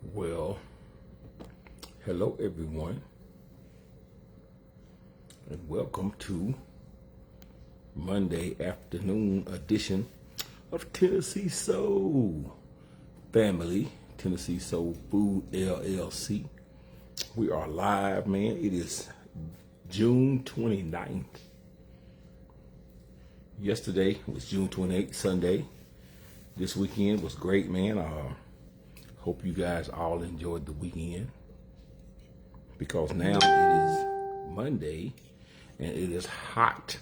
Well, hello everyone, and welcome to Monday afternoon edition of Tennessee Soul Family, Tennessee Soul Food LLC. We are live, man. It is June 29th. Yesterday was June 28th, Sunday. This weekend was great, man. Hope you guys all enjoyed the weekend, because now it is Monday and it is hot.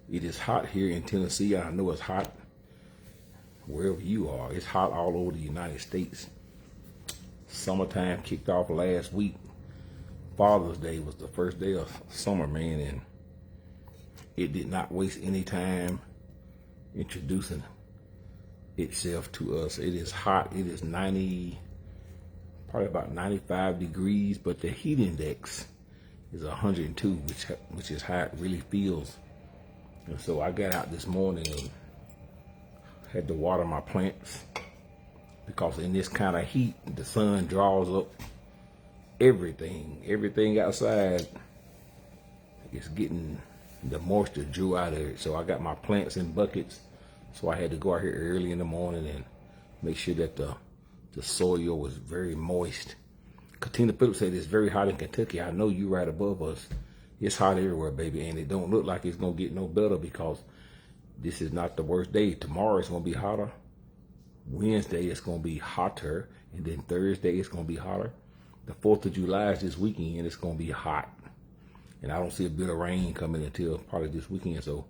It is hot here in Tennessee. I know it's hot wherever you are. It's hot all over the United States. Summertime kicked off last week. Father's Day was the first day of summer, man, and it did not waste any time introducing itself to us. It is hot. It is probably about 95 degrees, but the heat index is 102, which is how it really feels. And so I got out this morning and had to water my plants, because in this kind of heat, the sun draws up everything outside is getting the moisture drew out of it. So I got my plants in buckets. So I had to go out here early in the morning and make sure that the soil was very moist. Katina Phillips said it's very hot in Kentucky. I know you right above us. It's hot everywhere, baby, and it don't look like it's gonna get no better, because this is not the worst day. Tomorrow it's gonna be hotter. Wednesday it's gonna be hotter, and then Thursday it's gonna be hotter. The 4th of July is this weekend, and it's gonna be hot. And I don't see a bit of rain coming until probably this weekend. So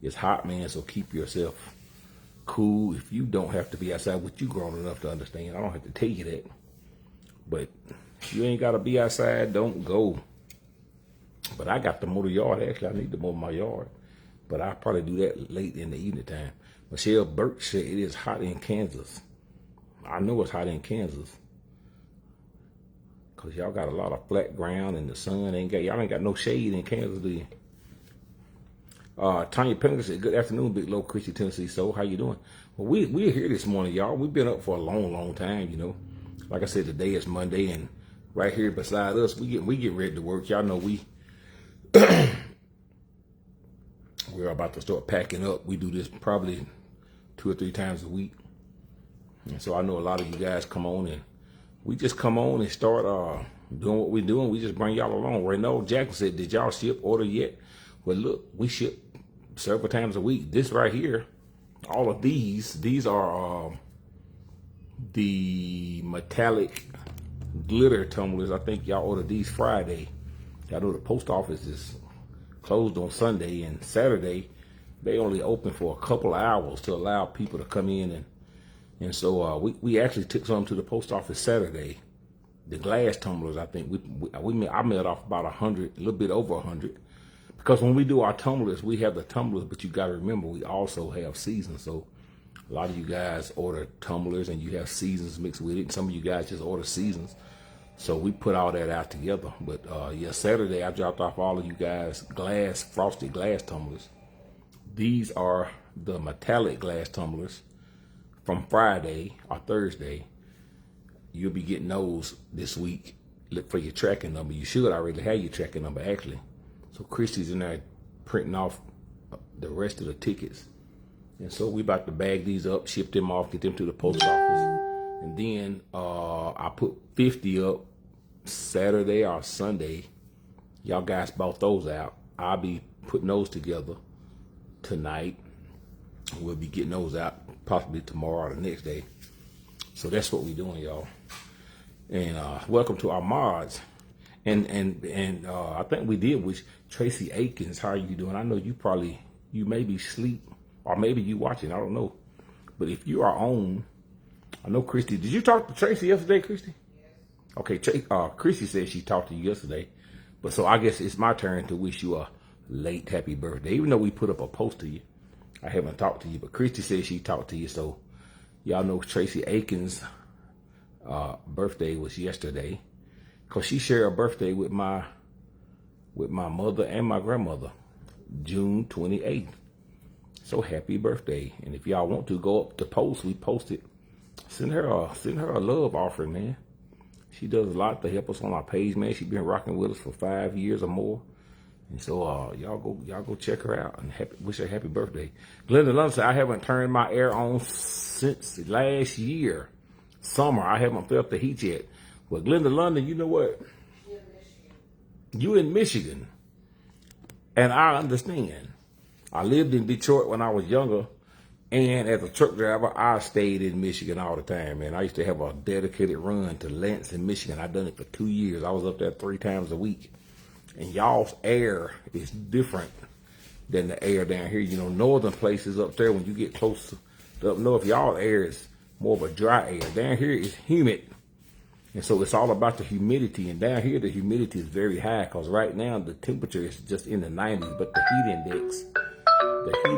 it's hot, man, so keep yourself cool. If you don't have to be outside, which you grown enough to understand, I don't have to tell you that. But if you ain't got to be outside, don't go. But I got to mow the yard. Actually, I need to mow my yard. But I'll probably do that late in the evening time. Michelle Burke said it is hot in Kansas. I know it's hot in Kansas, because y'all got a lot of flat ground and the sun y'all ain't got no shade in Kansas, do you? Tanya Pennington said, good afternoon, Big Low Christy, Tennessee Soul. How you doing? Well, we're here this morning, y'all. We've been up for a long time, you know. Like I said, today is Monday, and right here beside us, we get ready to work. Y'all know we're about to start packing up. We do this probably 2 or 3 times a week. And so I know a lot of you guys come on, and we just come on and start doing what we're doing. We just bring y'all along. Reynold Jackson said, did y'all ship order yet? Well, look, we ship several times a week. This right here, all of these are the metallic glitter tumblers. I think y'all ordered these Friday. Y'all know the post office is closed on Sunday, and Saturday they only open for a couple of hours to allow people to come in, and so we actually took some to the post office Saturday. The glass tumblers, I think I mailed off about 100, a little bit over 100. Because when we do our tumblers, we have the tumblers, but you got to remember, we also have seasons. So a lot of you guys order tumblers and you have seasons mixed with it. And some of you guys just order seasons. So we put all that out together. But yeah, Saturday I dropped off all of you guys frosted glass tumblers. These are the metallic glass tumblers from Friday or Thursday. You'll be getting those this week. Look for your tracking number. You should already have your tracking number, actually. So Christy's in there printing off the rest of the tickets. And so we about to bag these up, ship them off, get them to the post office. And then I put 50 up Saturday or Sunday. Y'all guys bought those out. I'll be putting those together tonight. We'll be getting those out possibly tomorrow or the next day. So that's what we're doing, y'all. And welcome to our mods. And I think we did with Tracy Aikens. How are you doing? I know you may be asleep, or maybe you watching. I don't know. But if you are on, I know Christy. Did you talk to Tracy yesterday, Christy? Yes. Okay, Christy said she talked to you yesterday. But so I guess it's my turn to wish you a late happy birthday. Even though we put up a post to you, I haven't talked to you. But Christy said she talked to you. So y'all know Tracy Aikens' birthday was yesterday. Because she shared her birthday with my mother and my grandmother, June 28th. So happy birthday. And if y'all want to go up the post, we posted Send her a love offering, man. She does a lot to help us on our page, man. She's been rocking with us for 5 years or more. And so y'all go check her out and wish her happy birthday. Glenda Lund said, I haven't turned my air on since last year. Summer. I haven't felt the heat yet. Well, Glenda London, you know what? You in Michigan. And I understand. I lived in Detroit when I was younger. And as a truck driver, I stayed in Michigan all the time, man. I used to have a dedicated run to Lansing, Michigan. I done it for 2 years. I was up there 3 times a week. And y'all's air is different than the air down here. You know, northern places up there, when you get close to up north, y'all air is more of a dry air. Down here is humid. And so it's all about the humidity. And down here, the humidity is very high because right now the temperature is just in the 90s, but the heat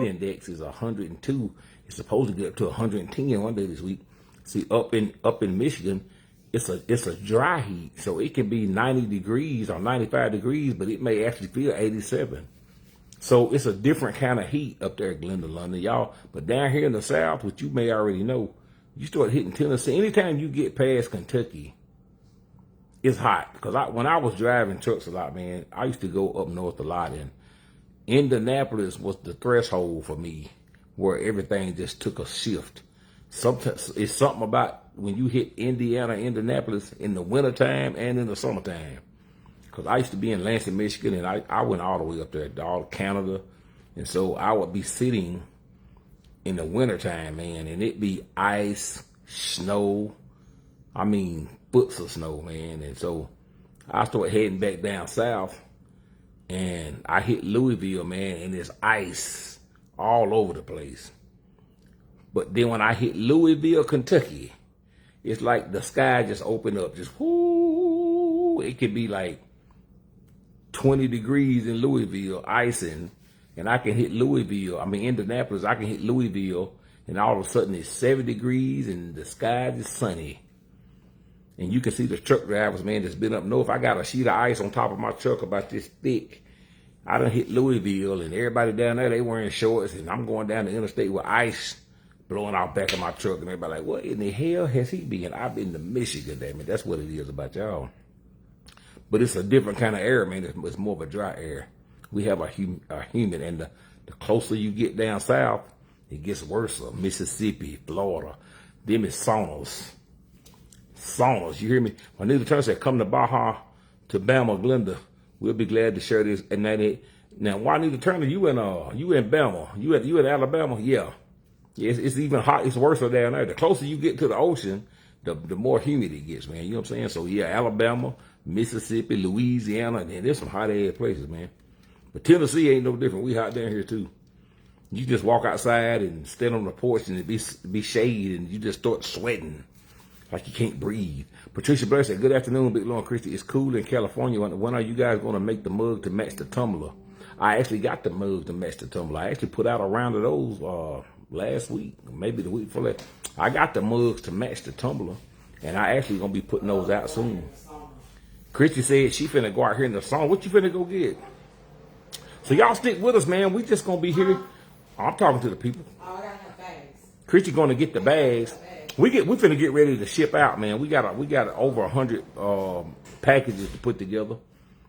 index is 102. It's supposed to get up to 110 one day this week. See, up in Michigan, it's a dry heat, so it can be 90 degrees or 95 degrees, but it may actually feel 87. So it's a different kind of heat up there, Glenda London, y'all. But down here in the South, which you may already know, you start hitting Tennessee. Anytime you get past Kentucky, it's hot. Because when I was driving trucks a lot, man, I used to go up north a lot, and Indianapolis was the threshold for me where everything just took a shift. Sometimes it's something about when you hit Indianapolis in the wintertime and in the summertime. Because I used to be in Lansing, Michigan, and I went all the way up there to all Canada. And so I would be sitting in the wintertime, man, and it'd be ice, snow. I mean, foots of snow, man. And so I started heading back down south. And I hit Louisville, man, and there's ice all over the place. But then when I hit Louisville, Kentucky, it's like the sky just opened up. Just whoo! It could be like 20 degrees in Louisville, icing, and I can hit Indianapolis, I can hit Louisville, and all of a sudden it's 7 degrees and the sky is sunny. And you can see the truck drivers, man, that's been up north. I got a sheet of ice on top of my truck about this thick. I done hit Louisville, and everybody down there, they wearing shorts, and I'm going down the interstate with ice blowing out back of my truck, and everybody like, what in the hell has he been? I've been to Michigan, damn it. That's what it is about y'all. But it's a different kind of air, man. It's more of a dry air. We have a humid, and the closer you get down south, it gets worse. Mississippi, Florida, them is saunas. Saunas, you hear me? When Nita Turner said, come to Baja, to Bama, Glenda, we'll be glad to share this. And now, Juanita Turner, you in Bama, you in Alabama, yeah. It's even hot. It's worse down there. The closer you get to the ocean, the more humid it gets, man. You know what I'm saying? So yeah, Alabama, Mississippi, Louisiana, and there's some hot ass places, man. But Tennessee ain't no different. We hot down here too. You just walk outside and stand on the porch and it be shade, and you just start sweating like you can't breathe. Patricia Blair said, good afternoon, Big Lord Christie. It's cool in California. When are you guys going to make the mug to match the tumbler? I actually got the mug to match the tumbler. I actually put out a round of those last week, maybe the week before that. I got the mugs to match the tumbler, and I actually going to be putting those out soon. Christy said she finna go out here in the song. What you finna go get? So y'all stick with us, man. We just going to be here. I'm talking to the people. Oh, I gotta have bags. Christy going to get the bags. We finna get ready to ship out, man. We got over 100 packages to put together,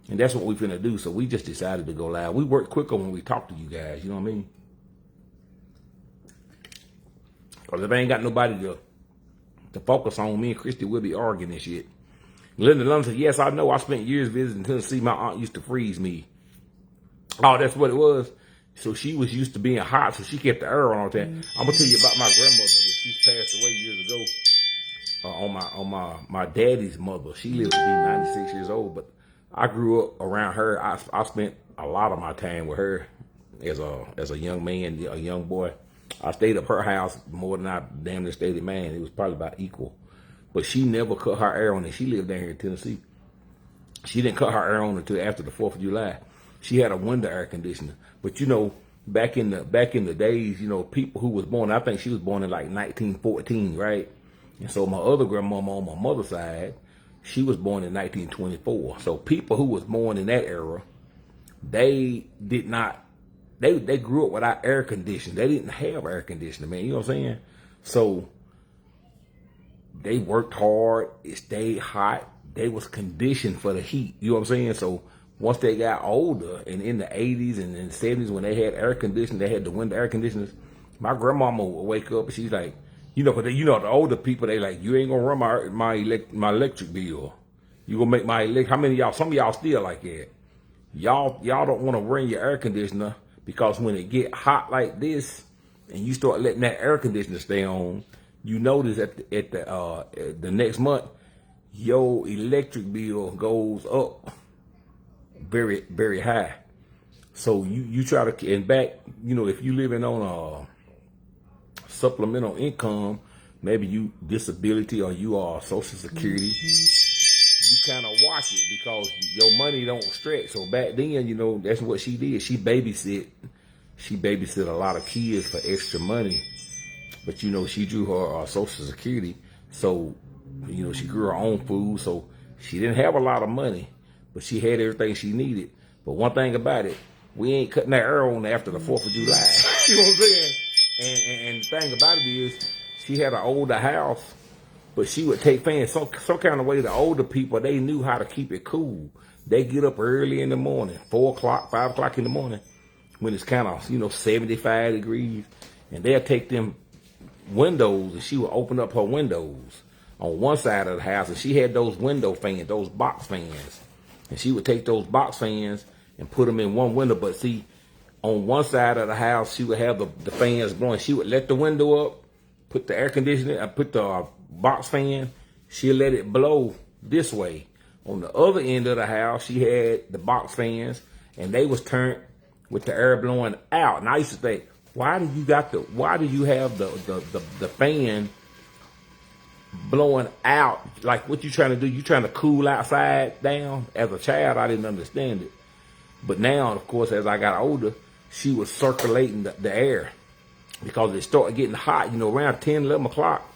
and that's what we finna do. So we just decided to go live. We work quicker when we talk to you guys. You know what I mean? Cause if I ain't got nobody to focus on, me and Christy will be arguing this shit. Linda Lund said, yes, I know. I spent years visiting Tennessee. My aunt used to freeze me. Oh, that's what it was. So she was used to being hot, so she kept the air on all the time. I'm gonna tell you about my grandmother when she passed away years ago. On my daddy's mother, she lived to be 96 years old. But I grew up around her. I spent a lot of my time with her as a young man, a young boy. I stayed at her house more than I damn near stayed at mine. It was probably about equal. But she never cut her air on, and she lived down here in Tennessee. She didn't cut her air on until after the 4th of July. She had a window air conditioner. But you know, back in the days, you know, people who was born, I think she was born in like 1914, right? And so my other grandmama on my mother's side, she was born in 1924. So people who was born in that era, they did not, they grew up without air conditioning. They didn't have air conditioning, man. You know what I'm saying? So they worked hard. It stayed hot. They was conditioned for the heat. You know what I'm saying? So once they got older, and in the 80s and in the 70s when they had air conditioning, they had the window air conditioners. My grandmama would wake up and she's like, you know, 'cause the older people, they like, you ain't gonna run my electric bill. You gonna make my electric. How many of y'all? Some of y'all still like that. Y'all don't want to run your air conditioner because when it get hot like this, and you start letting that air conditioner stay on, you notice at the next month, your electric bill goes up very, very high. So you try to, and back, you know, if you living on a supplemental income, maybe you disability or you are Social Security, you kind of watch it because your money don't stretch. So back then, you know, that's what she did. She babysit a lot of kids for extra money. But, you know, she drew her Social Security. So, you know, she grew her own food. So she didn't have a lot of money, but she had everything she needed. But one thing about it, we ain't cutting that air on after the 4th of July. You know what I'm saying? And the thing about it is, she had an older house, but she would take fans some kind of way. The older people, they knew how to keep it cool. They get up early in the morning, 4 o'clock, 5 o'clock in the morning, when it's kind of, you know, 75 degrees, and they'll take them windows, and she would open up her windows on one side of the house, and she had those window fans, those box fans, and she would take those box fans and put them in one window. But see, on one side of the house, she would have the fans blowing. She would let the window up, put the air conditioner, put the box fan, she'll let it blow this way. On the other end of the house, she had the box fans, and they was turned with the air blowing out. And I used to think, why do you have the fan blowing out? Like, what you trying to do? You trying to cool outside down? As a child, I didn't understand it. But now, of course, as I got older, she was circulating the air because it started getting hot, you know, around 10, 11 o'clock.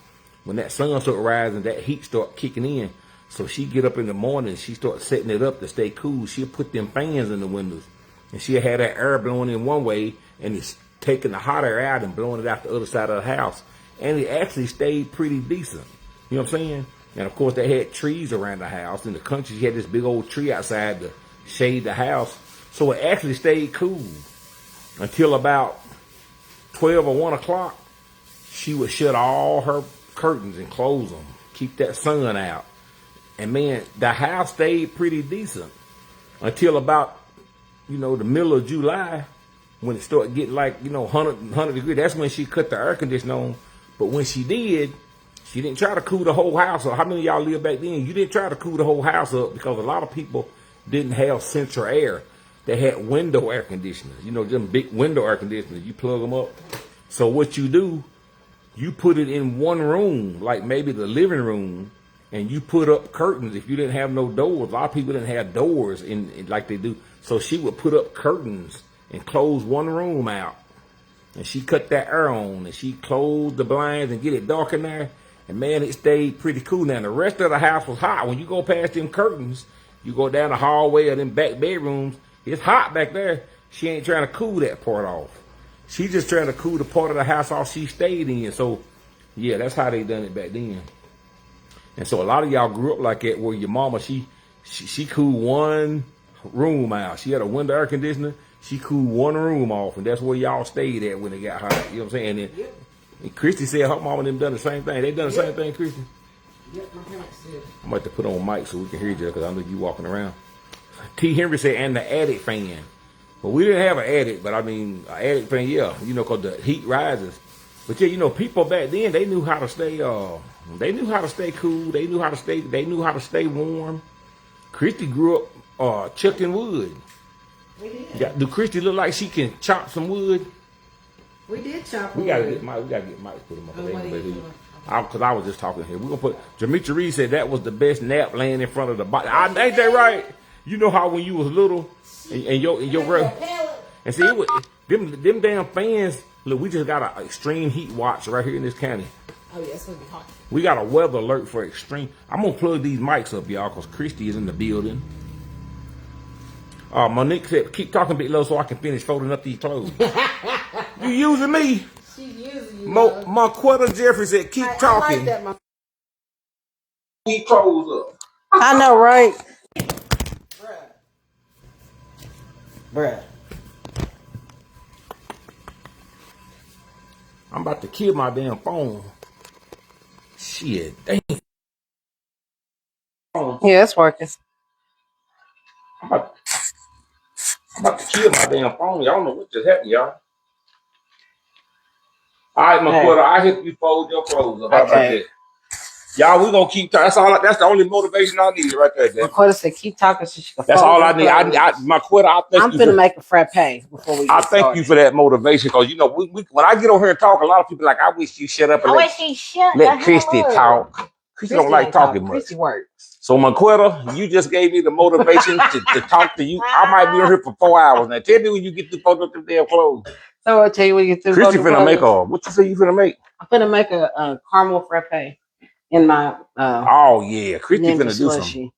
When that sun started rising, that heat started kicking in. So she get up in the morning, she started setting it up to stay cool. She'll put them fans in the windows, and she'll have that air blowing in one way, and it's taking the hot air out and blowing it out the other side of the house. And it actually stayed pretty decent. You know what I'm saying? And of course, they had trees around the house. In the country, she had this big old tree outside to shade the house. So it actually stayed cool until about 12 or 1 o'clock. She would shut all her curtains and close them, keep that sun out. And man, the house stayed pretty decent until about, you know, the middle of July, when it started getting like, you know, 100 degrees. That's when she cut the air conditioner on. But when she did, she didn't try to cool the whole house up. How many of y'all live back then? You didn't try to cool the whole house up because a lot of people didn't have central air. They had window air conditioners, you know, them big window air conditioners. You plug them up. So what you do, you put it in one room, like maybe the living room, and you put up curtains. If you didn't have no doors, a lot of people didn't have doors in like they do. So she would put up curtains and close one room out. And she cut that air on, and she closed the blinds and get it dark in there. And man, it stayed pretty cool. Now the rest of the house was hot. When you go past them curtains, you go down the hallway or them back bedrooms, it's hot back there. She ain't trying to cool that part off. She just trying to cool the part of the house off she stayed in. So, yeah, that's how they done it back then. And so a lot of y'all grew up like that, where your mama, she cooled one room out. She had a window air conditioner. She cooled one room off, and that's where y'all stayed at when it got hot. You know what I'm saying? And Christy said her mama and them done the same thing. They done the same thing, Christy? Yep, my parents did. I'm about to put on mic so we can hear you, because I know you walking around. T. Henry said, and the attic fan. But we didn't have an attic, but I mean, an attic fan, yeah, you know, because the heat rises. But yeah, you know, people back then, they knew how to stay, they knew how to stay cool. They knew how to stay warm. Christy grew up chucking wood. We did. Do Christy look like she can chop some wood? We did chop wood. We gotta get Mike put them up. Because I was just talking here. We're gonna put Demetri Reed said that was the best nap laying in front of the body. Ain't that right? You know how when you was little and your brother, and see, it was, them damn fans. Look, we just got an extreme heat watch right here in this county. Oh yeah, it's gonna be hot. We got a weather alert for extreme. I'm gonna plug these mics up, y'all, because Christy is in the building. Monique said, keep talking a bit low so I can finish folding up these clothes. You using me? She using you. Marquetta Jeffrey said, keep talking. I like that, These clothes up. I know, right? Bruh. I'm about to kill my damn phone. Shit, damn. Yeah, it's working. I'm about to kill my damn phone. Y'all know what just happened, y'all. All right, McQuarter, I help you fold your clothes up. How about that? Y'all, we gonna keep talking. That's the only motivation I need right there. McQuarter said, "Keep talking so she can." That's all I need. McQuarter, I thank I'm you. finna make a frappe before we get started. I thank you for that motivation because you know when I get over here and talk, a lot of people like, I wish you shut up and let Christy talk. Christy don't like talking much. Christy works. So McQuarter, you just gave me the motivation to talk to you. I might be on here for 4 hours now. Tell me when you get to fold up them damn clothes. So I'll tell you when you get through. Christy finna make what you say you finna make? I'm finna make a caramel frappe in my oh yeah, Christy finna do something.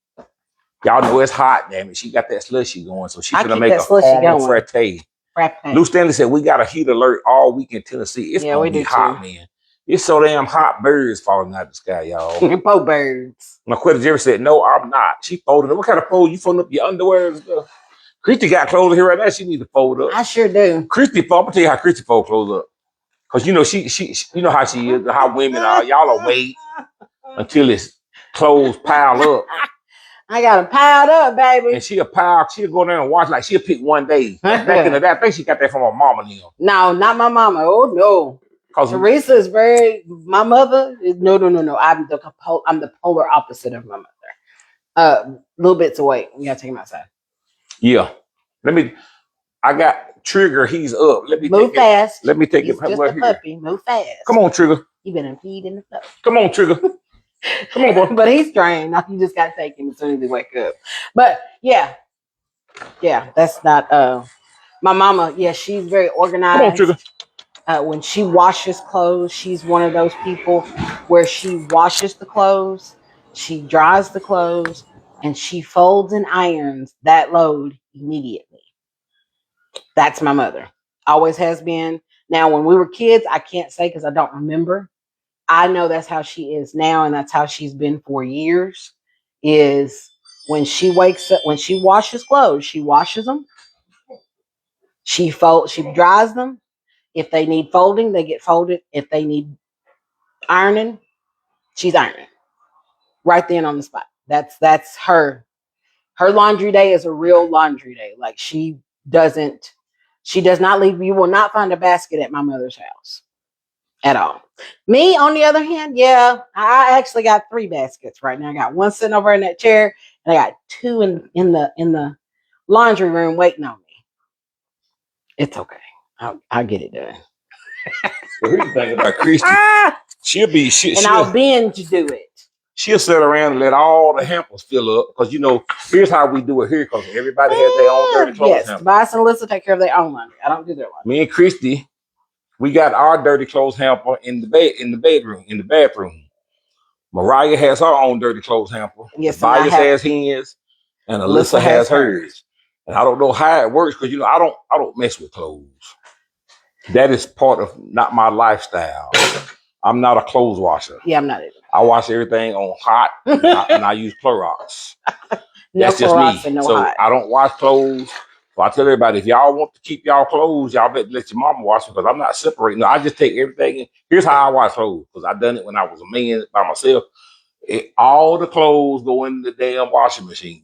Y'all know it's hot, damn it. She got that slushy going, so she finna make a caramel frappe. Lou Stanley said we got a heat alert all week in Tennessee. It's gonna be hot, man. It's so damn hot, birds falling out the sky, y'all. Poor birds. McQuarter Jerry said, no, I'm not. She folded up. What kind of fold? You folding up your underwear and stuff? Christy got clothes here right now. She need to fold up. I sure do. Christy fold. I'm gonna tell you how Christy fold clothes up. Cause you know she you know how she is, how women are. Y'all will wait until it's clothes pile up. I got them piled up, baby. And she'll go down and watch, like she'll pick one day. Back in the day, I think she got that from her mama now. No, not my mama. Oh no. Teresa is my mother. No. I'm the polar opposite of my mother. Little bits away. You gotta take him outside. Yeah. I got Trigger, he's up. Move fast. Let me take He's it. Just a puppy. Move fast. Come on, Trigger. You been feeding the stuff. Come on, Trigger. Come on, boy. But he's trained. You just gotta take him as soon as he wake up. But yeah, that's not my mama. Yeah, she's very organized. Come on, Trigger. When she washes clothes, she's one of those people where she washes the clothes, she dries the clothes, and she folds and irons that load immediately. That's my mother. Always has been. Now, when we were kids, I can't say because I don't remember. I know that's how she is now, and that's how she's been for years. Is when she wakes up, when she washes clothes, she washes them. She dries them. If they need folding, they get folded. If they need ironing, she's ironing right then on the spot. That's her. Her laundry day is a real laundry day. Like she does not leave. You will not find a basket at my mother's house at all. Me, on the other hand, yeah, I actually got 3 baskets right now. I got one sitting over in that chair, and I got 2 in the laundry room waiting on me. It's okay. I'll get it done. Well, here's the thing about Christy. I'll binge do it. She'll sit around and let all the hampers fill up because here's how we do it here because everybody has their own dirty clothes. Yes, Tobias and Alyssa take care of their own laundry. I don't do their laundry. Me and Christy, we got our dirty clothes hamper in the bathroom. Mariah has her own dirty clothes hamper. Yes, Tobias has his, and Alyssa has hers. And I don't know how it works because I don't mess with clothes. That is part of not my lifestyle. I'm not a clothes washer. Yeah, I'm not either. I wash everything on hot and I use Clorox. That's just me. Hot. I don't wash clothes. So I tell everybody, if y'all want to keep y'all clothes, y'all better let your mama wash them because I'm not separating. No, I just take everything. Here's how I wash clothes because I done it when I was a man by myself. All the clothes go in the damn washing machine.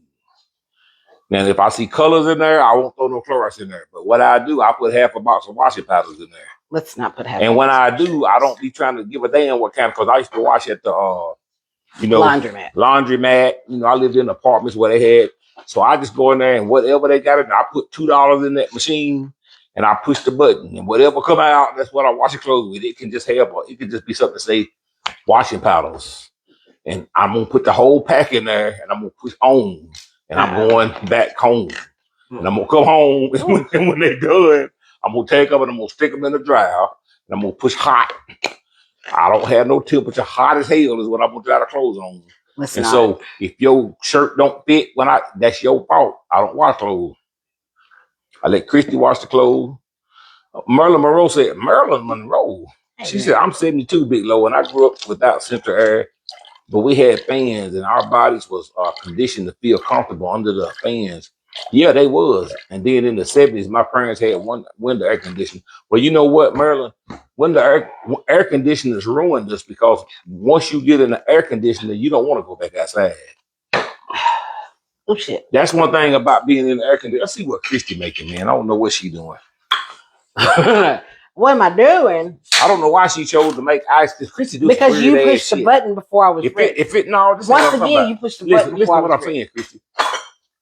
Now, if I see colors in there, I won't throw no Clorox in there. But what I do, I put half a box of washing powders in there. Let's not put half. And when I do, I don't be trying to give a damn what kind, because I used to wash at the, laundromat. I lived in apartments where they had. So I just go in there and whatever they got in there, I put $2 in that machine and I push the button. And whatever come out, that's what I wash your clothes with. It can just help. It can just be something to say washing powders. And I'm going to put the whole pack in there and I'm going to push on. And I'm going back home. And I'm going to come home. And when they're done, I'm going to take them and I'm going to stick them in the dryer. And I'm going to push hot. I don't have no temperature. Hot as hell is what I'm going to dry the clothes on. So if your shirt don't fit, that's your fault. I don't wash clothes. I let Christy wash the clothes. Marilyn Monroe said, Marilyn Monroe. She said, I'm 72, Big Low, and I grew up without central air. but we had fans, and our bodies was conditioned to feel comfortable under the fans. Yeah, they was. And then in the 70s, my parents had one window air conditioning. Well, you know what, Maryland? Air conditioners ruined us because once you get in the air conditioner, you don't want to go back outside. Oh shit. That's one thing about being in the air conditioner. Let's see what Christy making, man. I don't know what she doing. What am I doing? I don't know why she chose to make ice. Christy do because you pushed the button before I was ready. Once again, you pushed the button before I was ready. Listen to what I'm saying, Christy.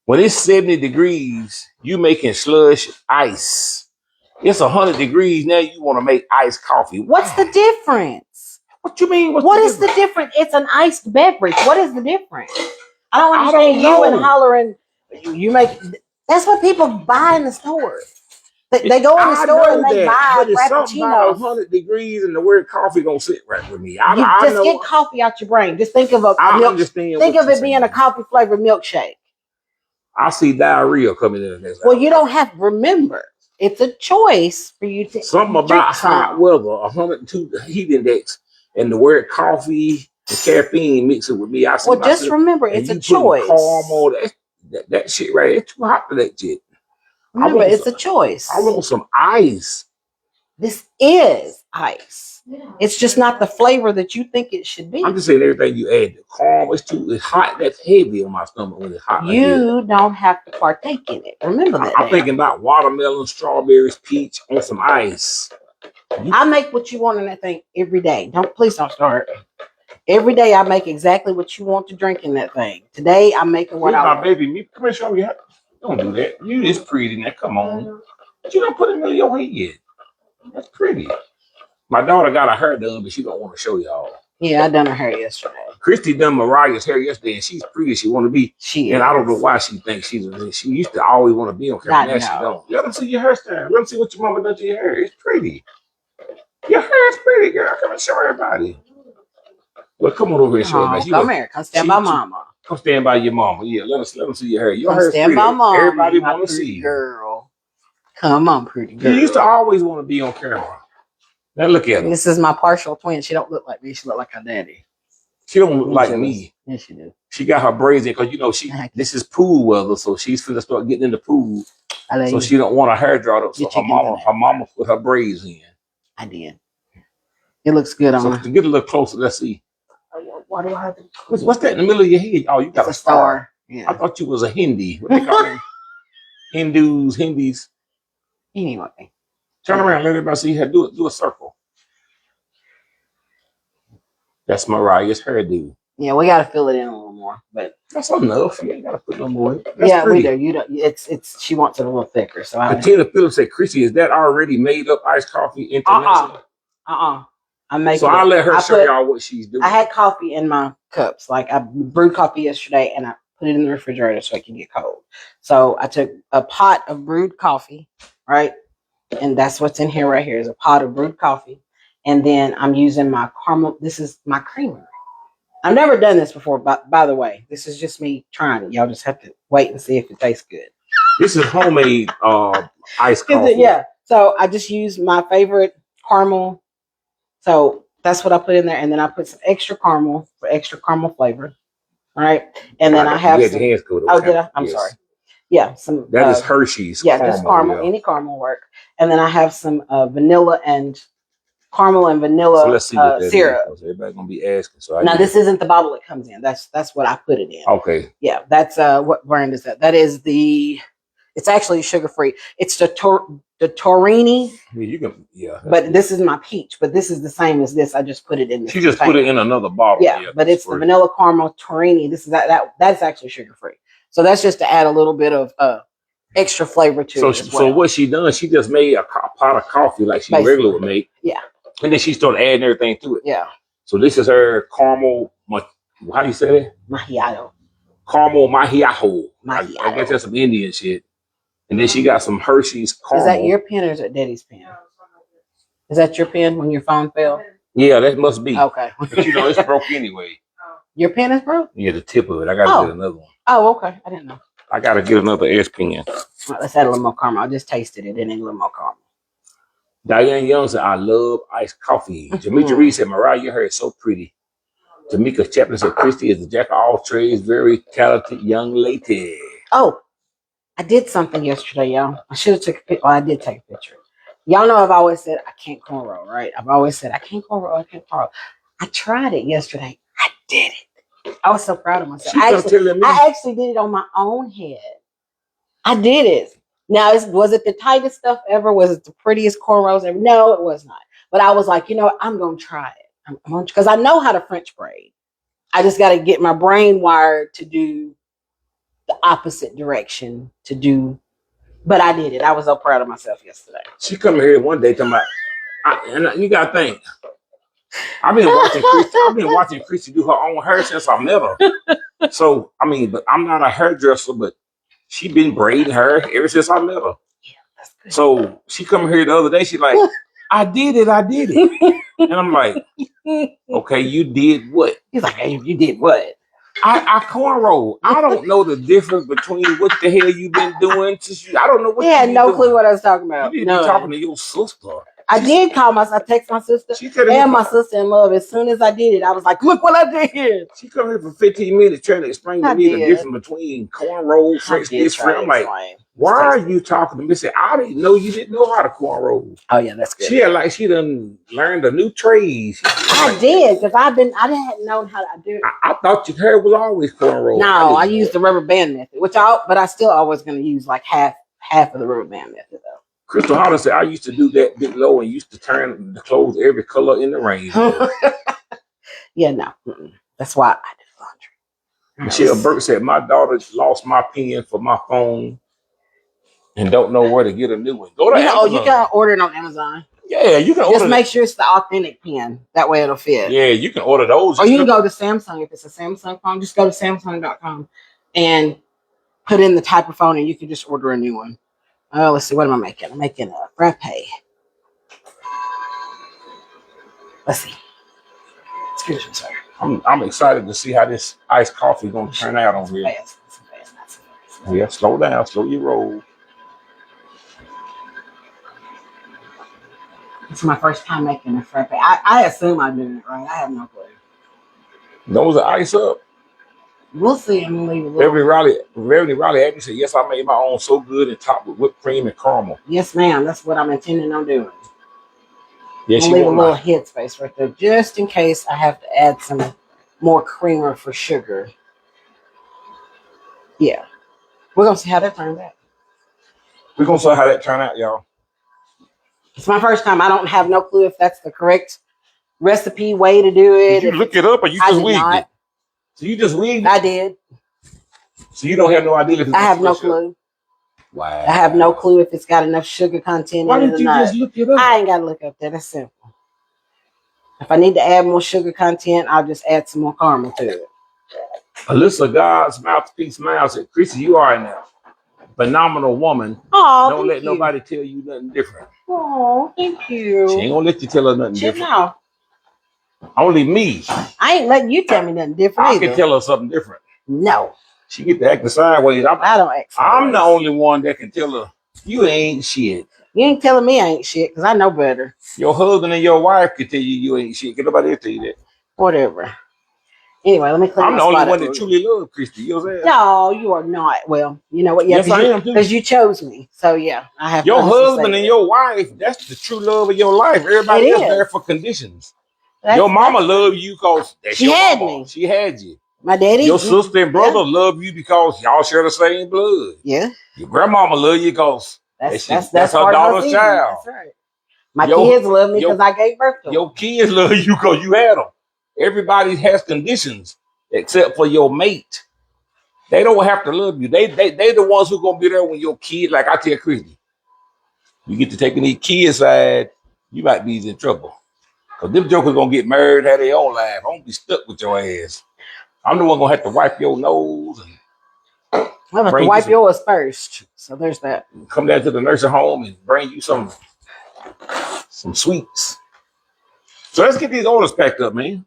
When it's 70 degrees, you making slush ice. It's 100 degrees now. You want to make iced coffee. What's the difference? What you mean? What is the difference? It's an iced beverage. What is the difference? I don't understand you and hollering. You make. That's what people buy in the store. They go in the store and they buy frappuccinos. 100 degrees and the word coffee don't sit right with me. I just get coffee out your brain. Just think of a milk. Think of it being a coffee flavored milkshake. I see diarrhea coming in the next hour. You don't have to remember. It's a choice for you to something about hot weather, 102 heat index, and the word coffee and caffeine mixing with me. Just remember, it's a choice. Caramel, that shit right. It's too hot for that shit. Remember, it's a choice. I want some ice. This is ice. It's just not the flavor that you think it should be. I'm just saying everything you add. Caramel, it's hot. That's heavy on my stomach when it's hot. You don't have to partake in it. Remember that. I'm thinking about watermelon, strawberries, peach, on some ice. I make what you want in that thing every day. Please don't start. Every day I make exactly what you want to drink in that thing. Today I'm making what I want. Baby, come here, show me how. Don't do that. You is pretty now. Come on. But you don't put it in your head. That's pretty. My daughter got her hair done, but she don't want to show y'all. Yeah, I done her hair yesterday. Christy done Mariah's hair yesterday, and she's pretty as she want to be. And I don't know why she thinks she used to always want to be on camera. Now she don't. Let them see your hairstyle. Let them see what your mama done to your hair. It's pretty. Your hair's pretty, girl. Come and show everybody. Well, come on over here and show everybody. Come here. Come stand by mama. Come stand by your mama. Yeah, let them see your hair. Your hair's stand pretty. By mama. Everybody want to see you. Girl. Come on, pretty girl. You used to always want to be on camera. Now look at her. This is my partial twin. She don't look like me. She look like her daddy. She don't look like me. Yes, she do. She got her braids in because this is pool weather, so she's finna start getting in the pool. So she don't want her hair dried up. So her mama put her braids in. I did. It looks good on her. To get a little closer, let's see. Why do I have to? What's that in the middle of your head? Oh, you got a star. Yeah. I thought you was a Hindi. What they call them? Hindis. Anyway. Turn around, let everybody see her. Do a circle. That's Mariah's hairdo. Yeah, we gotta fill it in a little more, but that's enough. You ain't gotta put no more. We do. You don't. It's. She wants it a little thicker. So Tina Phillips said, "Chrissy, is that already made up iced coffee international?" I'm making. So I'll let her show y'all what she's doing. I had coffee in my cups. Like I brewed coffee yesterday, and I put it in the refrigerator so it can get cold. So I took a pot of brewed coffee, right, and that's what's in here right here is a pot of brewed coffee. And then I'm using my caramel. This is my creamer. I've never done this before, by the way. This is just me trying it. Y'all just have to wait and see if it tastes good. This is homemade iced coffee. Yeah. So I just use my favorite caramel. So that's what I put in there. And then I put some extra caramel for extra caramel flavor. All right. And then I have some. Did I? I'm sorry. Yeah. Some. That is Hershey's. Yeah, just caramel. Yeah. Any caramel work. And then I have some vanilla and caramel and vanilla so let's see what that syrup. Is. Everybody's gonna be asking. So now this isn't the bottle it comes in. That's what I put it in. Okay. Yeah, that's what brand is that? That is it's actually sugar free. It's the Torini. Yeah, you can. Yeah. But this is my peach. But this is the same as this. I just put it in. She just put it in another bottle. Yeah, but it's the vanilla caramel Torini. This is that's actually sugar free. So that's just to add a little bit of extra flavor to it. So what she done? She just made a pot of coffee like she regularly would make. Yeah. And then she started adding everything to it. Yeah. So this is her caramel. How do you say that? Macchiato. Caramel macchiato. I guess that's some Indian shit. And then she got some Hershey's caramel. Is that your pen or is that Daddy's pen? Is that your pen when your phone fell? Yeah, that must be. Okay. But it's broke anyway. Your pen is broke? Yeah, the tip of it. I gotta get another one. Oh, okay. I didn't know. I gotta get another S pen. Right, let's add a little more caramel. I just tasted it and then a little more caramel. Diane Young said, I love iced coffee. Jamaica Reed said, Mariah, your hair is so pretty. Tamika Chaplin said Christy is a jack of all trades, very talented young lady. Oh, I did something yesterday, y'all. I should have took a picture. Well, I did take a picture. Y'all know I've always said I can't cornrow, right? I've always said I can't cornrow, I can't cornrow. I tried it yesterday. I did it. I was so proud of myself. I actually did it on my own head. I did it. Now, was it the tightest stuff ever? Was it the prettiest cornrows ever? No, it was not. But I was like, you know what? I'm going to try it. Because I know how to French braid. I just got to get my brain wired to do the opposite direction to do. But I did it. I was so proud of myself yesterday. She come here one day talking about, and you got to think, I've been watching Christy do her own hair since I met her. So, I mean, but I'm not a hairdresser, but she been braiding her ever since I met her. Yeah, that's good. So she come here the other day, she like, I did it. And I'm like, okay, you did what? He's like, hey, you did what? I cornrow. I don't know the difference between what the hell you been doing. I don't know what. Yeah, no clue what I was talking about. You didn't be talking to your sister. I did call I text my sister and my sister-in-law. As soon as I did it, I was like, look what I did. She come here for 15 minutes trying to explain to me the difference between cornrow, French this, French. I'm like, why are you talking to me? Say, I didn't know you didn't know how to cornrow. Oh, yeah, that's good. She done learned a new trade. I did, because I didn't know how to do it. I thought your hair was always cornrow. No, I used the rubber band method, but I still always going to use like half of the rubber band method, though. Crystal Holland said, I used to do that bit low and used to turn the clothes every color in the range. Yeah, no. That's why I do laundry. Michelle Burke said, my daughter lost my pen for my phone and don't know where to get a new one. Go to Amazon. Oh, you can order it on Amazon. Yeah, you can order. Just make sure it's the authentic pen. That way it'll fit. Yeah, you can order those. Or you can go to Samsung. If it's a Samsung phone, just go to Samsung.com and put in the type of phone and you can just order a new one. Oh, let's see. What am I making? I'm making a frappe. Let's see. Excuse me, sir. I'm excited to see how this iced coffee gonna turn out on here. Fast. Yeah, slow down, slow your roll. It's my first time making a frappe. I assume I'm doing it right. I have no clue. Those are ice up. We'll see. I'm gonna leave a little. Beverly Riley Abby said, yes, I made my own so good and topped with whipped cream and caramel. Yes, ma'am. That's what I'm intending on doing. Yeah, I'll leave a little head space right there, just in case I have to add some more creamer for sugar. Yeah. We're gonna see how that turns out. We're gonna see how that turned out, y'all. It's my first time. I don't have no clue if that's the correct recipe way to do it. Did you look it up or you just wigged it? So you just wigged it? I did. So you don't have no idea if it's I have no clue. Wow. I have no clue if it's got enough sugar content in it or not. Why didn't you just look it up? I ain't got to look up that. That's simple. If I need to add more sugar content, I'll just add some more caramel to it. Alyssa God's Mouthpiece Miles said, Chrissy, you are a phenomenal woman. Oh, don't let nobody tell you nothing different. Oh, thank you. She ain't gonna let you tell her nothing different. No. Only me. I ain't letting you tell me nothing different. I can tell her something different. No. She get to acting sideways. I don't act sideways. I'm the only one that can tell her you ain't shit. You ain't telling me I ain't shit because I know better. Your husband and your wife can tell you ain't shit. Can nobody else tell you that? Whatever. Anyway, let me clean I'm the only one that truly loves Christy. You know what I'm saying? No, you are not. Well, you know what? Yeah, yes, I am too. Because you chose me. So yeah, I have. Your husband and your wife. That's the true love of your life. Everybody else there for conditions. Your mama loved you because she had me. She had you. My daddy. Your sister and brother love you because y'all share the same blood. Yeah. Your grandmama love you because that's her daughter's child. That's right. My kids love me because I gave birth to them. Your kids love you because you had them. Everybody has conditions except for your mate. They don't have to love you. They the ones who gonna be there when your kid, like I tell Christy, you get to taking these kids side, you might be in trouble. Because them jokers gonna get married, have their own life. I won't be stuck with your ass. I'm the one gonna have to wipe your nose and I'm gonna have to wipe yours first. So there's that. Come down to the nursing home and bring you some sweets. So let's get these orders packed up, man.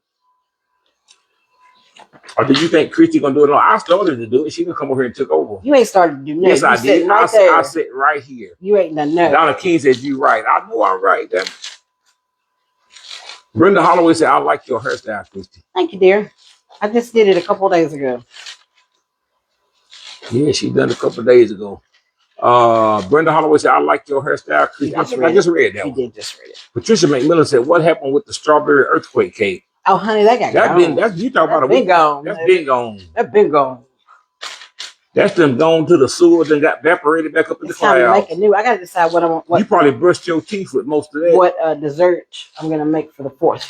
Or do you think Christy gonna do it? No, I started to do it. She gonna come over here and took over. You ain't started to do nothing. Yes, I did. I sit right here. You ain't done nothing. Donna King says you right. I know I'm right. Brenda Holloway said, "I like your hairstyle, Christy." Thank you, dear. I just did it a couple days ago. Yeah, she done it a couple of days ago. Brenda Holloway said, "I like your hairstyle, Christy." I think I just read that She one. did just read it. Patricia McMillan said, "What happened with the strawberry earthquake cake?" Oh, honey, that got That gone. been that's you talking about a been week. gone. That's been gone. That been gone. That's them gone to the sewers and got evaporated back up in It's the time to clouds. make a new. I gotta decide what I want. What You probably brushed your teeth with most of that. what dessert I'm gonna make for the 4th.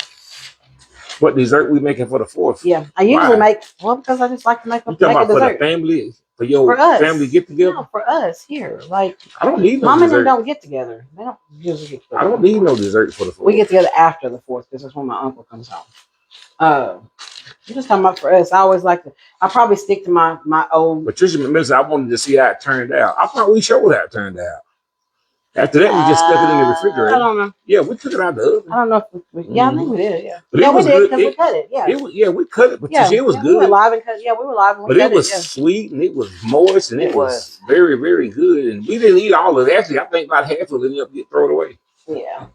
What dessert we making for the 4th? Yeah, I usually Why? make because I just like to make a, You talking make a about for the dessert family, for your for us. family get together? No, for us here. Like I don't need no Mom and them dessert. don't get together. They don't usually get together. I don't need no dessert for the 4th. We get together after the 4th because that's when my uncle comes home. I'm just talking about for us. I always like to. I probably stick to my old. Patricia McMillan said, "I wanted to see how it turned out." I thought we showed how it turned out. After that, we just stuck it in the refrigerator. I don't know. Yeah, we took it out the oven. I don't know if we. Yeah, I think we did. Yeah, But yeah, it we was did good. because we cut it. Yeah, It was, yeah, we cut it, but yeah, it was We good. were live and cut. Yeah, we were live and we But cut it was yeah. sweet and it was moist and it It was was. very, very good. And we didn't eat all of it. Actually, I think about half of it ended up getting thrown away. Yeah.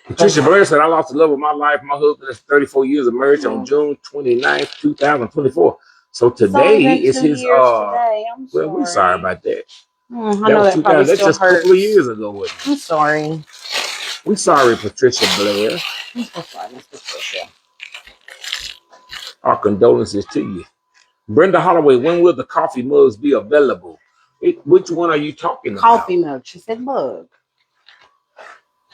Patricia Blair said, "I lost the love of my life. My husband is 34 years of marriage on June 29th, 2024. So today is his today. I'm well, we're sorry about that. I know that probably that's still just hurts. a couple of years ago. Wasn't it? I'm sorry. We sorry, Patricia Blair. I'm so sorry, Miss Patricia. Our condolences to you. Brenda Holloway, when will the coffee mugs be available? Which one are you talking about? Coffee mug. She said mug.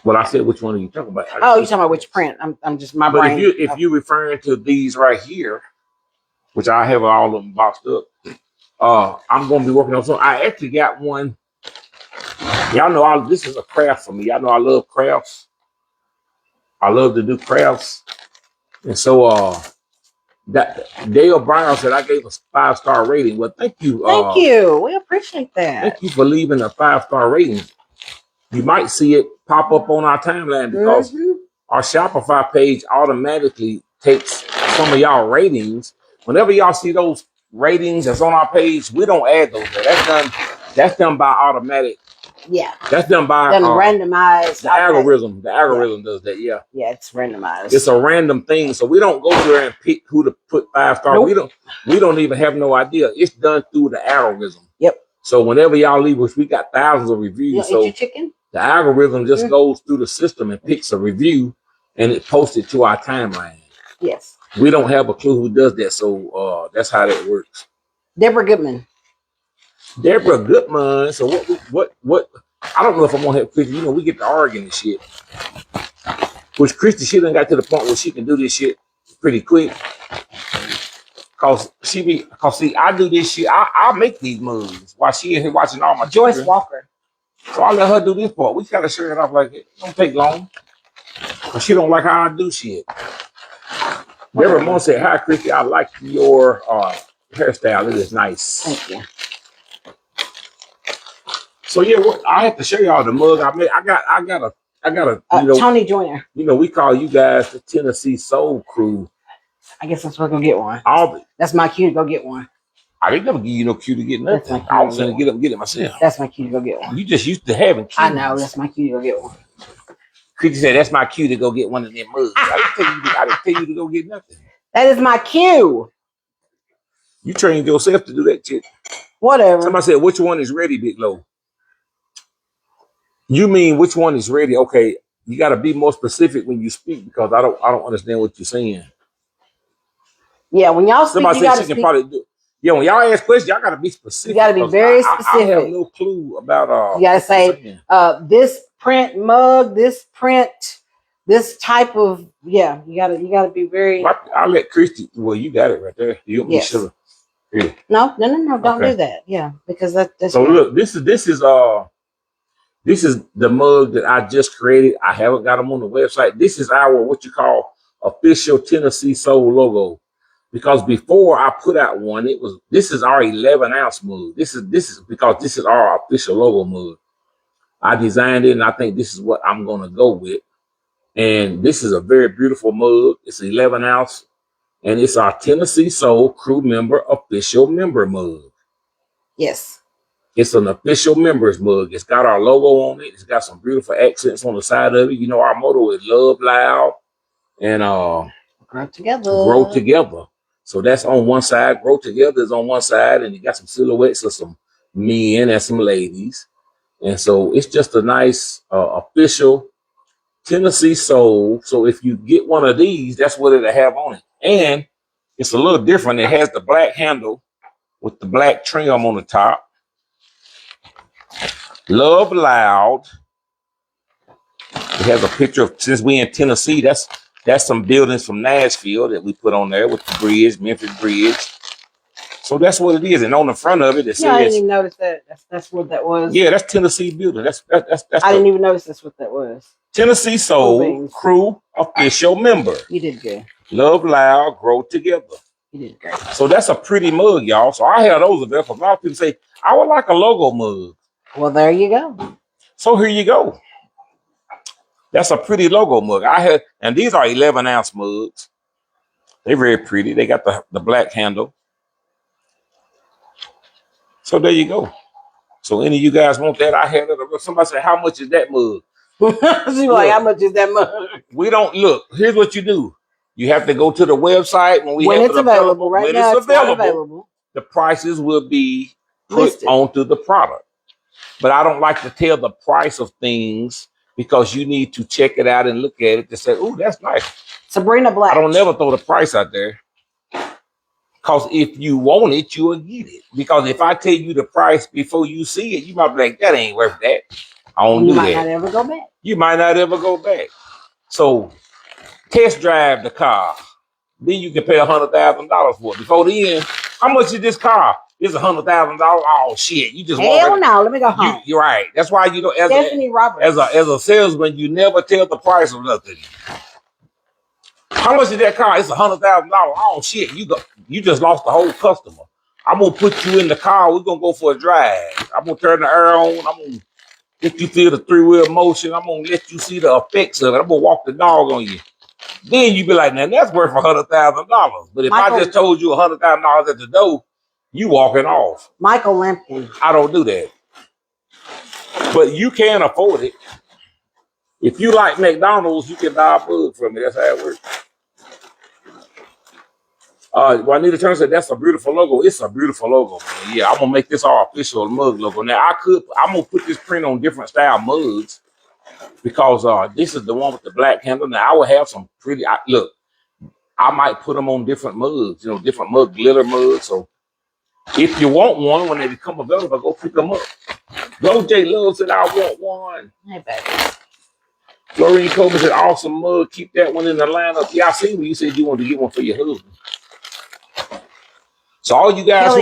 Well, I said, which one are you talking about? Oh, you're talking about which print? I'm just my But brain. if you referring to these right here, which I have all of them boxed up, I'm going to be working on some. I actually got one. Y'all know this is a craft for me. Y'all know I love crafts. I love to do crafts, and so that Dale Brown said I gave a 5-star rating. Well, thank you. Thank you. We appreciate that. Thank you for leaving a 5-star rating. You might see it pop up on our timeline because our Shopify page automatically takes some of y'all ratings. Whenever y'all see those ratings that's on our page, we don't add those there. That's done by automatic. Yeah. That's done by randomized. The algorithm. The algorithm does that. Yeah. Yeah, it's randomized. It's a random thing, so we don't go there and pick who to put 5-star. Nope. We don't even have no idea. It's done through the algorithm. Yep. So whenever y'all leave us, we got thousands of reviews. You So eat your chicken? the algorithm just goes through the system and picks a review and it posts it to our timeline. Yes. We don't have a clue who does that, so that's how that works. Deborah Goodman. Deborah Goodman. So what? I don't know if I'm gonna have Christy. You know, we get to arguing and shit. Which Christy, she done got to the point where she can do this shit pretty quick. Cause see, I do this shit. I make these moves while she in here watching all my Joyce children. Walker. So I let her do this part. We gotta share it off like it. Don't take long. Cause she don't like how I do shit. Deborah Moon said, "Hi, Christy. I like your hairstyle. It is nice." Thank you. So yeah, I have to show y'all the mug I made. I got a. Tony Joyner. You know, we call you guys the Tennessee Soul Crew. I guess I'm supposed to go get one. That's my cue to go get one. I didn't never give you no cue to get nothing. I was going to get up and get it myself. That's my cue to go get one. You just used to having cues. I know. That's my cue to go get one. Christy said, "That's my cue to go get one of them mugs." I didn't tell you to go get nothing. That is my cue. You trained yourself to do that shit. Whatever. Somebody said, "Which one is ready, Big Low?" You mean which one is ready? Okay, you got to be more specific when you speak because I don't understand what you're saying. Yeah, when y'all speak, somebody you said gotta she can speak. probably do. Yeah, when y'all ask questions, y'all got to be specific. You got to be very specific. I have no clue about. You got to say this print mug, this print, this type of. Yeah, you got to be very. I'll let Christy. Well, you got it right there. You want me to here. No. Don't do that. Yeah, because that's. So look, this is the mug that I just created. I haven't got them on the website. This is our what you call official Tennessee Soul logo. Because before I put out one, this is our 11-ounce mug. This is because this is our official logo mug. I designed it, and I think this is what I'm gonna go with. And this is a very beautiful mug. It's 11 ounce, and it's our Tennessee Soul crew member official member mug. Yes. It's an official members mug. It's got our logo on it. It's got some beautiful accents on the side of it. You know, our motto is love loud and Grow together. Grow Together. So that's on one side. Grow Together is on one side, and you got some silhouettes of some men and some ladies. And so it's just a nice official Tennessee Soul. So if you get one of these, that's what it'll have on it. And it's a little different. It has the black handle with the black trim on the top. Love Loud. It has a picture of, since we in Tennessee, that's some buildings from Nashville that we put on there with the bridge, Memphis Bridge. So that's what it is. And on the front of it, it says, I didn't even notice that. That's what that was. Yeah, that's Tennessee building. That's I didn't even notice that's what that was. Tennessee Soul Crew official member. You did good. Love Loud, Grow Together. You did great. So that's a pretty mug, y'all. So I have those available. A lot of people say, I would like a logo mug. Well, there you go. So here you go. That's a pretty logo mug. And these are 11-ounce mugs. They're very pretty. They got the black handle. So there you go. So any of you guys want that? I had it. Somebody said, how much is that mug? She's like, how much is that mug? We don't look. Here's what you do. You have to go to the website when it's available. Right now, it's not available. The prices will be put onto the product. But I don't like to tell the price of things because you need to check it out and look at it to say, oh, that's nice. Sabrina Black. I don't never throw the price out there. Because if you want it, you will get it. Because if I tell you the price before you see it, you might be like, that ain't worth that. I don't do that. You might not ever go back. You might not ever go back. So test drive the car. Then you can pay $100,000 for it. Before then, how much is this car? It's $100,000. Oh shit! You just hell no. Let me go home. You're right. That's why you know. Stephanie Roberts. As a salesman, you never tell the price of nothing. How much is that car? It's $100,000. Oh shit! You just lost the whole customer. I'm gonna put you in the car. We're gonna go for a drive. I'm gonna turn the air on. I'm gonna let you feel the 3-wheel motion. I'm gonna let you see the effects of it. I'm gonna walk the dog on you. Then you be like, now that's worth $100,000. But if I just told you $100,000 at the door, you walking off. Michael Lampkin. I don't do that. But you can afford it. If you like McDonald's, you can buy a mug from me. That's how it works. Juanita Turner said, that's a beautiful logo. It's a beautiful logo, man. Yeah, I'm going to make this our official mug logo. Now, I'm going to put this print on different style mugs because this is the one with the black handle. Now, I will have some pretty, look, I might put them on different mugs, different mug glitter mugs. So if you want one, when they become available, go pick them up. Go J Love said, I want one. Hey, baby. Lorraine Coleman said, awesome mug. Keep that one in the lineup. Yeah, I seen when you said you wanted to get one for your husband. So all you guys,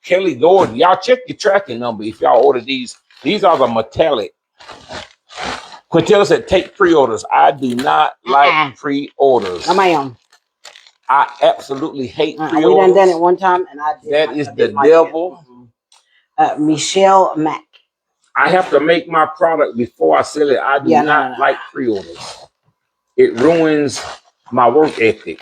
Kelly Gordon, y'all check your tracking number if y'all order these. These are the metallic. Quintella said, take pre-orders. I do not like pre-orders. I'm my own. I absolutely hate pre-orders. We done it one time, and I did. That is the devil. Michelle Mack. I have to make my product before I sell it. I do not like pre-orders. It ruins my work ethic.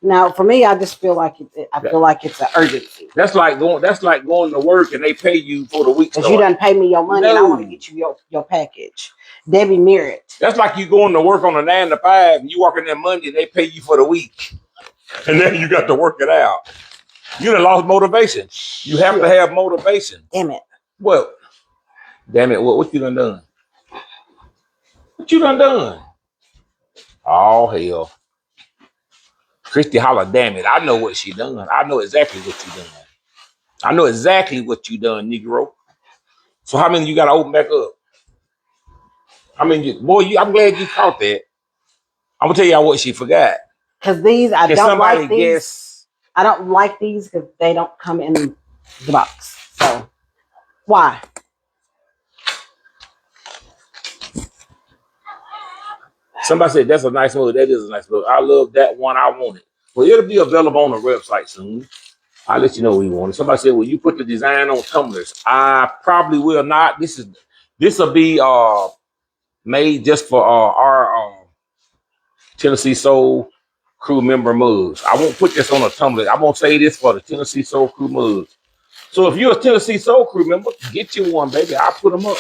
Now, for me, I just feel like it's an urgency. That's like going to work and they pay you for the week. Because you done pay me your money and I want to get you your package. Debbie Merritt. That's like you going to work on a 9 to 5 and you working there Monday and they pay you for the week. And then you got to work it out. You done lost motivation. You have to have motivation. Damn it. Well, damn it. What you done? What you done? Oh, hell. Christy holla, damn it. I know what she done. I know exactly what you done. I know exactly what you done, Negro. So how many you got to open back up? I mean, I'm glad you caught that. I'm going to tell y'all what she forgot. Because these, I don't like these. Guess? I don't like these because they don't come in the box. So, why? Somebody said, that's a nice mug. That is a nice mug. I love that one. I want it. Well, it'll be available on the website soon. I'll let you know we want it. Somebody said, will you put the design on tumblers? I probably will not. This will be made just for our Tennessee Soul Crew member mugs. I won't put this on a tumbler. I won't say this for the Tennessee Soul Crew mugs. So if you're a Tennessee Soul Crew member, get you one, baby. I'll put them up.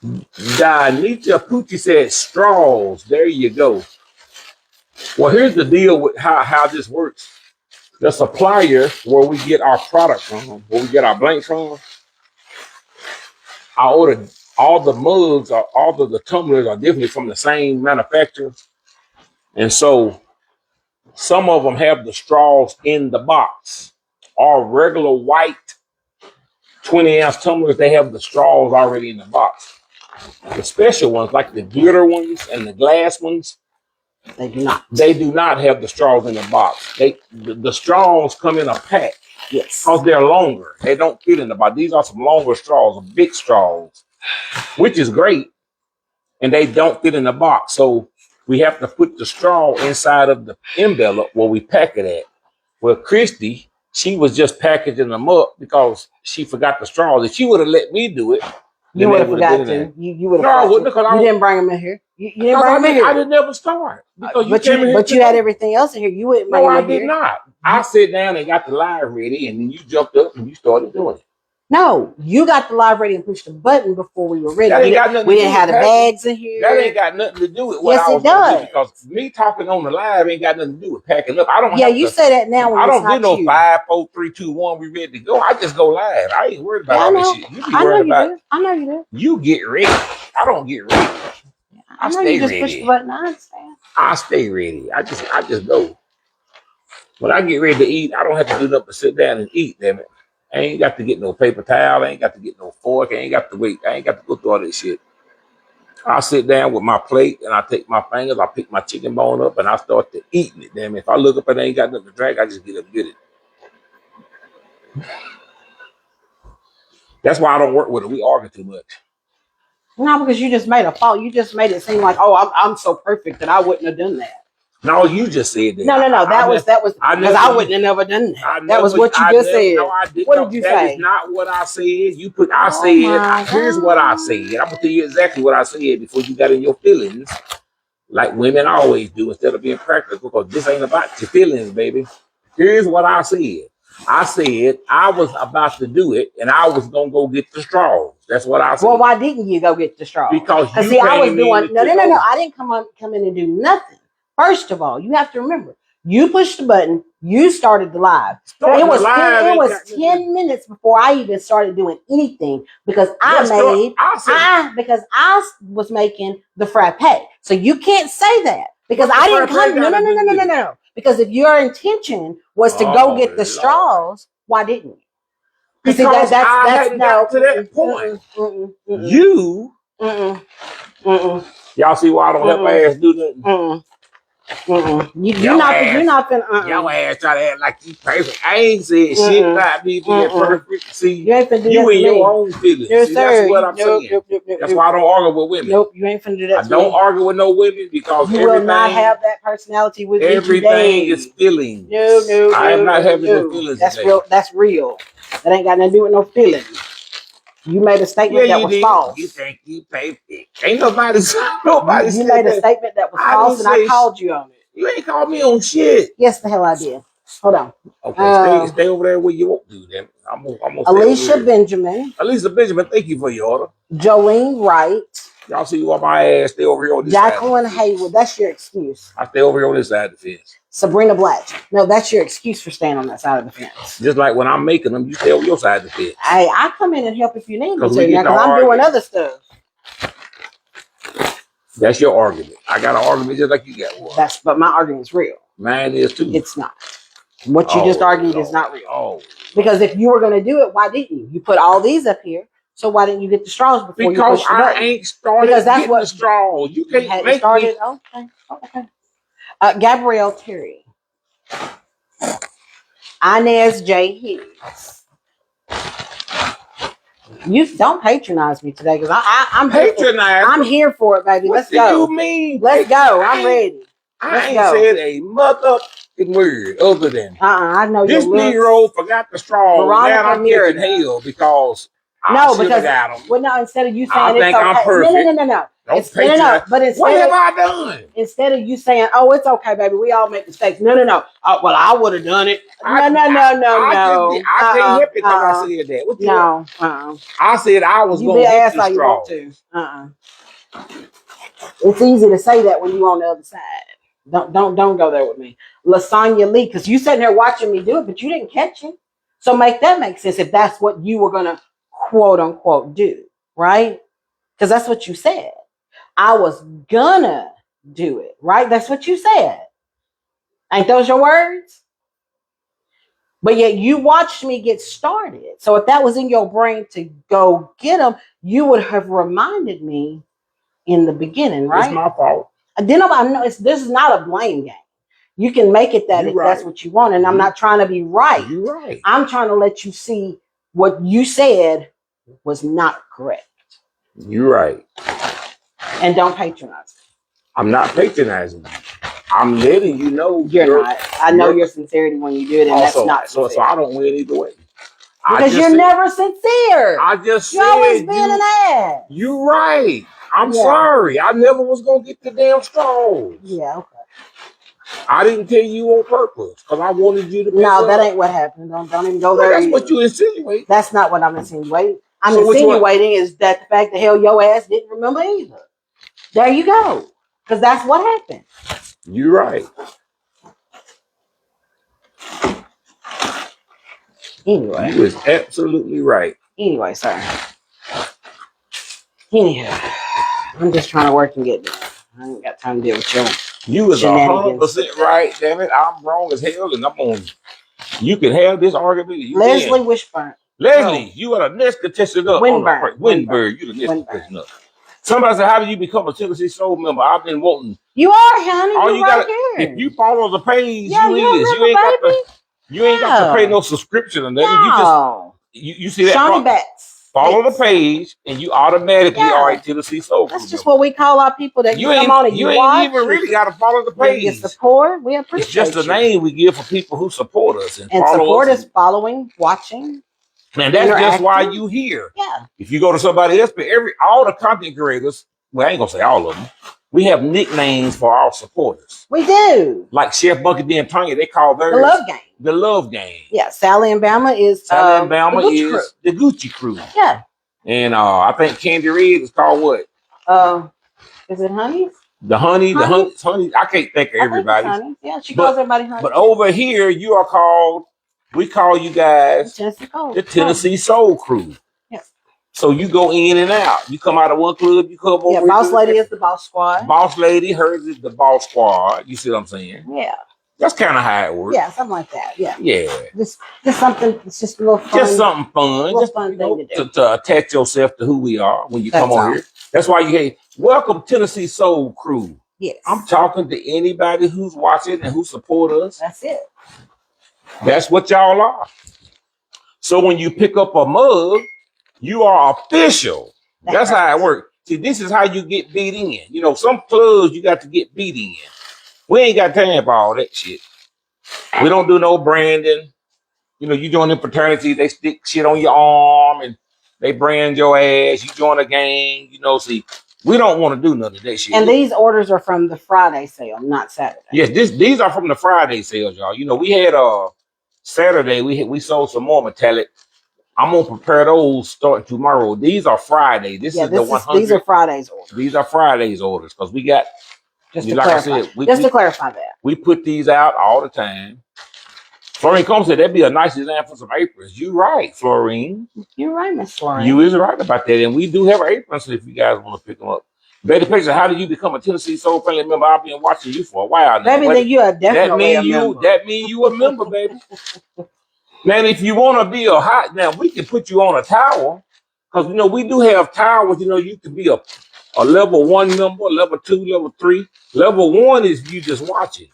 Danita Pucci said straws. There you go. Well, here's the deal with how this works. The supplier where we get our product from, where we get our blanks from, I ordered all the mugs or all the tumblers are definitely from the same manufacturer. And so some of them have the straws in the box. Our regular white 20-ounce tumblers, they have the straws already in the box. The special ones, like the glitter ones and the glass ones, They do not. they do not have the straws in the box. The straws come in a pack Yes. because they're longer. They don't fit in the box. These are some longer straws, big straws, which is great, and they don't fit in the box. So we have to put the straw inside of the envelope where we pack it at. Well, Christy, she was just packaging them up because she forgot the straws. If she would have let me do it, you would have forgot to. You would have. No, I wouldn't. You didn't bring them in here. You didn't bring them in here. I didn't never start. But you had everything else in here. You wouldn't bring them in here. No, I did not. I sat down and got the live ready, and then you jumped up and you started doing it. No, you got the live ready and pushed the button before we were ready. We didn't have the bags in here. That ain't got nothing to do with what I was doing. Because me talking on the live ain't got nothing to do with packing up. I don't. Yeah, you say that now. I don't do no 5, 4, 3, 2, 1. We ready to go. I just go live. I ain't worried about all this shit. You be worried about. I know you do. You get ready. I don't get ready. I know you just push the button. I understand. I stay ready. I just go. When I get ready to eat, I don't have to do nothing but sit down and eat. Damn it. I ain't got to get no paper towel. I ain't got to get no fork. I ain't got to wait. I ain't got to go through all this shit. I sit down with my plate and I take my fingers. I pick my chicken bone up and I start to eating it. Damn it. If I look up and I ain't got nothing to drink, I just get up and get it. That's why I don't work with her. We argue too much. No, because you just made a fault. You just made it seem like, oh, I'm so perfect that I wouldn't have done that. No, you just said that. No. That was because I wouldn't have never done that. That was what you just said. No, I didn't. What did you say? That is not what I said. Here's what I said. I'm gonna tell you exactly what I said before you got in your feelings, like women always do, instead of being practical. Because this ain't about your feelings, baby. Here's what I said. I said I was about to do it, and I was gonna go get the straws. That's what I said. Well, why didn't you go get the straws? Because you see, I was doing no. I didn't come in and do nothing. First of all, you have to remember, you pushed the button, you started the live. It was 10 minutes before I even started doing anything because I was making the frappe. So you can't say that because I didn't come. No. Because if your intention was to go get the straws, why didn't you? Because that's no to that point. You y'all see why I don't help my ass do nothing? You're not gonna. Your ass try to act like you perfect. I ain't said shit about me being perfect. See, you in your own feelings. Yes, see, that's what I'm saying. That's why I don't argue with women. Nope, you ain't finna do that. I don't argue with no women because you will not have that personality with everything is feelings. No. I am not having no feelings. That's real. That's real. That ain't got nothing to do with no feelings. You made a statement that was false. You think you perfect? Ain't nobody. You made a statement that was false, and I called you on it. You ain't called me on shit. Yes, the hell I did. Hold on. Okay, stay over there where you won't do that. I'm gonna Alicia Benjamin. Alicia Benjamin, thank you for your order. Jolene Wright. Y'all see you on my ass. Stay over here on this Jacqueline Haywood. That's your excuse. I stay over here on this side of the fence. Sabrina Blatch. No, that's your excuse for staying on that side of the fence. Just like when I'm making them, you stay on your side of the fence. Hey, I come in and help if you need me to now because I'm doing other stuff. That's your argument. I got an argument just like you got one. But my argument's real. Mine is too. It's not. What you just argued is not real. Oh. Because if you were going to do it, why didn't you? You put all these up here. So why didn't you get the straws before you pushed the button? Because I ain't started getting the straws. You can't make started. Okay. Gabrielle Terry. Inez J. Hughes. You don't patronize me today because I'm patronize. I'm here for it, baby. Let's go. What do you mean? Let's go. I'm ready. I ain't said a motherfucking word other than I know this Negro forgot the straw. Now I'm catching hell because got him. Well, no. Instead of you saying I think I'm perfect. No. But what have I done? Instead of you saying, "Oh, it's okay, baby. We all make mistakes." No. Well, I would have done it. No. I can't help it because I said that. What no. I said I was going to get the straw. It's easy to say that when you're on the other side. Don't go there with me. Lasagna Lee, because you sitting there watching me do it, but you didn't catch it. So make that make sense if that's what you were gonna quote unquote do, right? Because that's what you said. I was gonna do it, right? That's what you said. Ain't those your words? But yet you watched me get started. So if that was in your brain to go get them, you would have reminded me in the beginning, right? It's my fault. Then I know this is not a blame game. You can make it that if that's what you want. And I'm not trying to be right. You're right. I'm trying to let you see what you said was not correct. You're right. And don't patronize me. I'm not patronizing you. I'm letting you know you're not. I know your sincerity when you do it, and also, that's not so I don't win either way. Because you're never sincere. I just you're always being an ass. You're right. I'm sorry. I never was gonna get the damn straws. Yeah, okay. I didn't tell you on purpose because I wanted you to. No, that ain't what happened. Don't even go there. That's what you insinuate. That's not what I'm insinuating. I'm insinuating is that the fact that hell your ass didn't remember either. There you go. Because that's what happened. You're right. Anyway. You was absolutely right. Anyway, sir. Anyhow, I'm just trying to work and get done. I ain't got time to deal with you. You was 100% right, damn it. I'm wrong as hell, and I'm on. You can have this argument. Leslie Wishburne. Leslie, you are the next contestant up. Windberg, you the next contestant up. Somebody said, "How did you become a Tennessee Soul member?" I've been wanting. You are, honey. All you got here. If you follow the page, you ain't got to pay no subscription or nothing. No. You see that? Shawnee Betts. Follow the page, and you automatically are a Tennessee Soul. That's just what we call our people that come on and you ain't even really got to follow the page. You support. We appreciate It's just a name we give for people who support us and follow support us. Is following, watching. And that's just why you here. Yeah. If you go to somebody else, but all the content creators, well, I ain't gonna say all of them. We have nicknames for our supporters. We do. Like Chef Bucket D and Tanya, they call theirs the Love Game. The Love Game. Yeah, Sally and Bama is the Gucci Crew. Yeah. And I think Candy Red is called what? Is it Honeys? The Honey. I can't think of everybody. Yeah, she calls everybody Honey. But over here, you are called. We call you guys the Tennessee Soul Crew. Yeah. So you go in and out. You come out of one club, you come over. Yeah, Boss Lady is the Boss Squad. Boss Lady, hers is the Boss Squad. You see what I'm saying? Yeah. That's kind of how it works. Yeah, something like that. Yeah. Yeah. Just something. It's just a little fun. Just something fun. Just fun thing to do. To attach yourself to who we are when you come on here. That's why welcome Tennessee Soul Crew. Yes. I'm talking to anybody who's watching and who support us. That's it. That's what y'all are. So when you pick up a mug, you are official. That's how it works. See, this is how you get beat in. You know, some clubs you got to get beat in. We ain't got time for all that shit. We don't do no branding. You know, you join the fraternity, they stick shit on your arm and they brand your ass. You join a gang, you know, see, we don't want to do none of that shit. And these orders are from the Friday sale, not Saturday. Yes, these are from the Friday sales, y'all. You know, we had Saturday, we sold some more metallic. I'm gonna prepare those starting tomorrow. These are Friday. This is the 100. These are Friday's orders. These are Friday's orders because we got. Just to clarify. To clarify that. We put these out all the time. Florine Combs said that'd be a nice design for some aprons. You're right, Florine. You're right, Miss Florine. You is right about that. And we do have aprons if you guys want to pick them up. Betty Picture, how did you become a Tennessee Soul Family member? I've been watching you for a while now. Baby, then you are definitely a member. That means you a member, baby. Man, if you want to be now we can put you on a tower. Because, you know, we do have towers. You know, you can be a level 1 member, level 2, level 3. Level 1 is you just watching.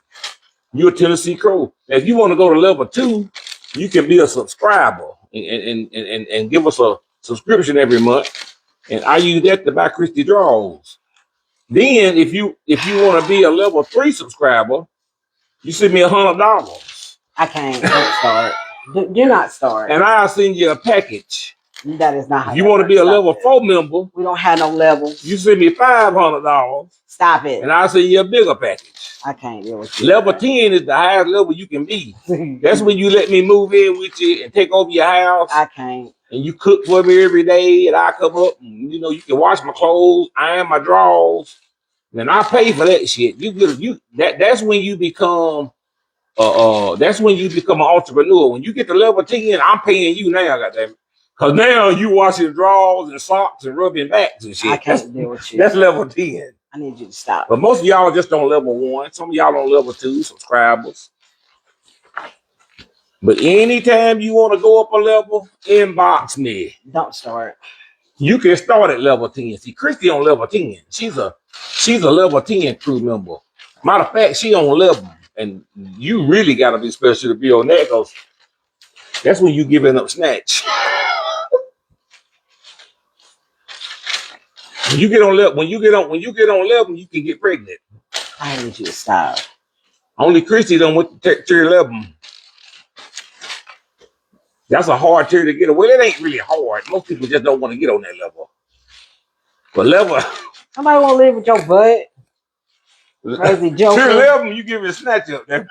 You're a Tennessee Crow. If you want to go to level 2, you can be a subscriber and give us a subscription every month. And I use that to buy Christy draws. Then if you want to be a level 3 subscriber, you send me $100. I can't. Don't start. Do not start. And I'll send you a package. That is not how you want to be a level 4 member. We don't have no levels. You send me $500. Stop it. And I'll send you a bigger package. I can't deal with you. Level 10 is the highest level you can be. That's when you let me move in with you and take over your house. I can't. And you cook for me every day, and I come up and, you know, you can wash my clothes, iron my drawers. And I pay for that shit. That's when you become that's when you become an entrepreneur. When you get to level 10, I'm paying you now, goddamn it. Cause now you washing drawers and socks and rubbing backs and shit. I can't deal with you. That's level 10. I need you to stop. But most of y'all are just on level 1. Some of y'all on level 2, subscribers. But anytime you want to go up a level, inbox me. Don't start. You can start at level 10. See, Christy on level 10. She's a level 10 crew member. Matter of fact, she on 11. And you really got to be special to be on that, because that's when you giving up snatch. When you get on 11, you can get pregnant. I need you to stop. Only Christy done went to tier 11. That's a hard tier to get away. It ain't really hard. Most people just don't want to get on that level. But level, Somebody want to live with your butt. Crazy joker. tier 11, you give it a snatch up there.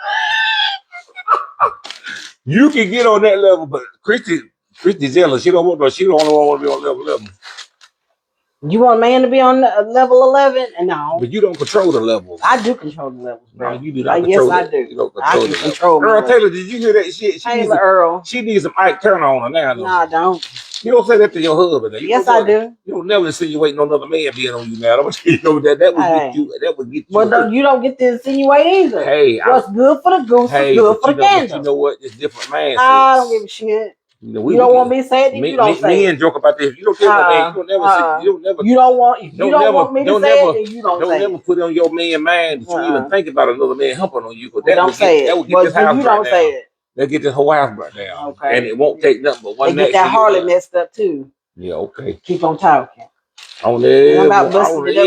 You can get on that level, but Christy's jealous. She don't want to be on level 11. You want a man to be on level 11? And no. But you don't control the levels. I do control the levels, bro. No, you do not control Yes, I do. You don't I control can control Earl my Taylor, did you hear that shit? Earl. She needs some Ike Turner on her now. No, I don't. You don't say that to your husband. Yes, I do. You don't never insinuate no other man being on you now. I'm gonna tell you that would get you. That would get you. Well, you don't get to insinuate either. Hey, what's good for the goose is good for the gander. You know what? It's different mindsets. I don't give a shit. You don't want me to say it, then you don't say it. Men joke about this. You don't tell no man. You don't want me to say it, then you don't say it. Don't never put on your man mind that you even think about another man humping on you. That would get this house right down. They'll get this whole house right down. Okay. And it won't take nothing but one night. They get that Harley messed up too. Yeah, okay. Keep on talking. On there. I'm about busting it up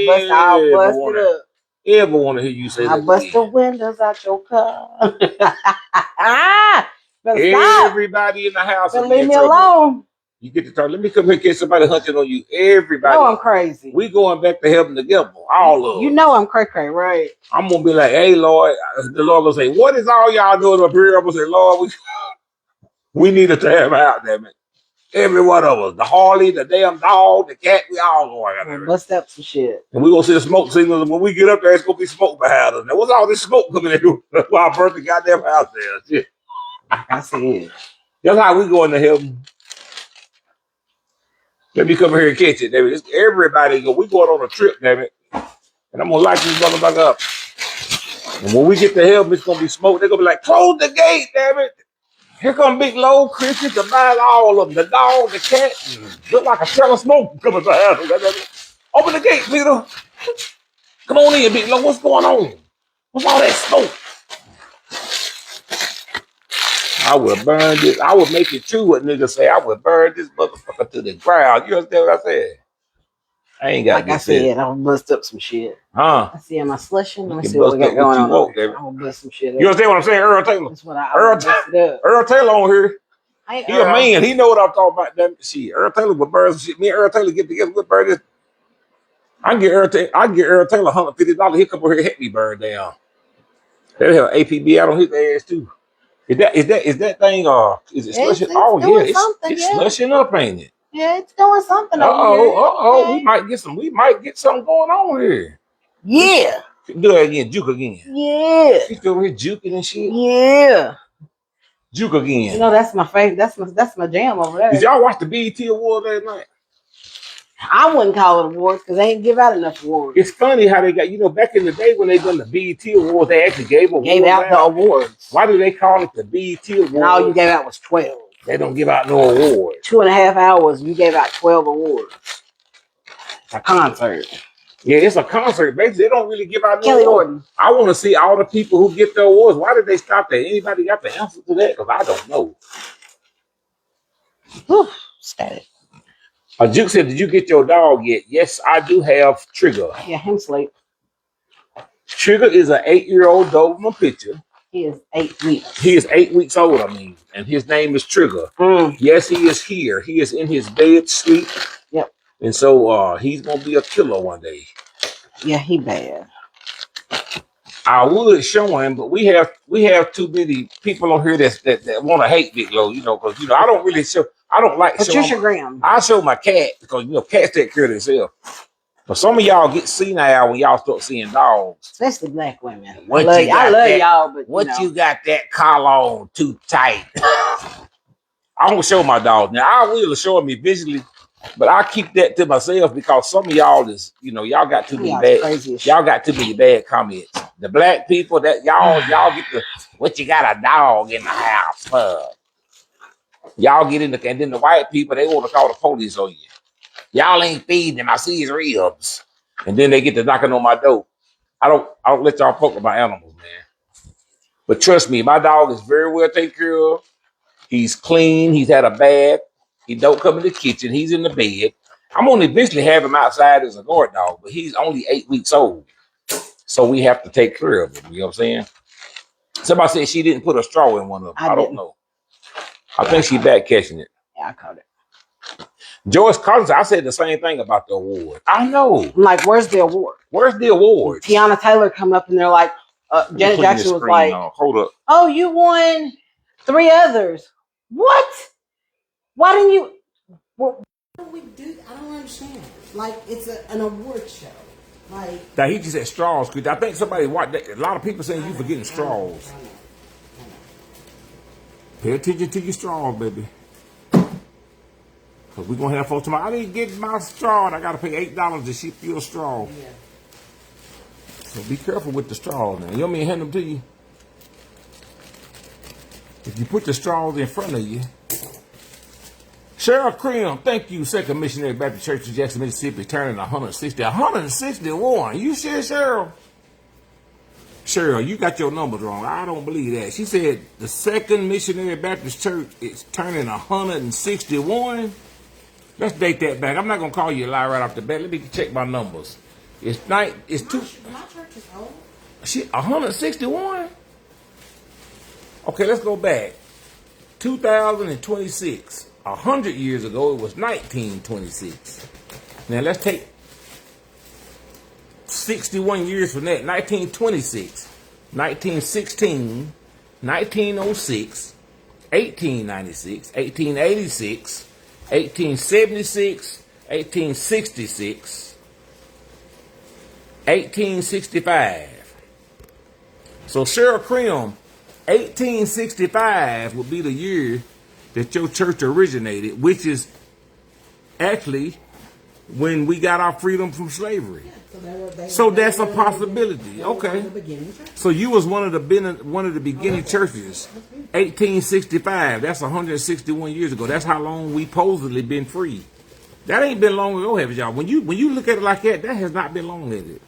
once. I'll bust it up. Ever want to hear you say that? I'll bust the windows out your car. Everybody in the house. Leave me alone. You get to talk. Let me come here and get somebody hunting on you. Everybody. No, I'm crazy. We going back to heaven together. All of us. You know I'm cray, right? I'm going to be like, hey, Lord. The Lord will say, what is all y'all doing up here? I'm going to say, Lord, we need a time out, damn it. Every one of us. The Harley, the damn dog, the cat, we all going out there. Bust up some shit. And we're going to see the smoke signals. When we get up there, it's going to be smoke behind us. Now, what's all this smoke coming in? While I burnt the goddamn house there. Shit. I see it. That's how we going to heaven. Let me come here and catch it, David. Everybody go. We going on a trip, damn it. And I'm gonna light this motherfucker up. And when we get to heaven, it's gonna be smoke. They're gonna be like, close the gate, damn it. Here come Big Low, Christian, to buy all of them. The dog, the cat, look like a trail of smoke coming behind them. Open the gate, Peter. Come on in, Big Low. What's going on? What's all that smoke? I would burn this. I would make it true what niggas say. I would burn this motherfucker to the ground. You understand what I said? I ain't got to get said. I'm gonna bust up some shit. Huh? I see. Am I slushing? Let me see what we got going on. I'm gonna bust some shit up. You understand what I'm saying, Earl Taylor? That's what Earl Taylor on here. He a man. He know what I'm talking about. Damn shit. Earl Taylor would burn some shit. Me and Earl Taylor get together. We'll burn this. I get Earl Taylor $150. He'll come over here and help me burn down. They'll have APB out on his ass too. Is that thing is it slushing? Oh yeah, it's slushing up, ain't it? Yeah, it's doing something. We might get something going on here. Yeah. Do that again, juke again. Yeah. She's still here juking and shit. Yeah. Juke again. You know that's my favorite. That's my jam over there. Did y'all watch the BET Awards last night? I wouldn't call it awards because they ain't give out enough awards. It's funny how they got, back in the day when they done the BET Awards, they actually gave out the awards. Why do they call it the BET Awards? And all you gave out was 12. They don't give out no awards. 2.5 hours, you gave out 12 awards. It's a concert. Yeah, it's a concert. Basically, they don't really give out no Kelly Gordon. I want to see all the people who get the awards. Why did they stop that? Anybody got the answer to that? Because I don't know. Whew, static. Juke said, did you get your dog yet? Yes, I do have Trigger. Yeah, him sleep. Trigger is an 8-year-old Doberman picture. He is 8 weeks. He is 8 weeks old, and his name is Trigger. Yes, he is here. He is in his bed, sleep. Yep. And so he's going to be a killer one day. Yeah, he bad. I would show him, but we have too many people on here that want to hate Big Low, because I don't really show. I don't like Patricia Graham. I show my cat because cats take care of themselves. But some of y'all get senile when y'all start seeing dogs. Especially black women. What I you got love that- y'all, but What you got that collar on too tight? I don't show my dogs. Now I will show them visually, but I keep that to myself because some of y'all is, y'all got too many bad. crazy as shit. Y'all got too many bad comments. The black people that y'all get the what you got a dog in the house for? Y'all get in the and then the white people they want to call the police on you. Y'all ain't feeding him. I see his ribs, and then they get to knocking on my door. I don't let y'all poke my animals, man. But trust me, my dog is very well taken care of. He's clean. He's had a bath. He don't come in the kitchen. He's in the bed. I'm gonna eventually have him outside as a guard dog, but he's only 8 weeks old, so we have to take care of him. You know what I'm saying? Somebody said she didn't put a straw in one of them. I don't know. I think she back catching it. Yeah, I caught it. Joyce Collins, I said the same thing about the award. I know. I'm like, where's the award? Where's the award? Tiana Taylor come up and they're like, Janet Jackson was like, hold up. Oh, you won 3 others. What? Why didn't you? What do we do? I don't understand. Like, it's an award show. Like, now he just said straws. Cause I think somebody watched that. A lot of people saying you forgetting straws. Pay attention to your straws, baby. Cause we're gonna have folks tomorrow. I didn't get my straw and I gotta pay $8 to ship you a straw. Yeah. So be careful with the straws now. You want me to hand them to you? If you put the straws in front of you. Cheryl Cream, thank you, Second Missionary Baptist Church of Jackson, Mississippi, turning 160. 161. You sure, Cheryl? Cheryl, you got your numbers wrong. I don't believe that. She said the Second Missionary Baptist Church is turning 161. Let's date that back. I'm not gonna call you a lie right off the bat. Let me check my numbers. It's two. My church is old. She 161. Okay, let's go back. 2026. 100 years ago, it was 1926. Now let's take 61 years from that. 1926, 1916, 1906, 1896, 1886, 1876, 1866, 1865. So Cheryl Cream, 1865 would be the year that your church originated, which is actually when we got our freedom from slavery. So that's a possibility. Okay. So you was one of the beginning churches. 1865. That's 161 years ago. That's how long we supposedly been free. That ain't been long ago, have y'all? When you look at it like that, that has not been long, has it?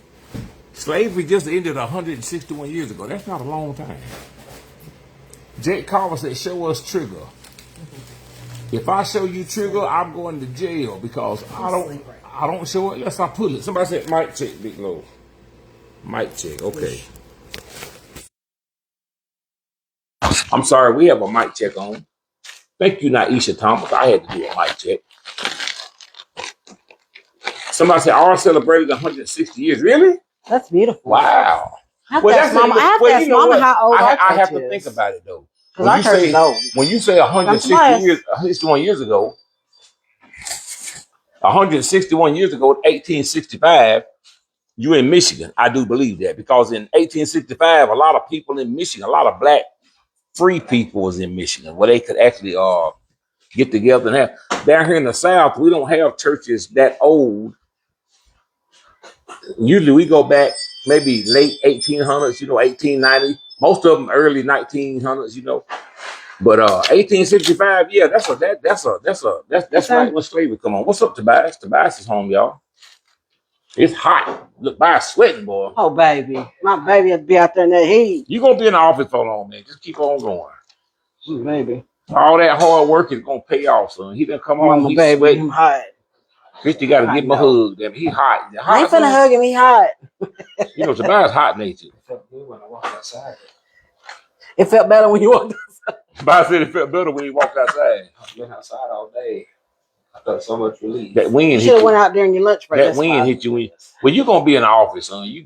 Slavery just ended 161 years ago. That's not a long time. Jake Carver said, "Show us Trigger." If I show you Trigger, I'm going to jail because I don't show it unless I pull it. Somebody said mic check, Big Low. Mic check, okay. I'm sorry, we have a mic check on. Thank you, Naisha Thomas. I had to do a mic check. Somebody said R celebrated 160 years. Really? That's beautiful. Wow. I have to ask Mama how old I have to think about it though. Because our church is old. When you say 161 years ago, 161 years ago, 1865, you in Michigan. I do believe that because in 1865, a lot of people in Michigan, a lot of black free people was in Michigan where they could actually get together and have. Down here in the South, we don't have churches that old. Usually we go back maybe late 1800s, 1890. Most of them early 1900s, But 1865, yeah, that's right when slavery come on. What's up, Tobias? Tobias is home, y'all. It's hot. Look, by sweating, boy. Oh, baby. My baby had to be out there in that heat. You're going to be in the office for long, man. Just keep on going. Baby. All that hard work is going to pay off, son. He done come home, he's sweating. I'm hot. Bitch, you got to give him a hug. Damn, he hot. I ain't finna hug him. He hot. Tobias hot natured. It felt good when I walked outside. It felt better when you walked outside. Tobias said it felt better when he walked outside. I've been outside all day. I felt so much relief. That wind you hit should have went out during your lunch break. That wind hit you. Well, you're gonna be in the office, son. You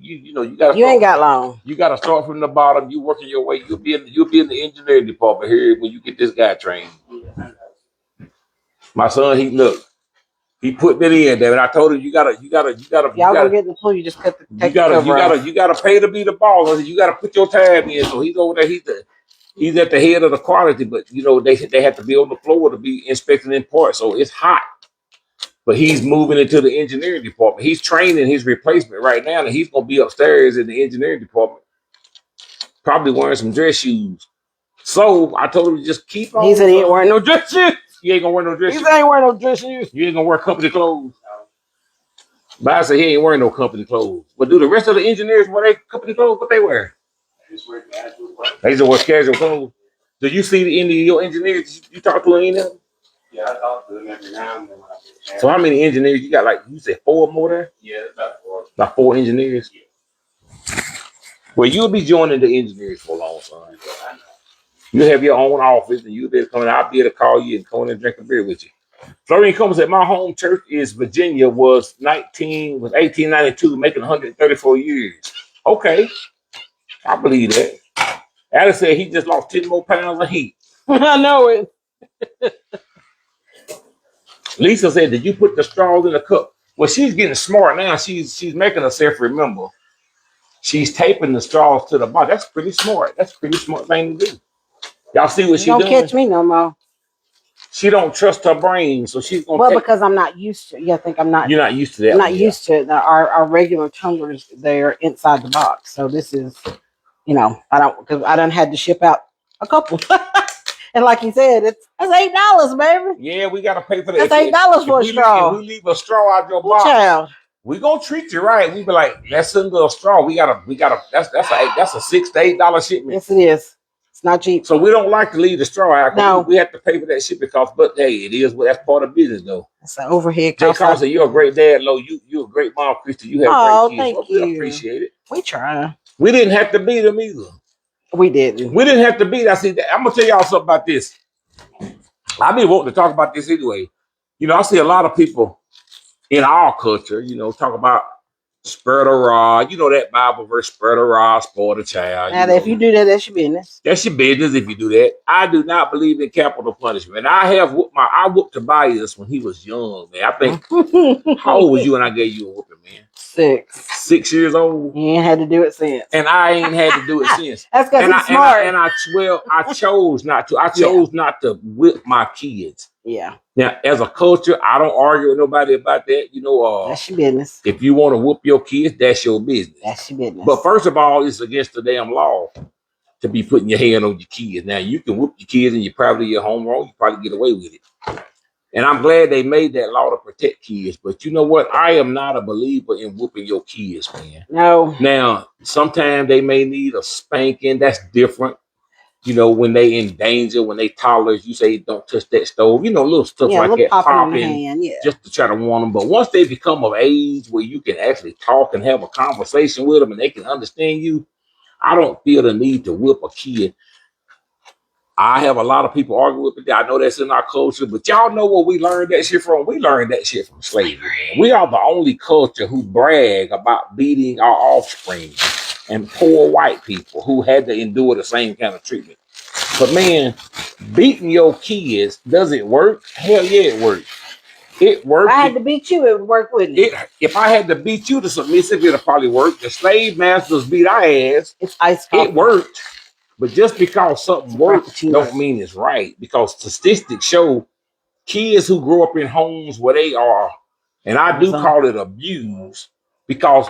got. You ain't got long. You got to start from the bottom. You working your way. You'll be in the engineering department here when you get this guy trained. My son, he look. He put it in there, and I told him you gotta Y'all gonna get in the pool, you just take the cover off. you gotta pay to be the baller. You gotta put your tab in. So he's over there. He's at the head of the quality, but you know they have to be on the floor to be inspecting in parts. So it's hot. But he's moving into the engineering department. He's training his replacement right now, and he's gonna be upstairs in the engineering department, probably wearing some dress shoes. So I told him to just keep on. He said he ain't wearing no dress shoes. You ain't gonna wear no dress He shoes. said he ain't wearing no dress shoes. You ain't gonna wear company clothes. But I said he ain't wearing no company clothes. But do the rest of the engineers wear their company clothes? What they wear? They just wear casual clothes. Do you see any of your engineers? You talk to any of them? Yeah, I talk to them every now and then. So how many engineers you got? Like you said, 4 more there? Yeah, about 4. About 4 engineers? Yeah. Well, you'll be joining the engineers for a long time. You have your own office, and you'll be able to come in. I'll be able to call you and come in and drink a beer with you. Florian Combs at my home church is Virginia was 1892, making 134 years. Okay, I believe that. Alice said he just lost 10 more pounds of heat. I know it. Lisa said, "Did you put the straws in the cup?" Well, she's getting smart now. She's making herself remember. She's taping the straws to the bottom. That's pretty smart. That's a pretty smart thing to do. Y'all see what she's doing? Don't catch me no more. She don't trust her brain, so she's gonna. Well, because I'm not used to. I think I'm not. You're not used to that. I'm not used to it. Our regular tumblers, they're inside the box. So this is, because I done had to ship out a couple. And like you said, that's $8, baby. Yeah, we gotta pay for that. That's $8 for a straw. If we leave a straw out your box, child, we gonna treat you right. We be like, let's send a straw. We gotta. That's a $6 to $8 shipment. Yes, it is. It's not cheap. So we don't like to leave the straw out. No, we have to pay for that shipping cost. But hey, it is. That's part of business, though. It's an overhead Jay cost. Carl said, "You're a great dad, Lo. You're a great mom, Christy. You have great kids. Thank you. We appreciate it. We try. We didn't have to beat them either. We didn't. We didn't have to beat. I see. I'm gonna tell y'all something about this. I've been wanting to talk about this anyway. I see a lot of people in our culture, talk about spur the rod. That Bible verse, spur the rod, spoil the child. Now, if you do that, that's your business. That's your business if you do that. I do not believe in capital punishment. I whooped Tobias when he was young, man. I think, how old was you when I gave you a whooping, man? 6. 6 years old. You ain't had to do it since. And I ain't had to do it since. That's because he's smart. I chose not to. I chose not to whip my kids. Yeah. Now, as a culture, I don't argue with nobody about that. That's your business. If you want to whoop your kids, that's your business. That's your business. But first of all, it's against the damn law to be putting your hand on your kids. Now, you can whoop your kids and you're probably at home wrong. You probably get away with it. And I'm glad they made that law to protect kids. But you know what? I am not a believer in whooping your kids, man. No. Now, sometimes they may need a spanking. That's different. When they in danger, when they toddlers, you say don't touch that stove. Little stuff like that, popping, just to try to warn them. But once they become of age where you can actually talk and have a conversation with them and they can understand you, I don't feel the need to whip a kid. I have a lot of people argue with me. I know that's in our culture, but y'all know where we learned that shit from? We learned that shit from slavery, man. We are the only culture who brag about beating our offspring, and poor white people who had to endure the same kind of treatment. But man, beating your kids, does it work? Hell yeah, it works. It worked. If I had to beat you, it would work, wouldn't it? If I had to beat you to submissive, it'll probably work. The slave masters beat our ass. It's ice coffee. It worked. But just because something works don't mean it's right. Because statistics show kids who grow up in homes where they are, and I do call it abuse, because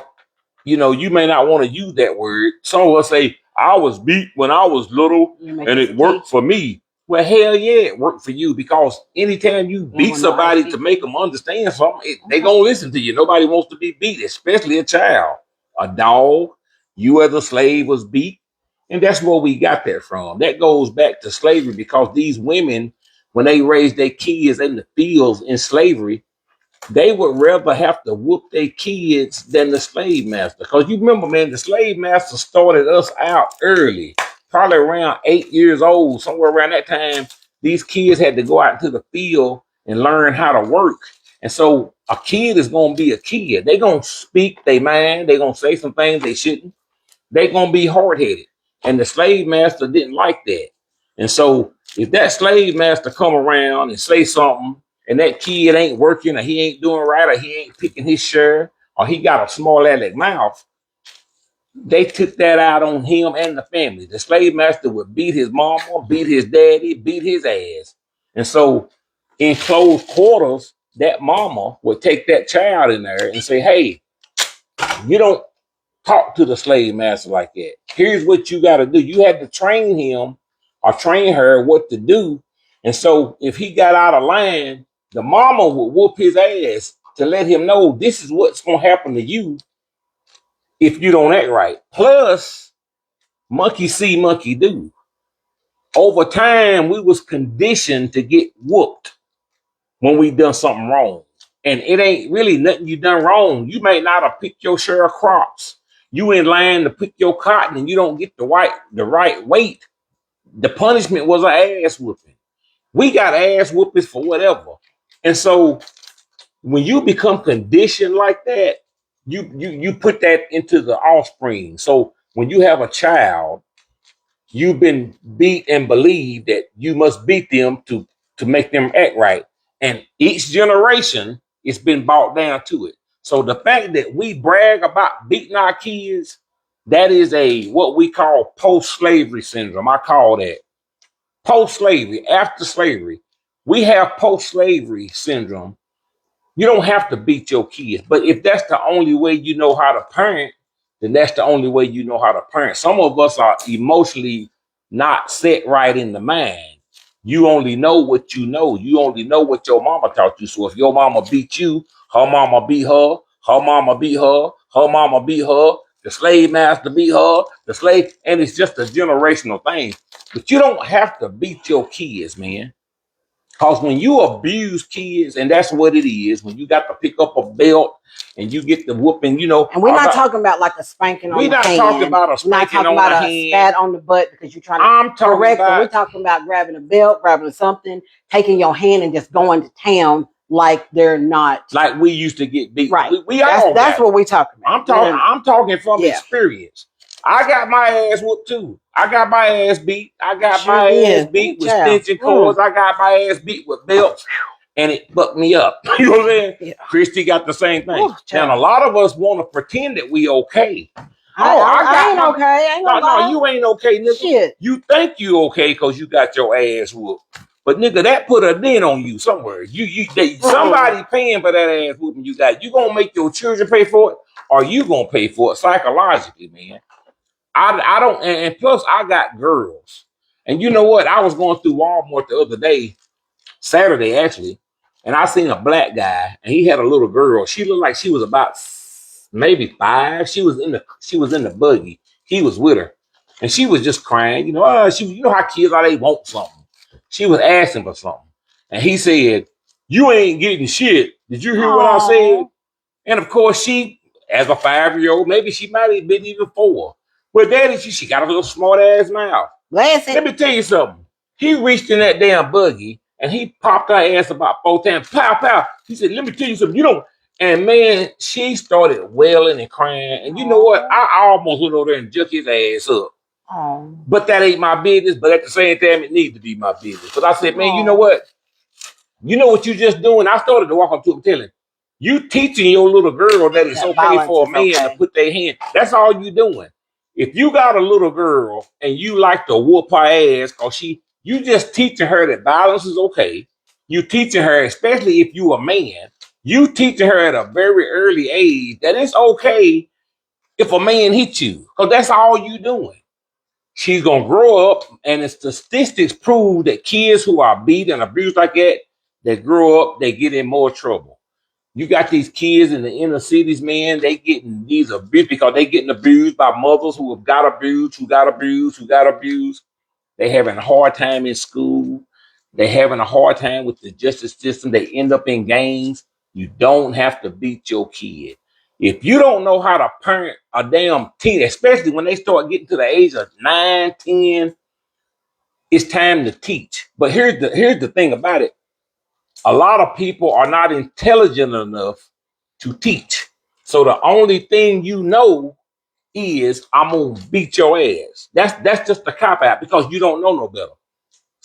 you may not want to use that word. Some of us say, I was beat when I was little and it worked for me. Well, hell yeah, it worked for you, because anytime you beat somebody to make them understand something, they gonna listen to you. Nobody wants to be beat, especially a child. A dog, you as a slave was beat. And that's where we got that from. That goes back to slavery, because these women, when they raised their kids in the fields in slavery, they would rather have to whoop their kids than the slave master. Because you remember, man, the slave master started us out early, probably around 8 years old, somewhere around that time. These kids had to go out into the field and learn how to work. And so a kid is going to be a kid. They're going to speak their mind. They're going to say some things they shouldn't. They're going to be hard-headed. And the slave master didn't like that. And so if that slave master come around and say something, and that kid ain't working, or he ain't doing right, or he ain't picking his share, or he got a small aleck mouth, they took that out on him and the family. The slave master would beat his mama, beat his daddy, beat his ass. And so in close quarters, that mama would take that child in there and say, hey, you don't talk to the slave master like that. Here's what you got to do. You had to train him or train her what to do. And so if he got out of line, the mama would whoop his ass to let him know this is what's going to happen to you if you don't act right. Plus, monkey see, monkey do. Over time, we was conditioned to get whooped when we done something wrong. And it ain't really nothing you done wrong. You may not have picked your share of crops. You in line to pick your cotton and you don't get the right weight. The punishment was an ass whooping. We got ass whoopings for whatever. And so when you become conditioned like that, you put that into the offspring. So when you have a child, you've been beat and believe that you must beat them to make them act right. And each generation, it's been brought down to it. So the fact that we brag about beating our kids, that is a what we call post-slavery syndrome. I call that post-slavery, after slavery. We have post-slavery syndrome. You don't have to beat your kids, but if that's the only way you know how to parent, then that's the only way you know how to parent. Some of us are emotionally not set right in the mind. You only know what you know. You only know what your mama taught you. So if your mama beat you, her mama beat her, her mama beat her, her mama beat her, the slave master beat her, the slave, and it's just a generational thing. But you don't have to beat your kids, man. Because when you abuse kids, and that's what it is, when you got to pick up a belt and you get the whooping, you know. And we're not talking about like a spanking on the hand. We're not talking about a spanking on the hand. A spat on the butt because you're trying to correct them. We're talking about grabbing a belt, grabbing something, taking your hand and just going to town like they're not. Like we used to get beat. Right. That's what we're talking about. I'm talking from experience. I got my ass whooped too. I got my ass beat. I got my ass beat with extension cords. I got my ass beat with belts, and it fucked me up. You know what I'm saying? Yeah. Christy got the same thing. And a lot of us want to pretend that we okay. I ain't okay. No, you ain't okay, nigga. Shit. You think you okay because you got your ass whooped. But nigga, that put a dent on you somewhere. Somebody paying for that ass whooping you got. You gonna make your children pay for it, or you gonna pay for it psychologically, man. I don't, and plus I got girls. And you know what? I was going through Walmart the other day, Saturday actually, and I seen a black guy, and he had a little girl. She looked like she was about maybe 5. She was in the buggy. He was with her, and she was just crying. You know, you know how kids are, they want something. She was asking for something, and he said, "You ain't getting shit." Did you hear what I said? And of course, she, as a 5-year-old, maybe she might have been even 4. Well, daddy, she got a little smart ass mouth. Let me tell you something. He reached in that damn buggy and he popped her ass about 4 times. Pow, pow. He said, let me tell you something. You don't. And man, she started wailing and crying. And you know what? I almost went over there and jerked his ass up. But that ain't my business. But at the same time, it needs to be my business. But I said, man, you know what? You know what you just doing? I started to walk up to him telling, you teaching your little girl that it's okay for a man to put their hand. That's all you doing. If you got a little girl and you like to whoop her ass because you just teaching her that violence is okay. You teaching her, especially if you a man, you teaching her at a very early age that it's okay if a man hits you. Because that's all you doing. She's going to grow up, and the statistics prove that kids who are beat and abused like that, they grow up, they get in more trouble. You got these kids in the inner cities, man, they getting these abused because they getting abused by mothers who have got abused, who got abused. They having a hard time in school. They having a hard time with the justice system. They end up in gangs. You don't have to beat your kid. If you don't know how to parent a damn teen, especially when they start getting to the age of 9, 10, it's time to teach. But here's the thing about it. A lot of people are not intelligent enough to teach. So the only thing you know is I'm gonna beat your ass. That's just a cop out because you don't know no better.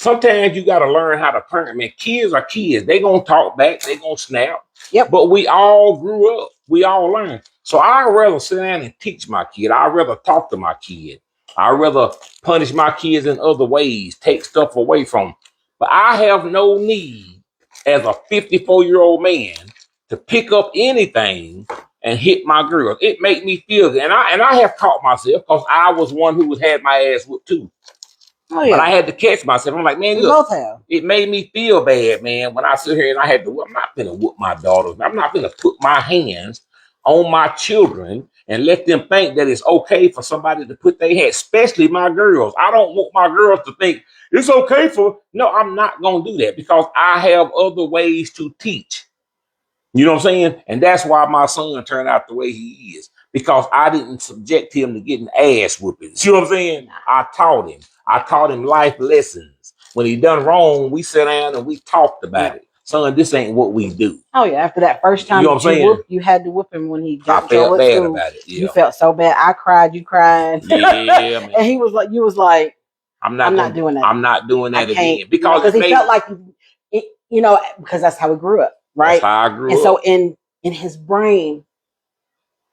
Sometimes you got to learn how to parent. Man, kids are kids. They gonna talk back. They gonna snap. Yep. But we all grew up. We all learned. So I'd rather sit down and teach my kid. I'd rather talk to my kid. I'd rather punish my kids in other ways, take stuff away from them. But I have no need as a 54-year-old man to pick up anything and hit my girls. It make me feel good. And I have caught myself because I was one who had my ass whooped too. Oh, yeah. But I had to catch myself. I'm like, man, We look, both have. it made me feel bad, man, when I sit here and I had to, I'm not gonna whoop my daughters. I'm not gonna put my hands on my children and let them think that it's okay for somebody to put their hands, especially my girls. I don't want my girls to think it's okay for, no, I'm not gonna do that because I have other ways to teach. You know what I'm saying? And that's why my son turned out the way he is. Because I didn't subject him to getting ass whoopings. You know what I'm saying? I taught him. I taught him life lessons. When he done wrong, we sat down and we talked about it. Son, this ain't what we do. Oh yeah, after that first time You know what I'm saying? you had to whoop him when he I got in felt trouble at bad school. about it. Yeah. You felt so bad. I cried, you cried. Yeah, man. And he was like, you was like, I'm not doing that. I'm not doing that I can't. again. Because he felt like, because that's how we grew up, right? That's how I grew and up. so in his brain,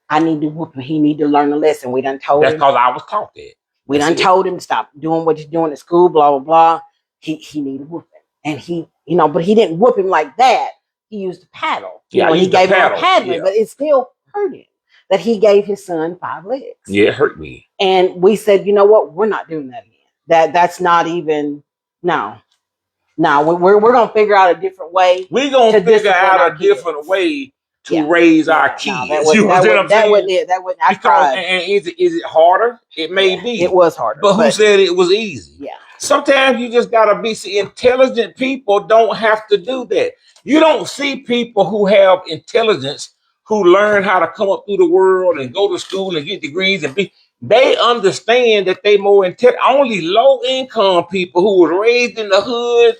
I need to whoop him. He need to learn a lesson. We done told That's him. because I was taught that. We done told him to stop doing what he's doing at school, blah, blah, blah. He needed whooping. And he, but he didn't whoop him like that. He used a paddle. He gave him a paddling, but it still hurt him that he gave his son 5 legs. Yeah, it hurt me. And we said, you know what? We're not doing that again. That's not even, no. We're going to figure out a different way. We're going to figure out a different way to raise our kids. That wasn't it. I cried. And is it harder? It may be. It was harder. But who said it was easy? Yeah. Sometimes you just got to be, intelligent people don't have to do that. You don't see people who have intelligence who learn how to come up through the world and go to school and get degrees they understand that they more intelligent. Only low income people who were raised in the hood,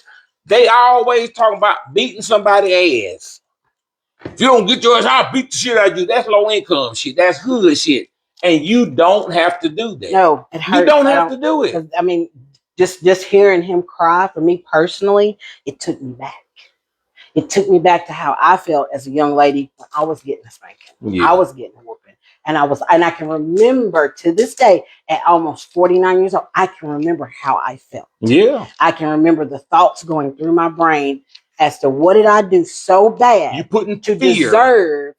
they always talking about beating somebody's ass. If you don't get your ass, I'll beat the shit out of you. That's low income shit. That's hood shit. And you don't have to do that. No, it hurts. You don't have to do it. I mean, just hearing him cry, for me personally, it took me back. It took me back to how I felt as a young lady when I was getting a spanking. Yeah. I was getting a whooping. And I can remember to this day, at almost 49 years old, I can remember how I felt. Yeah. I can remember the thoughts going through my brain as to what did I do so bad you putting to deserve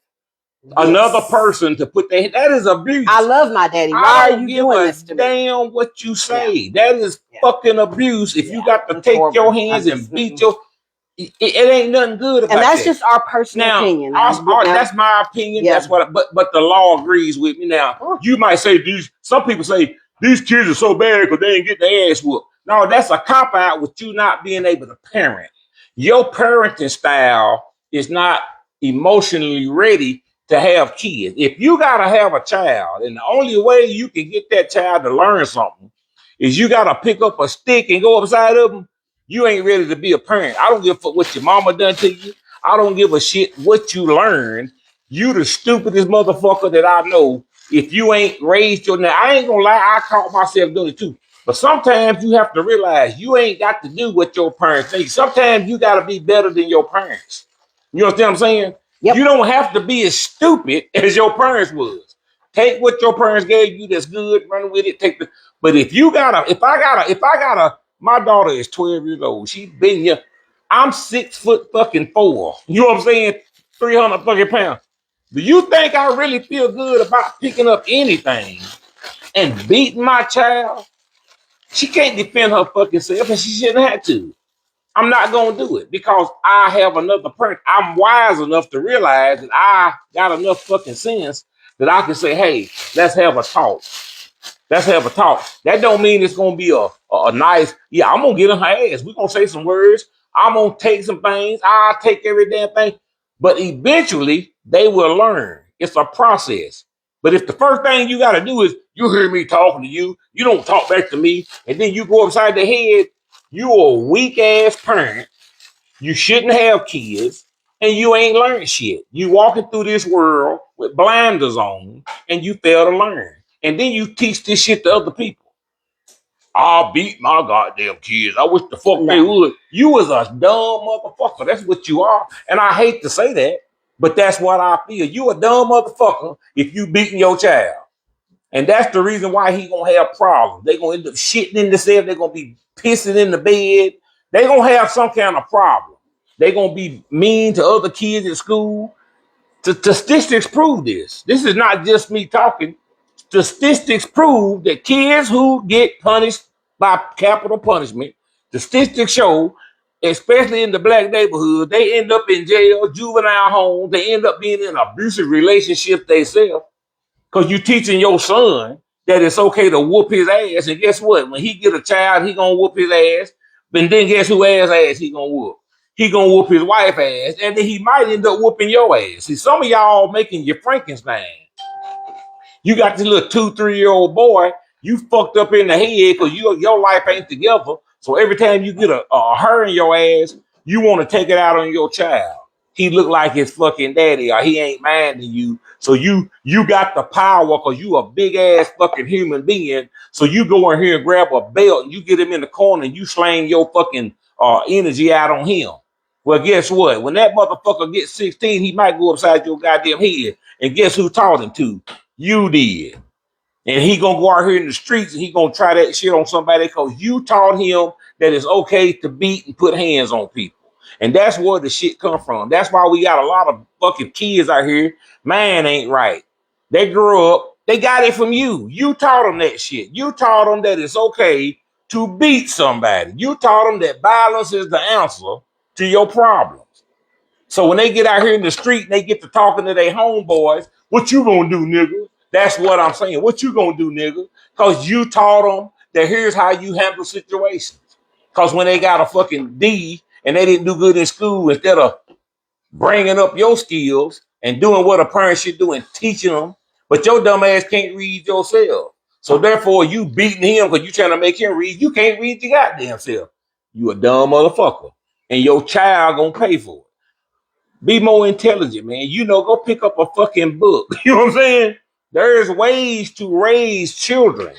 another person to put that is abuse. I love my daddy. Why are you doing this to me? Damn what you say. Yeah. That is fucking abuse. If you got to take your hands and beat your it ain't nothing good about that. And that's that. just our personal opinion. That's my opinion. Yeah. That's what but the law agrees with me. Now, you might say some people say these kids are so bad because they ain't get their ass whooped. No, that's a cop out with you not being able to parent. Your parenting style is not emotionally ready to have kids. If you gotta have a child, and the only way you can get that child to learn something is you gotta pick up a stick and go upside of them, you ain't ready to be a parent. I don't give a fuck what your mama done to you. I don't give a shit what you learned. You the stupidest motherfucker that I know. If you ain't raised your, now I ain't gonna lie, I caught myself doing it too. But sometimes you have to realize you ain't got to do what your parents think. Sometimes you got to be better than your parents. You understand what I'm saying? Yep. You don't have to be as stupid as your parents was. Take what your parents gave you that's good, run with it. But if my daughter is 12 years old. She's been here. I'm 6'4". You know what I'm saying? 300 fucking pounds. Do you think I really feel good about picking up anything and beating my child? She can't defend her fucking self, and she shouldn't have to. I'm not going to do it because I have another parent. I'm wise enough to realize that I got enough fucking sense that I can say, hey, let's have a talk. Let's have a talk. That don't mean it's going to be a nice, I'm going to get on her ass. We're going to say some words. I'm going to take some things. I'll take every damn thing. But eventually, they will learn. It's a process. But if the first thing you got to do is you hear me talking to you, you don't talk back to me, and then you go upside the head, you a weak ass parent. You shouldn't have kids, and you ain't learned shit. You walking through this world with blinders on, and you fail to learn. And then you teach this shit to other people. I'll beat my goddamn kids. I wish the fuck they No. would. You was a dumb motherfucker. That's what you are. And I hate to say that, but that's what I feel. You a dumb motherfucker if you beating your child. And that's the reason why he gonna have problems. They gonna end up shitting in themselves. They're gonna be pissing in the bed. They gonna have some kind of problem. They gonna be mean to other kids at school. Statistics prove this. This is not just me talking. Statistics prove that kids who get punished by capital punishment, statistics show, especially in the black neighborhood, they end up in jail, juvenile homes. They end up being in abusive relationships themselves. Because you teaching your son that it's okay to whoop his ass. And guess what? When he get a child, he gonna whoop his ass. But then guess who ass he gonna whoop? He gonna whoop his wife ass. And then he might end up whooping your ass. See, some of y'all making your Frankenstein. You got this little 2-3-year-old boy, you fucked up in the head because your life ain't together. So every time you get a hair in your ass, you want to take it out on your child. He look like his fucking daddy, or he ain't minding you. So you got the power because you a big ass fucking human being. So you go in here and grab a belt and you get him in the corner and you slang your fucking energy out on him. Well, guess what? When that motherfucker gets 16, he might go upside your goddamn head. And guess who taught him to? You did. And he gonna go out here in the streets and he gonna try that shit on somebody because you taught him that it's okay to beat and put hands on people. And that's where the shit come from. That's why we got a lot of fucking kids out here. Man ain't right. They grew up, they got it from you. You taught them that shit. You taught them that it's okay to beat somebody. You taught them that violence is the answer to your problems. So when they get out here in the street and they get to talking to their homeboys, what you gonna do, nigga? That's what I'm saying. What you gonna do, nigga? Because you taught them that here's how you handle situations. Because when they got a fucking D and they didn't do good in school, instead of bringing up your skills and doing what a parent should do and teaching them, but your dumb ass can't read yourself. So therefore, you beating him because you trying to make him read. You can't read your goddamn self. You a dumb motherfucker. And your child gonna pay for it. Be more intelligent, man. You know, go pick up a fucking book. You know what I'm saying? There's ways to raise children.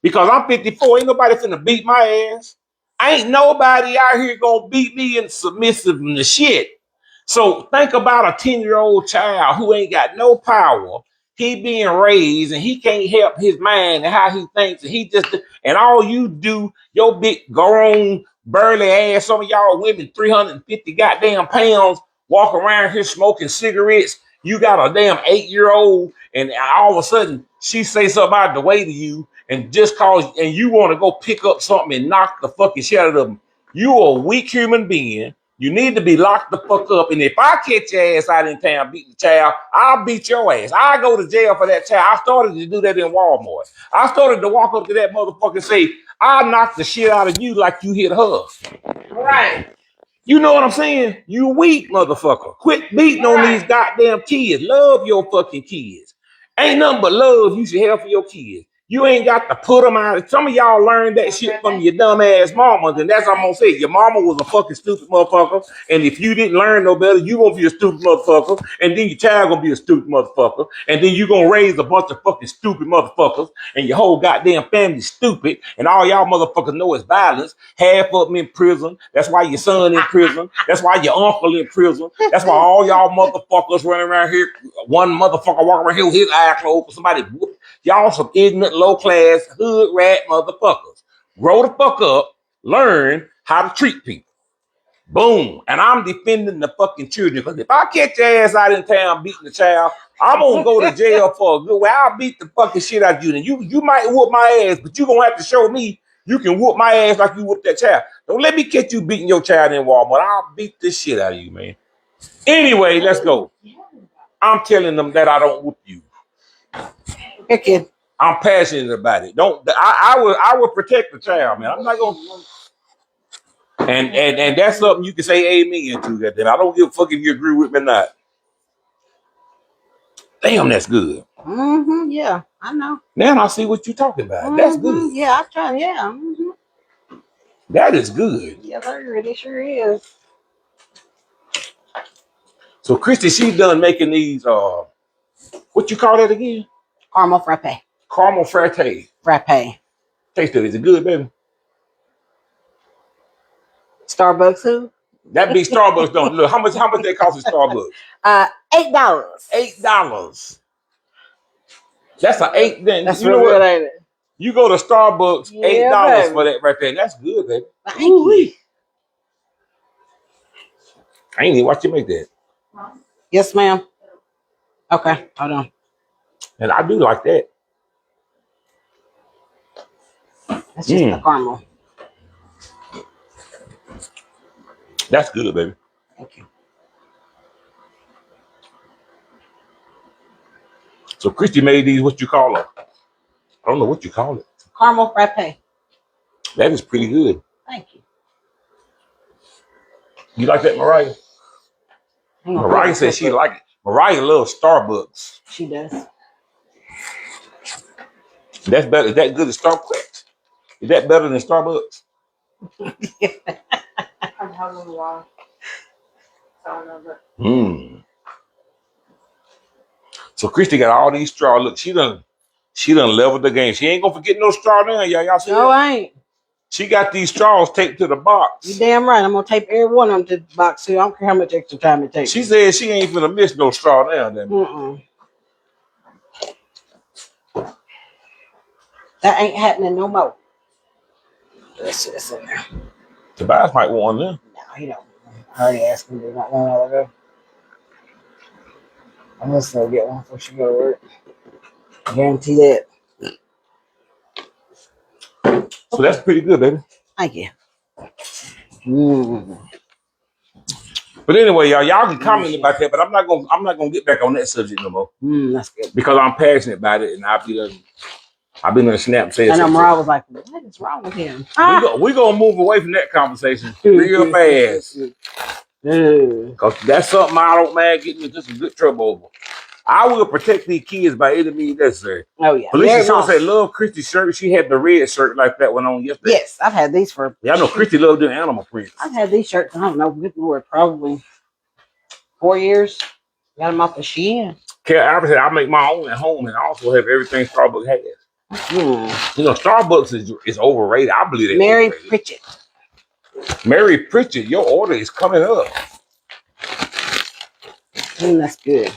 Because I'm 54, ain't nobody finna beat my ass. Ain't nobody out here gonna beat me in submissive and the shit. So think about a 10-year-old child who ain't got no power. He being raised and he can't help his mind and how he thinks. And he just, and all you do, your big grown burly ass, some of y'all women, 350 goddamn pounds, walk around here smoking cigarettes. You got a damn 8-year-old, and all of a sudden she say something out of the way to you, and just cause, and you want to go pick up something and knock the fucking shit out of them. You a weak human being. You need to be locked the fuck up. And if I catch your ass out in town beating the child, I'll beat your ass. I go to jail for that child. I started to do that in Walmart. I started to walk up to that motherfucker and say, I'll knock the shit out of you like you hit her. Right. You know what I'm saying? You weak motherfucker. Quit beating on these goddamn kids. Love your fucking kids. Ain't nothing but love you should have for your kids. You ain't got to put them out. Some of y'all learned that shit from your dumb ass mamas, and that's what I'm gonna say. Your mama was a fucking stupid motherfucker, and if you didn't learn no better, you gonna be a stupid motherfucker, and then your child gonna be a stupid motherfucker, and then you gonna raise a bunch of fucking stupid motherfuckers, and your whole goddamn family's stupid, and all y'all motherfuckers know is violence. Half of them in prison. That's why your son in prison. That's why your uncle in prison. That's why all y'all motherfuckers running around here. One motherfucker walking around here with his eye closed. Somebody whoop. Y'all some ignorant, low-class, hood rat motherfuckers. Grow the fuck up, learn how to treat people. Boom. And I'm defending the fucking children. Because if I catch your ass out in town beating the child, I'm going to go to jail for a good while. I'll beat the fucking shit out of you. And you might whoop my ass, but you going to have to show me you can whoop my ass like you whooped that child. Don't let me catch you beating your child in Walmart. I'll beat this shit out of you, man. Anyway, let's go. I'm telling them that I don't whoop you. Kid. I'm passionate about it. I will protect the child, man. I'm not gonna. And that's something you can say amen to. That I don't give a fuck if you agree with me or not. Damn, that's good. Yeah, I know. Now I see what you're talking about. That's good. Yeah, I'm trying. Yeah. That is good. Yeah, it sure is. So Christy, she's done making these. What you call that again? Caramel frappe. Caramel frappe. Frappe. Taste it. Is it good, baby? Starbucks who? That big Starbucks don't look. How much they cost at Starbucks? $8. $8. That's an eight. Then That's you know real good, what? ain't it? You go to Starbucks, Yeah, $8 baby. for that right there. That's good, baby. Thank you. I ain't even watch you make that. Yes, ma'am. Okay, hold on. And I do like that. That's just the caramel. That's good, baby. Thank you. So Christy made these, what you call them? I don't know what you call it. Caramel frappe. That is pretty good. Thank you. You like that, Mariah? Mariah said she like it. Mariah loves Starbucks. She does. That's better. Is that good at Starbucks? Is that better than Starbucks? I've had one in a while. So I know that. So Christy got all these straws. Look, she done leveled the game. She ain't gonna forget no straw down, y'all see No, that? I ain't. She got these straws taped to the box. You damn right. I'm gonna tape every one of them to the box too. I don't care how much extra time it takes. She said she ain't finna miss no straw down there. That ain't happening no more. Let's see this in there. Tobias might want one there. No, he don't. I already asked him to do that one while ago. I'm just gonna get one before she go to work. I guarantee that. So that's pretty good, baby. Thank you. But anyway, y'all can comment about that, but I'm not gonna get back on that subject no more. That's good. Because I'm passionate about it, and I've been on Snap saying I know something. Mariah was like, "What is wrong with him?" We gonna move away from that conversation real fast. Because that's something I don't mind getting into some good trouble over. I will protect these kids by any means necessary. Oh yeah. Felicia Shaw said, "Love Christy's shirt." She had the red shirt like that one on yesterday. Yes, I've had these for. Yeah, I know Christy loved them animal prints. I've had these shirts. I don't know. Good Lord, probably 4 years. Got them off the Shein. Carol Albert said, "I make my own at home and I also have everything Starbucks has." You know, Starbucks is overrated. I believe that. Mary Pritchett. Mary Pritchett, your order is coming up. That's good.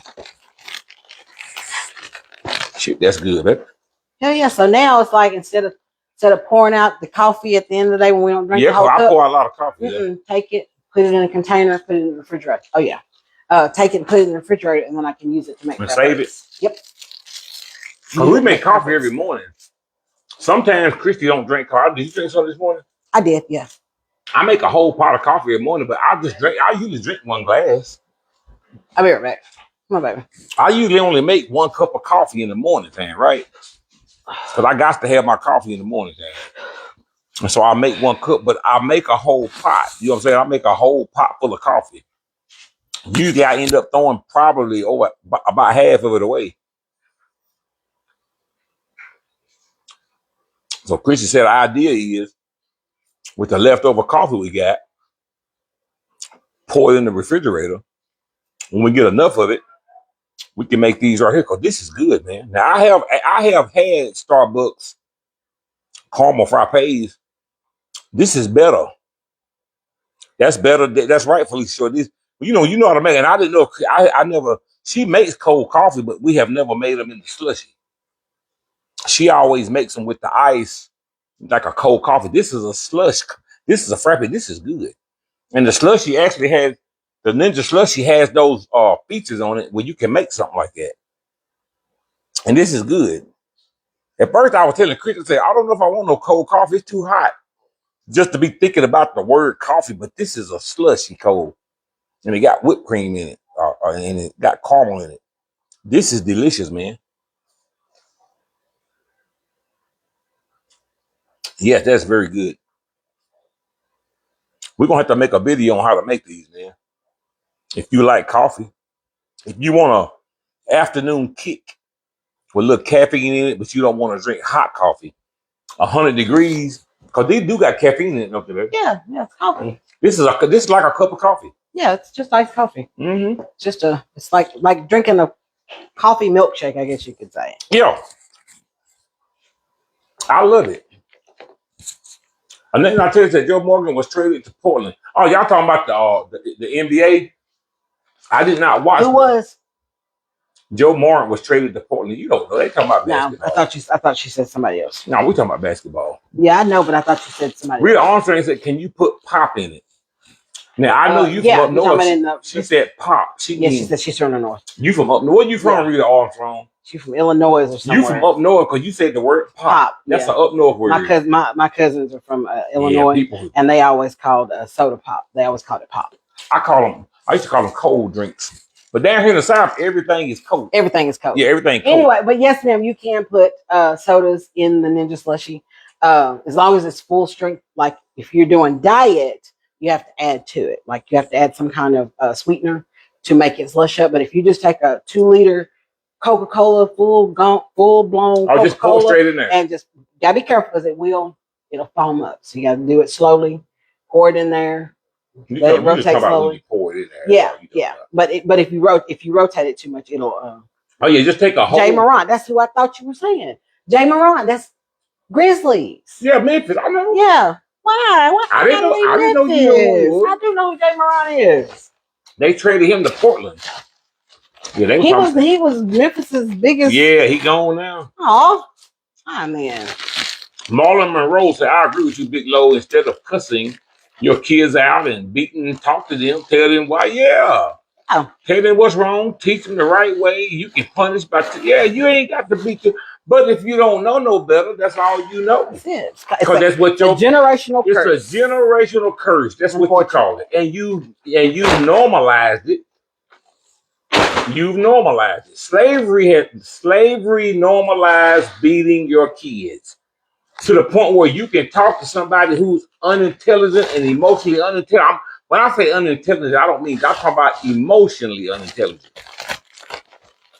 Shit, that's good, man. Hell yeah. So now it's like instead of pouring out the coffee at the end of the day when we don't drink the whole I cup, pour a lot of coffee. take it, put it in a container, put it in the refrigerator. Oh yeah. Take it and put it in the refrigerator, and then I can use it to make. And save it. Yep. Because we make coffee every morning. Sometimes Christy don't drink coffee. Did you drink some this morning? I did, yeah. I make a whole pot of coffee every morning, but I usually drink one glass. I'll be right back. Come on, baby. I usually only make 1 cup of coffee in the morning time, right? Because I got to have my coffee in the morning time. And so I make 1 cup, but I make a whole pot. You know what I'm saying? I make a whole pot full of coffee. Usually I end up throwing probably about half of it away. So Christy said the idea is, with the leftover coffee we got, pour it in the refrigerator. When we get enough of it, we can make these right here, because this is good, man. Now I have had Starbucks caramel frappes. This is better. That's better. That's rightfully so. This, you know how to make it. And I didn't know. I never. She makes cold coffee, but we have never made them in the slushy. She always makes them with the ice, like a cold coffee. This is a slush. This is a frappe. This is good. And the slushy actually has, the Ninja slushy has those features on it where you can make something like that. And this is good. At first, I was telling Chris, I said, I don't know if I want no cold coffee. It's too hot just to be thinking about the word coffee. But this is a slushy cold. And it got whipped cream in it. And it got caramel in it. This is delicious, man. Yes, that's very good. We're going to have to make a video on how to make these, man. If you like coffee. If you want an afternoon kick with a little caffeine in it, but you don't want to drink hot coffee, 100 degrees, because they do got caffeine in it, don't they, baby? Yeah, it's coffee. This is like a cup of coffee. Yeah, it's just like coffee. Mm-hmm. It's like drinking a coffee milkshake, I guess you could say. Yeah. I love it. And then I tell you that Joe Morgan was traded to Portland. Oh, y'all talking about the NBA? I did not watch. Who was? Joe Morgan was traded to Portland. You don't know. They talking about basketball. I thought you said somebody else. No, we talking about basketball. Yeah, I know, but I thought you said somebody Rita else. Armstrong said, "Can you put pop in it?" Now I know you from up north. She said pop. She said she's from the north. You from up north? Where you from, Rita Armstrong? She's from Illinois or somewhere. You from up north because you said the word pop. That's an up north word. My cousins are from Illinois, and they always called soda pop. They always called it pop. I used to call them cold drinks. But down here in the South, everything is cold. Everything is cold. Yeah, everything cold. Anyway, but yes, ma'am, you can put sodas in the Ninja Slushie as long as it's full strength. Like if you're doing diet, you have to add to it. Like you have to add some kind of sweetener to make it slush up. But if you just take a 2-liter Coca-Cola, full blown Coca-Cola, just pour straight in there, and just gotta be careful because it'll foam up. So you gotta do it slowly. Pour it in there. Let it rotate slowly. Pour it in there. Yeah. But if you rotate it too much, it'll. Oh yeah, just take a whole. Jay Morant. That's who I thought you were saying. Jay Morant. That's Grizzlies. Yeah, Memphis. I know. Yeah. Why? I didn't know you knew. I do know who Jay Morant is. They traded him to Portland. Yeah, he was Memphis's biggest. Yeah, he gone now. Oh man. Marlon Monroe said, "I agree with you, Big Low. Instead of cussing your kids out and beating and talk to them, tell them why. Tell them what's wrong. Teach them the right way. You can punish you ain't got to beat them. But if you don't know no better, that's all you know. That's it. Because that's what your generational curse. It's a generational curse. That's what you call it. And you normalized it. You've normalized it. Slavery normalized beating your kids to the point where you can talk to somebody who's unintelligent and emotionally unintelligent. When I say unintelligent, I don't mean I'm talking about emotionally unintelligent.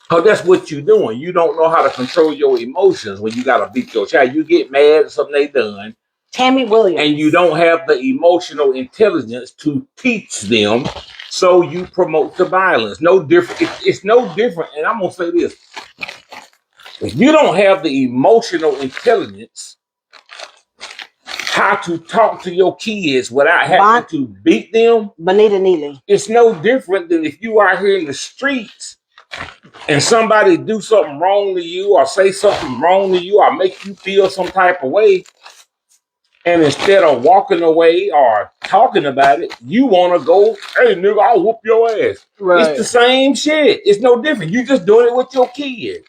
Because that's what you're doing. You don't know how to control your emotions when you got to beat your child. You get mad at something they done. Tammy Williams. And you don't have the emotional intelligence to teach them. So you promote the violence. No different. It's no different. And I'm going to say this. If you don't have the emotional intelligence how to talk to your kids without having to beat them, Bonita Neely, it's no different than if you are here in the streets and somebody do something wrong to you or say something wrong to you or make you feel some type of way. And instead of walking away or talking about it, you want to go, hey, nigga, I'll whoop your ass. Right. It's the same shit. It's no different. You just doing it with your kids.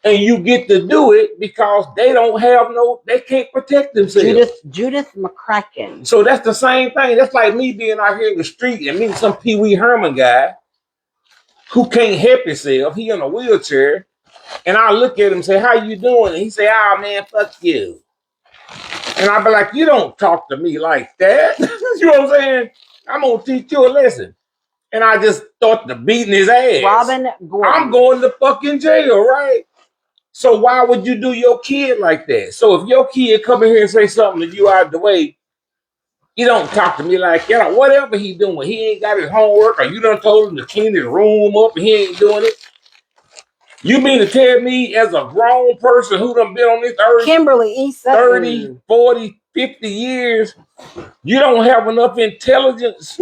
And you get to do it because they can't protect themselves. Judith McCracken. So that's the same thing. That's like me being out here in the street and meeting some Pee Wee Herman guy who can't help himself. He in a wheelchair. And I look at him and say, how you doing? And he say, oh, man, fuck you. And I be like, you don't talk to me like that. You know what I'm saying? I'm going to teach you a lesson. And I just thought to beating his ass. Robin Gordon. I'm going to fucking jail, right? So why would you do your kid like that? So if your kid come in here and say something to you out of the way, you don't talk to me like that. Whatever he doing, he ain't got his homework, or you done told him to clean his room up and he ain't doing it. You mean to tell me as a grown person who done been on this earth Kimberly E. 30, 40, 50 years, you don't have enough intelligence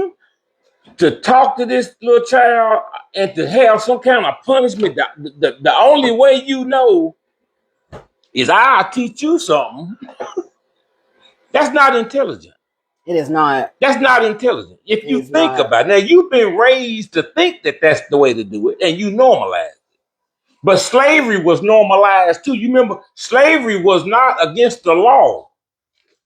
to talk to this little child and to have some kind of punishment? The only way you know is I'll teach you something. That's not intelligent. It is not. That's not intelligent. If you think about it. Now, you've been raised to think that that's the way to do it, and you normalize it. But slavery was normalized too. You remember, slavery was not against the law.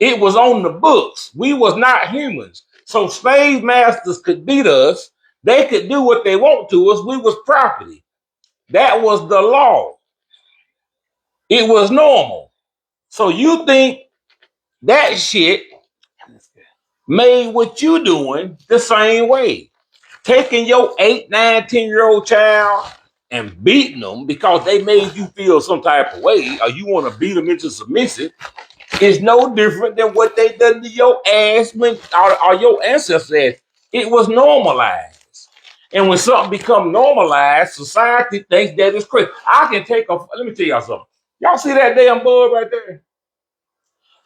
It was on the books. We was not humans. So slave masters could beat us. They could do what they want to us. We was property. That was the law. It was normal. So you think that shit made what you doing the same way. Taking your 8, 9, 10-year-old child and beating them because they made you feel some type of way, or you want to beat them into submissive, is no different than what they done to your ass when or your ancestors. It was normalized. And when something become normalized, society thinks that it's crazy. Let me tell y'all something. Y'all see that damn bug right there?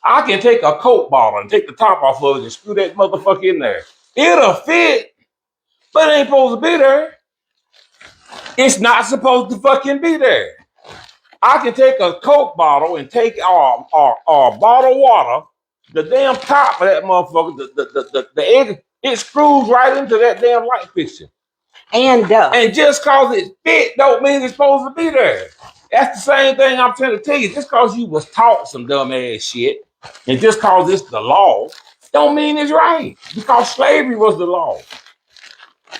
I can take a Coke bottle and take the top off of it and screw that motherfucker in there. It'll fit, but it ain't supposed to be there. It's not supposed to fucking be there. I can take a Coke bottle and take a bottle of water, the damn top of that motherfucker, the edge, it screws right into that damn light fixture. And just cause it fit don't mean it's supposed to be there. That's the same thing I'm trying to tell you. Just cause you was taught some dumb ass shit, and just cause it's the law, don't mean it's right. Because slavery was the law.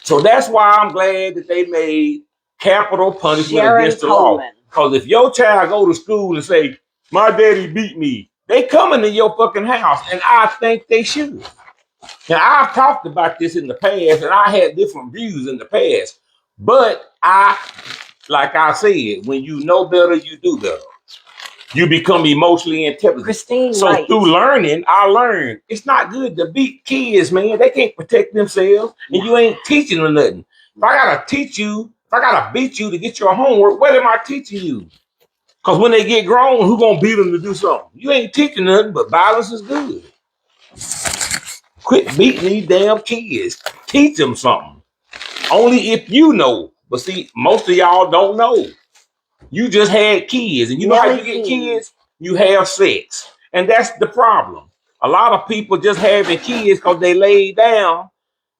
So that's why I'm glad that they made capital punishment Sharon against the Coleman. law. Because if your child go to school and say, my daddy beat me, they coming to your fucking house, and I think they should. Now, I've talked about this in the past, and I had different views in the past. But like I said, when you know better, you do better. You become emotionally intelligent. Christine So Wright. through learning, I learned it's not good to beat kids, man. They can't protect themselves, and you ain't teaching them nothing. If I gotta teach you, if I gotta beat you to get your homework, what am I teaching you? Because when they get grown, who gonna beat them to do something? You ain't teaching nothing, but violence is good. Quit beating these damn kids. Teach them something. Only if you know. But see, most of y'all don't know. You just had kids, and you know how you get kids? You have sex. And that's the problem. A lot of people just having kids because they laid down,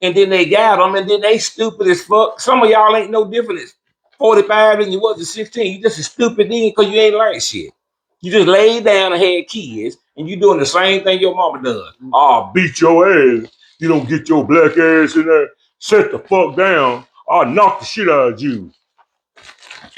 and then they got them, and then they stupid as fuck. Some of y'all ain't no different as 45 than you was at 16. You just as stupid then because you ain't learned shit. You just laid down and had kids, and you doing the same thing your mama done. I'll beat your ass. You don't get your black ass in there. Sit the fuck down. I'll knock the shit out of you.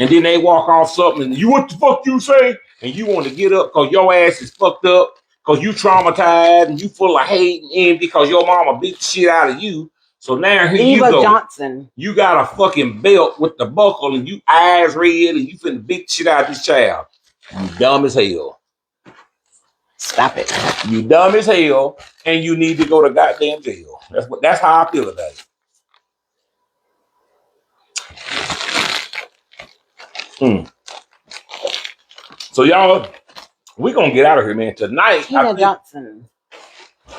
And then they walk off something, and you, what the fuck you say? And you want to get up because your ass is fucked up, because you traumatized, and you full of hate and envy because your mama beat the shit out of you. So now here you go. Johnson. You got a fucking belt with the buckle, and you eyes red, and you finna beat the shit out of this child. You dumb as hell. Stop it. You dumb as hell, and you need to go to goddamn jail. That's how I feel about it. So y'all, we gonna get out of here, man. Tonight, Tina Johnson.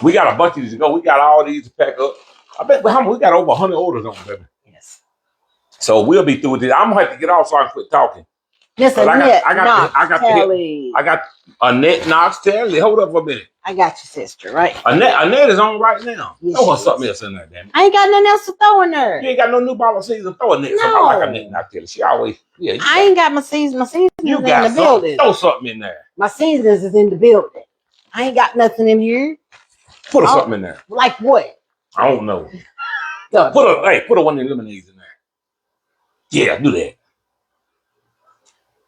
We got a bunch of these to go. We got all these to pack up. I bet we got over 100 orders on, baby. Yes. So we'll be through with this. I'm gonna have to get off so I can quit talking. Yes, I got Annette Knox Telly. Hold up for a minute. I got you, sister, right? Annette is on right now. Yes, throw her something else in there, damn it. I ain't got nothing else to throw in there. You ain't got no new bottle of season. Throw Annette. No. I like Annette Knox Telly. She always, I ain't got my season. My season is in the building. Throw something in there. My seasons is in the building. I ain't got nothing in here. Put something in there. Like what? I don't know. Put a one of the lemonades in there. Yeah, do that.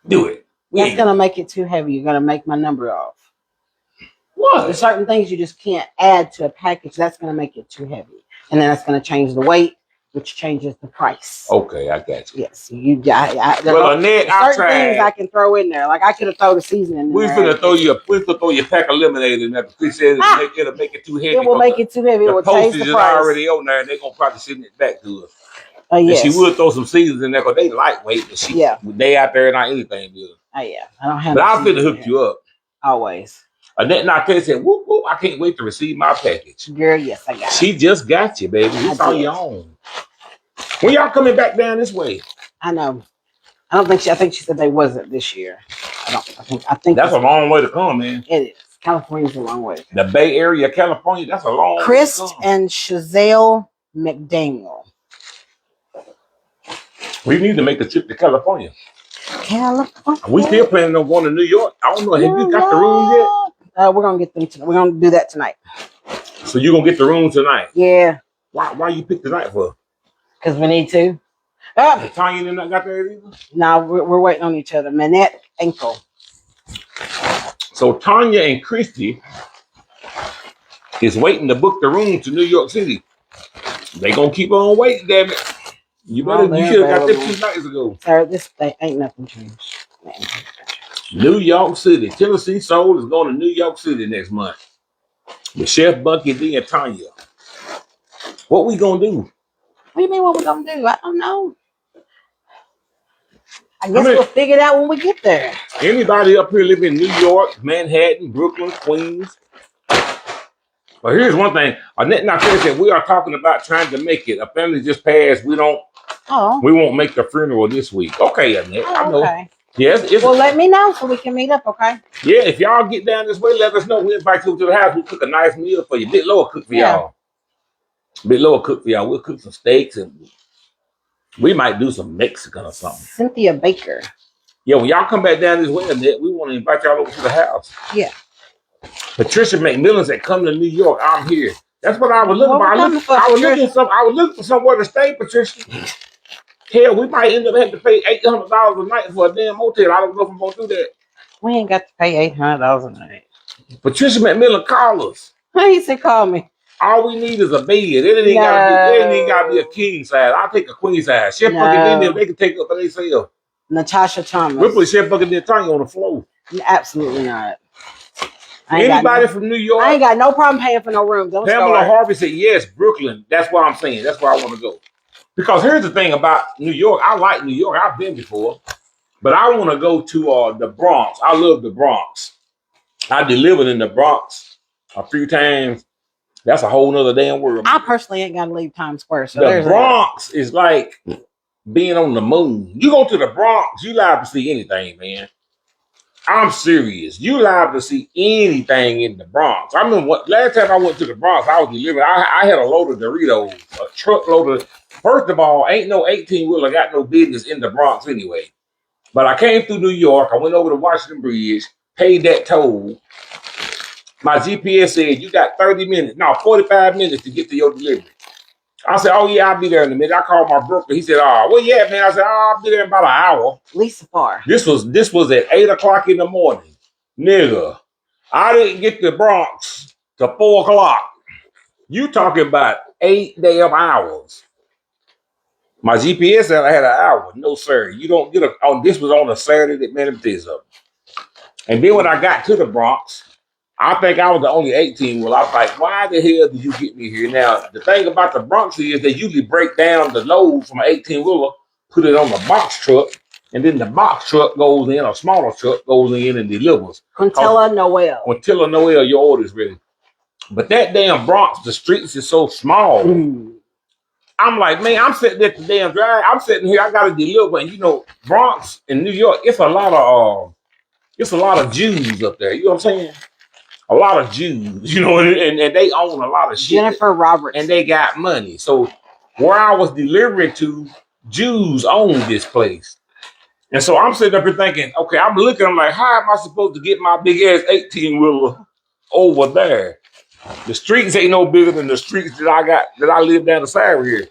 Do it. That's gonna make it too heavy. You're gonna make my number off. What? There's certain things you just can't add to a package. That's gonna make it too heavy, and then that's gonna change the weight, which changes the price. Okay, I got you. Yes, Annette, certain things I can throw in there. Like I could have thrown the seasoning in there. We're gonna throw you a pack of lemonade in there. Chris said it'll make it too heavy. It will make it too heavy. It will change the price. The postage is already on there, and they're gonna probably send it back to us. Yes. And she would throw some seasons in there because they lightweight, but they out there not anything good. Oh yeah, I don't have. But I'm finna hook you up. Always. Annette Knox said, "Whoop whoop! I can't wait to receive my package." Girl, yes, I got it. She just got you, baby. It's on your own. When y'all coming back down this way? I know. I think she said they wasn't this year. I think that's a long way to come, man. It is. California's a long way. The Bay Area, California, that's a long way to come. Chris and Chazelle McDaniel. We need to make a trip to California. California. We still planning on going to New York. I don't know. Have you got the room yet? We're gonna get them tonight. We're gonna do that tonight. So you're gonna get the room tonight? Yeah. Why you pick tonight for? Because we need to. Tanya and I got there either? No, we're waiting on each other. Manette Ankle. So Tanya and Christy is waiting to book the room to New York City. They gonna keep on waiting, damn it. You should have got this 2 nights ago. Sir, this thing ain't nothing changed. New York City. Tennessee Soul is going to New York City next month. With Chef Bucky D and Tanya. What we gonna do? What do you mean what we gonna do? I don't know. I guess we'll figure it out when we get there. Anybody up here live in New York, Manhattan, Brooklyn, Queens? But here's one thing. Now, that we are talking about trying to make it. A family just passed. We won't make the funeral this week. Okay, Annette. I know. Okay. Yes. Well, let me know so we can meet up, okay? Yeah, if y'all get down this way, let us know. We'll invite you to the house. We'll cook a nice meal for you. Bit lower cook for y'all. Bit lower cook for y'all. We'll cook some steaks and we might do some Mexican or something. Cynthia Baker. Yeah, when y'all come back down this way, Annette, we want to invite y'all over to the house. Yeah. Patricia McMillan said, "Come to New York. I'm here." That's what I was looking for. I was looking for somewhere to stay, Patricia. Hell, we might end up having to pay $800 a night for a damn hotel. I don't know if I'm gonna do that. We ain't got to pay $800 a night. Patricia McMillan, call us. He said, "Call me." All we need is a bed. It ain't gotta be a king size. I'll take a queen size. Chef Bucket in they can take up for themselves. Natasha Thomas. We'll put Chef Bucket in Tanya on the floor. Absolutely not. Anybody from New York? I ain't got no problem paying for no room. Pamela Harvey said, yes, Brooklyn. That's what I'm saying. That's where I want to go. Because here's the thing about New York. I like New York. I've been before. But I want to go to the Bronx. I love the Bronx. I delivered in the Bronx a few times. That's a whole nother damn world. I personally ain't got to leave Times Square. So the Bronx is like being on the moon. You go to the Bronx, you liable to see anything, man. I'm serious. You liable to see anything in the Bronx. I remember last time I went to the Bronx, I was delivering. I had a load of Doritos, a truckload of. First of all, ain't no 18-wheeler got no business in the Bronx anyway. But I came through New York. I went over to Washington Bridge, paid that toll. My GPS said you got 45 minutes to get to your delivery. I said, oh, yeah, I'll be there in a minute. I called my broker. He said, oh, well, yeah, man. I said, oh, I'll be there in about an hour. Lisa Farr. This was at 8 o'clock in the morning. Nigga, I didn't get to Bronx till 4 o'clock. You talking about 8 damn hours. My GPS said I had an hour. No, sir. You don't get this was on a Saturday that made this up. And then when I got to the Bronx, I think I was the only 18. Well, I was like, why the hell did you get me here? Now, the thing about the Bronx is they usually break down the load from an 18-wheeler, put it on the box truck, and then the box truck goes in, a smaller truck goes in and delivers. Quintella Noel, your order's ready. But that damn Bronx, the streets is so small. I'm like, man, I'm sitting at the damn drive. I'm sitting here, I got to deliver. And, Bronx in New York, it's a lot of Jews up there. You know what I'm saying? A lot of Jews, and they own a lot of shit. Jennifer Roberts. And they got money. So where I was delivering to, Jews own this place. And so I'm sitting up here thinking, okay, I'm like, how am I supposed to get my big ass 18-wheeler over there? The streets ain't no bigger than the streets that I live down the side here.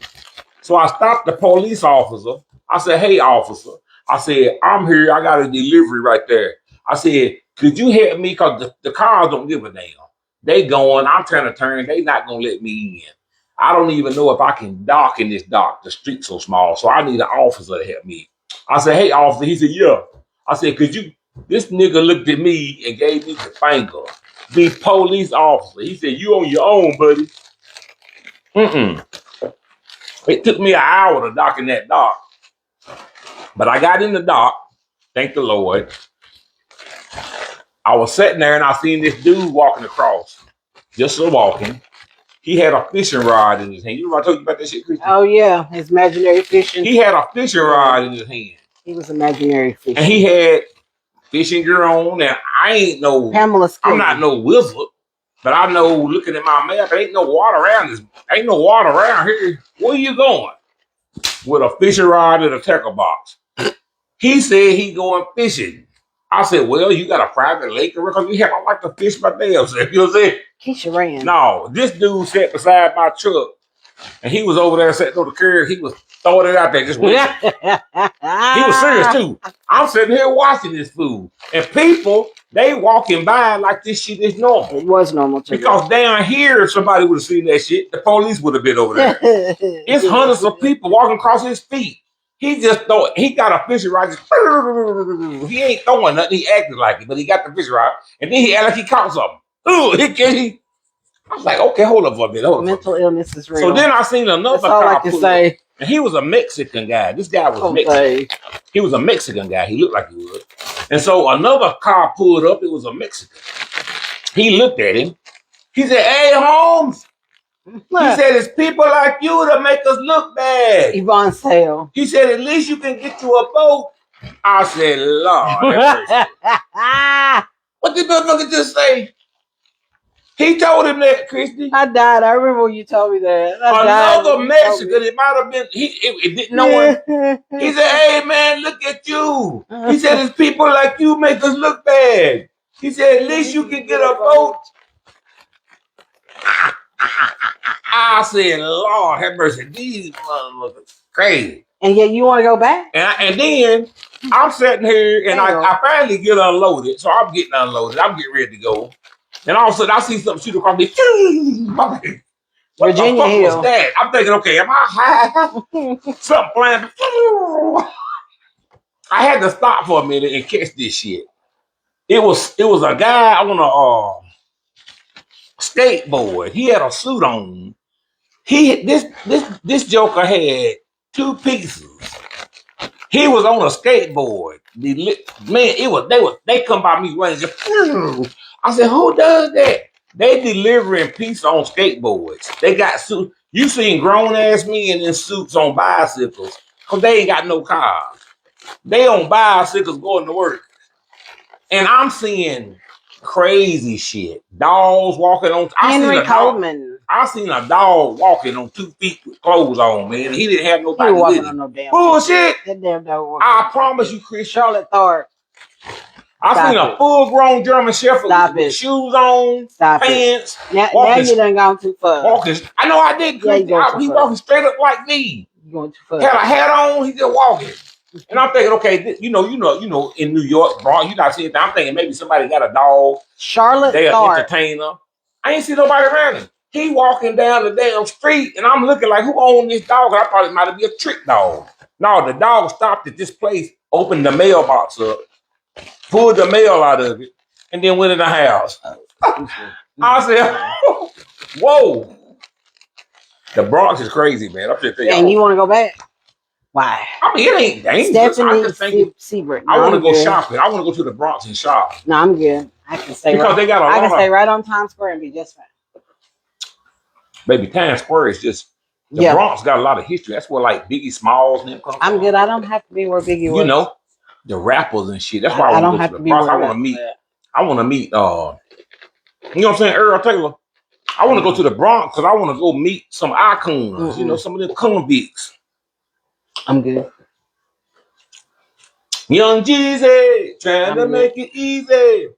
So I stopped the police officer. I said, hey, officer. I said, I'm here. I got a delivery right there. I said, could you help me? Because the cars don't give a damn. They going, I'm trying to turn. They not going to let me in. I don't even know if I can dock in this dock. The street's so small. So I need an officer to help me. I said, hey, officer. He said, yeah. I said, this nigga looked at me and gave me the finger. The police officer. He said, you on your own, buddy. It took me an hour to dock in that dock. But I got in the dock. Thank the Lord. I was sitting there and I seen this dude walking across. Just walking. He had a fishing rod in his hand. You know what I told you about that shit, Christy? Oh, yeah. His imaginary fishing. He had a fishing rod in his hand. He was imaginary fishing. And he had fishing gear on. Now, I ain't no... Pamela Skilling. I'm not no wizard. But I know, looking at my map, there ain't no water around this. Ain't no water around here. Where you going? With a fishing rod and a tackle box. He said he going fishing. I said, well, you got a private lake because I like to fish my damn self. You know what I'm saying? Keisha ran. No, this dude sat beside my truck and he was over there sitting on the curb. He was throwing it out there just waiting. He was serious too. I'm sitting here watching this fool. And people, they walking by like this shit is normal. It was normal too. Because down here, if somebody would have seen that shit, the police would have been over there. It's hundreds of people walking across his feet. He got a fishing rod. He ain't throwing nothing. He acted like it, but he got the fishing rod. And then he acted like he caught something. I was like, okay, hold up for a minute. Mental illness is real. So then I seen another That's all I can say. And he was a Mexican guy. This guy was Mexican. He was a Mexican guy. He looked like he would. And so another car pulled up. It was a Mexican. He looked at him. He said, "Hey, Holmes." He said, "It's people like you that make us look bad." Yvonne Sale. He said, "At least you can get you a boat." I said, "Lord, what did motherfucker just say?" He told him that, Christy. I died. I remember when you told me that. Another Mexican, it might have been, it didn't know him. He said, "Hey, man, look at you." He said, "It's people like you make us look bad." He said, "At least you can get a boat." I said, "Lord have mercy, these motherfuckers crazy." And yet you want to go back? And then I'm sitting here and I finally get unloaded. So I'm getting unloaded. I'm getting ready to go. And all of a sudden I see something shoot across me. What Virginia the fuck Hill. was that? I'm thinking, okay, am I high? Something flying. I had to stop for a minute and catch this shit. It was a guy on a skateboard. He had a suit on. This joker had two pieces. He was on a skateboard. They come by me running. I said, "Who does that?" They delivering pizza on skateboards. They got suits. You seen grown ass men in suits on bicycles because they ain't got no cars. They on bicycles going to work. And I'm seeing crazy shit. Dogs walking on. Henry Coleman. I seen a dog walking on 2 feet with clothes on, man. He didn't have nobody He was walking with on him. no damn Bullshit. That damn dog. I promise you, Chris. Charlotte Thorpe. I seen a full-grown German Shepherd with shoes on, pants. Now you done gone too far. I know I did. Yeah, he walking straight up like me. You going too far. Had a hat on. He just walking. And I'm thinking, okay, you know, in New York, bro, you not seeing that. I'm thinking maybe somebody got a dog. Charlotte They an Thorpe. entertainer. I ain't see nobody around him. He walking down the damn street, and I'm looking like, who owned this dog? I thought it might be a trick dog. No, the dog stopped at this place, opened the mailbox up, pulled the mail out of it, and then went in the house. I said, whoa. The Bronx is crazy, man. I'm just telling you. And you want to go back? Why? I mean, it ain't dangerous. Stephanie Seabrook. I want to go shopping. I want to go to the Bronx and shop. No, I'm good. I can stay because they got a lot. I can stay right on Times Square and be just fine. Maybe Times Square is just the Bronx got a lot of history. That's where like Biggie Smalls and them come I'm good. I don't have to be where Biggie was. You know, the rappers and shit. That's why I don't have to be where I want to meet. I want to meet. You know what I'm saying? Earl Taylor. I want to go to the Bronx because I want to go meet some icons. You know, some of the convicts. I'm good. Young Jeezy, trying to make it easy.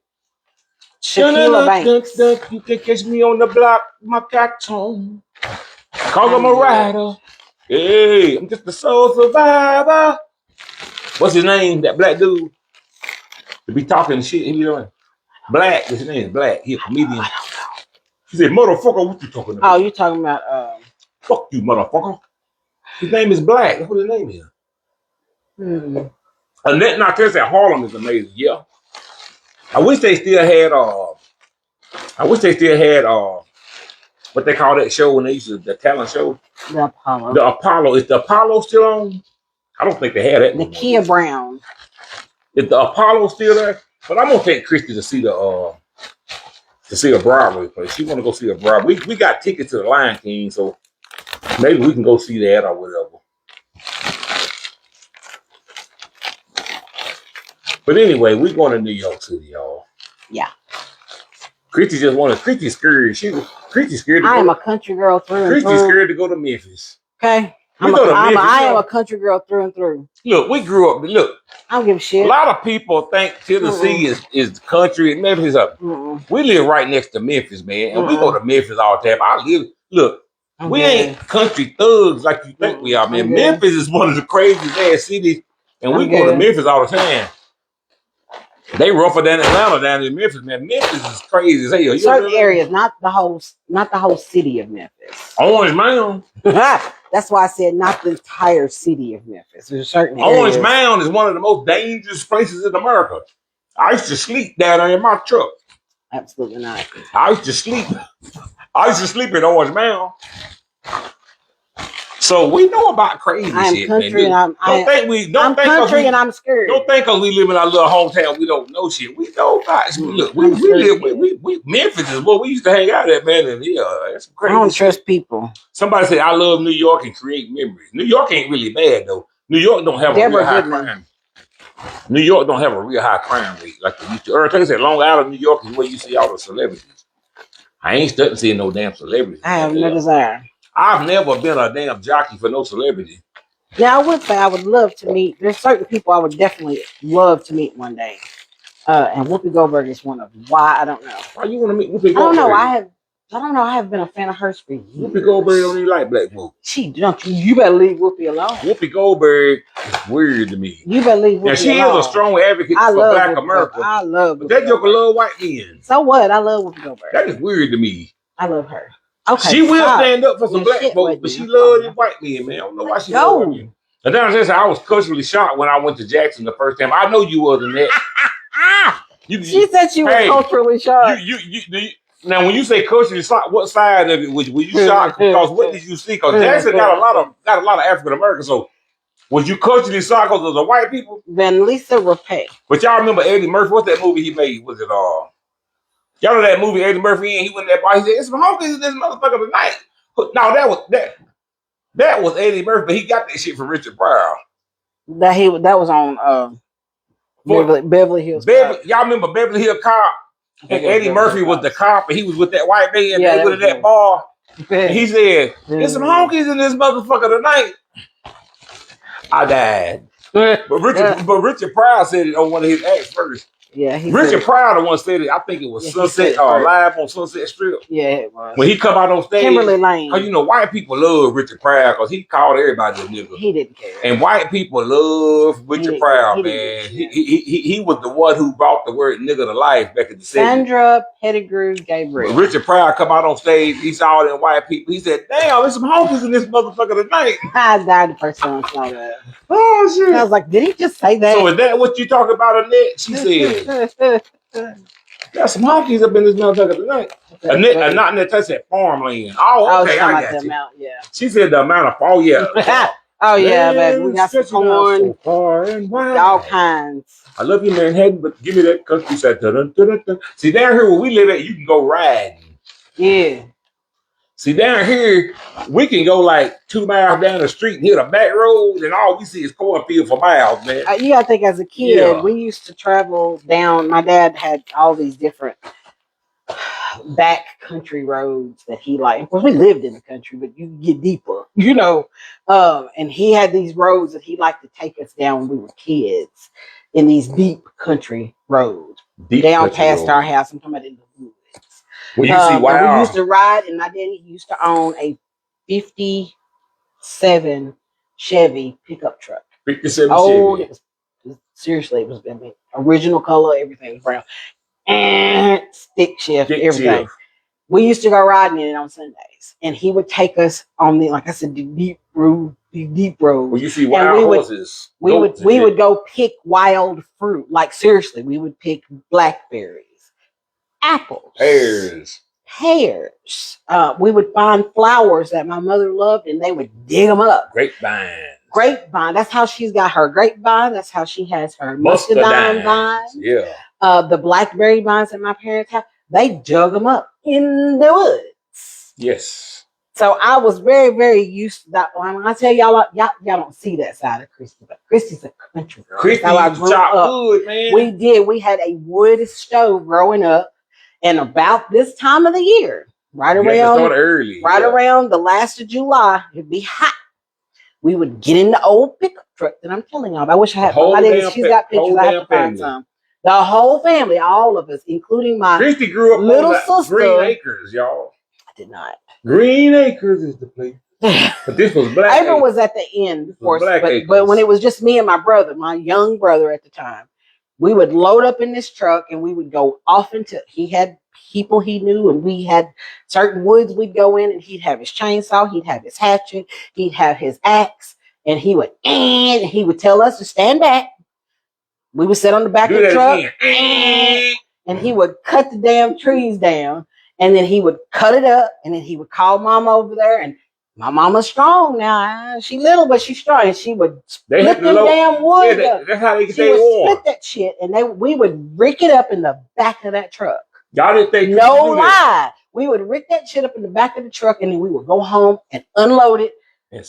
Shaquilla Banks. You can catch me on the block, my cartoon. Cause I'm a rider. Hey, I'm just a soul survivor. What's his name? That black dude. To be talking shit. He be doing Black. His name is Black. He a comedian. He said, "Motherfucker, what you talking about?" Oh, you talking about fuck you, motherfucker. His name is Black. That's what his name is. Annette Nartez at Harlem is amazing. Yeah. I wish they still had what they call that show when they used to, the talent show. The Apollo. The Apollo. Is the Apollo still on? I don't think they had it. Nakia Brown. Is the Apollo still there? But I'm gonna take Christy to see a Broadway play. She wanna go see a Broadway. We got tickets to the Lion King, so maybe we can go see that or whatever. But anyway, we're going to New York City, y'all. Yeah. Christy's scared. Christy's scared. I am a country girl through and through. Christy's scared to go to Memphis. Okay. I am a country girl through and through. Look, we grew up. Look, I don't give a shit. A lot of people think Tennessee is country and Memphis up. We live right next to Memphis, man, and we go to Memphis all the time. We ain't country thugs like you think we are, man. Memphis is one of the craziest ass cities, and we go to Memphis all the time. They rougher than Atlanta down in Memphis, man. Memphis is crazy as hell. Certain areas, not the whole city of Memphis. Orange Mound. That's why I said not the entire city of Memphis. There's certain Orange Mound is one of the most dangerous places in America. I used to sleep down there in my truck. Absolutely not. I used to sleep in Orange Mound. So we know about crazy I am shit, country, man. and I'm country, and I'm scared. Don't think because we live in our little hometown, we don't know shit. We know about shit. Look, we live. We Memphis is where we used to hang out at, man. And yeah, that's some crazy. I don't shit. trust people. Somebody said I love New York and create memories. New York ain't really bad though. New York don't have a real high crime. New York don't have a real high crime rate like they used to. Like I said, Long Island, New York is where you see all the celebrities. I ain't studying seeing no damn celebrities. I have no desire. I've never been a damn jockey for no celebrity. Yeah, I would say I would love to meet. There's certain people I would definitely love to meet one day. And Whoopi Goldberg is one of them. Why? I don't know. Why you want to meet Whoopi Goldberg? I don't know. I don't know. I have been a fan of hers for years. Whoopi Goldberg don't even like black folks. You better leave Whoopi alone. Whoopi Goldberg is weird to me. You better leave Whoopi alone. Now, she is a strong advocate for black America. I love But that joker love white men. So what? I love Whoopi Goldberg. That is weird to me. I love her. Okay, she will stand up for some black folks, but she loves these white men, man. I don't know why she loves them. And then I was culturally shocked when I went to Jackson the first time. I know you wasn't that. She said she was culturally shocked. Now, when you say culturally shocked, what side of it were you shocked? Because what did you see? Because Jackson got a lot of African Americans. So was you culturally shocked because of the white people? Then Lisa Rapay. But y'all remember Eddie Murphy? What's that movie he made? Was it y'all know that movie Eddie Murphy? And he went in that bar. He said, "It's some honkies in this motherfucker tonight." No, that was Eddie Murphy, but he got that shit from Richard Pryor. That was on Beverly Hills. Y'all remember Beverly Hills Cop? And Eddie Murphy was the cop, and he was with that white man. Yeah, they went in that bar. And he said, "There's some honkies in this motherfucker tonight." I died. But Richard Pryor said it on one of his acts first. Yeah, Richard Pryor the one said it. I think it was Sunset Live on Sunset Strip. Yeah, it was. When he come out on stage, Kimberly Lane. Because white people love Richard Pryor because he called everybody a nigga. He didn't care. And white people love Richard Pryor, man. He was the one who brought the word nigga to life back in the 70s. Sandra Pettigrew Gabriel. When Richard Pryor come out on stage, he saw all them white people. He said, "Damn, there's some honkies in this motherfucker tonight." I died the first time I saw that. Oh shit! I was like, did he just say that? So is that what you talk about, Annette? She said, "There's some honkies up in this motherfucker tonight." Annette, not Annette. That said farmland. Oh, okay, I got you. Yeah. She said the amount of. Oh yeah. Oh yeah, baby. We got some corn. So all kinds. I love you, Manhattan, but give me that countryside. See, down here where we live at, you can go riding. Yeah. See, down here, we can go like 2 miles down the street and hit a back road, and all we see is cornfield for miles, man. You gotta think, as a kid, we used to travel down. My dad had all these different back country roads that he liked. Of course, we lived in the country, but you get deeper, and he had these roads that he liked to take us down when we were kids, in these deep country roads, down past our house. I'm talking about in the woods. Well, you see, we used to ride, and my daddy used to own a 57 Chevy pickup truck. 57 Chevy. It was original color, everything was brown. And stick shift, everything. We used to go riding in it on Sundays, and he would take us on the deep road. Well, you see wild horses. We would go pick wild fruit. Like, seriously, we would pick blackberries, apples, pears. We would find flowers that my mother loved, and they would dig them up. Grapevine. That's how she's got her grapevine. That's how she has her muscadine vines. Yeah. The blackberry vines that my parents have, they dug them up in the woods. Yes. So I was very, very used to that. When I tell y'all don't see that side of Christy, but Christy's a country girl. Christy used to chop wood, man. We did. We had a wood stove growing up, and about this time of the year, right around the last of July, it'd be hot. We would get in the old pickup truck that I'm telling y'all. I wish I had. She's got pictures. I have to find some. The whole family, all of us, including my Christy grew up little sister. Green Acres, y'all. I did not. Green Acres is the place. But this was Black Acres. Was at the end, of course. But when it was just me and my brother, my young brother at the time, we would load up in this truck and we would go off into. He had people he knew, and we had certain woods we'd go in, and he'd have his chainsaw, he'd have his hatchet, he'd have his axe, and he would tell us to stand back. We would sit on the back of the truck, and he would cut the damn trees down, and then he would cut it up, and then he would call Mama over there, and My mama's strong now. She little, but she's strong. And she would They split had them to load. damn wood. Yeah, that's how they could She stay would warm. split that shit, and we would rick it up in the back of that truck. Y'all didn't think No lie. We would rick that shit up in the back of the truck, and then we would go home and unload it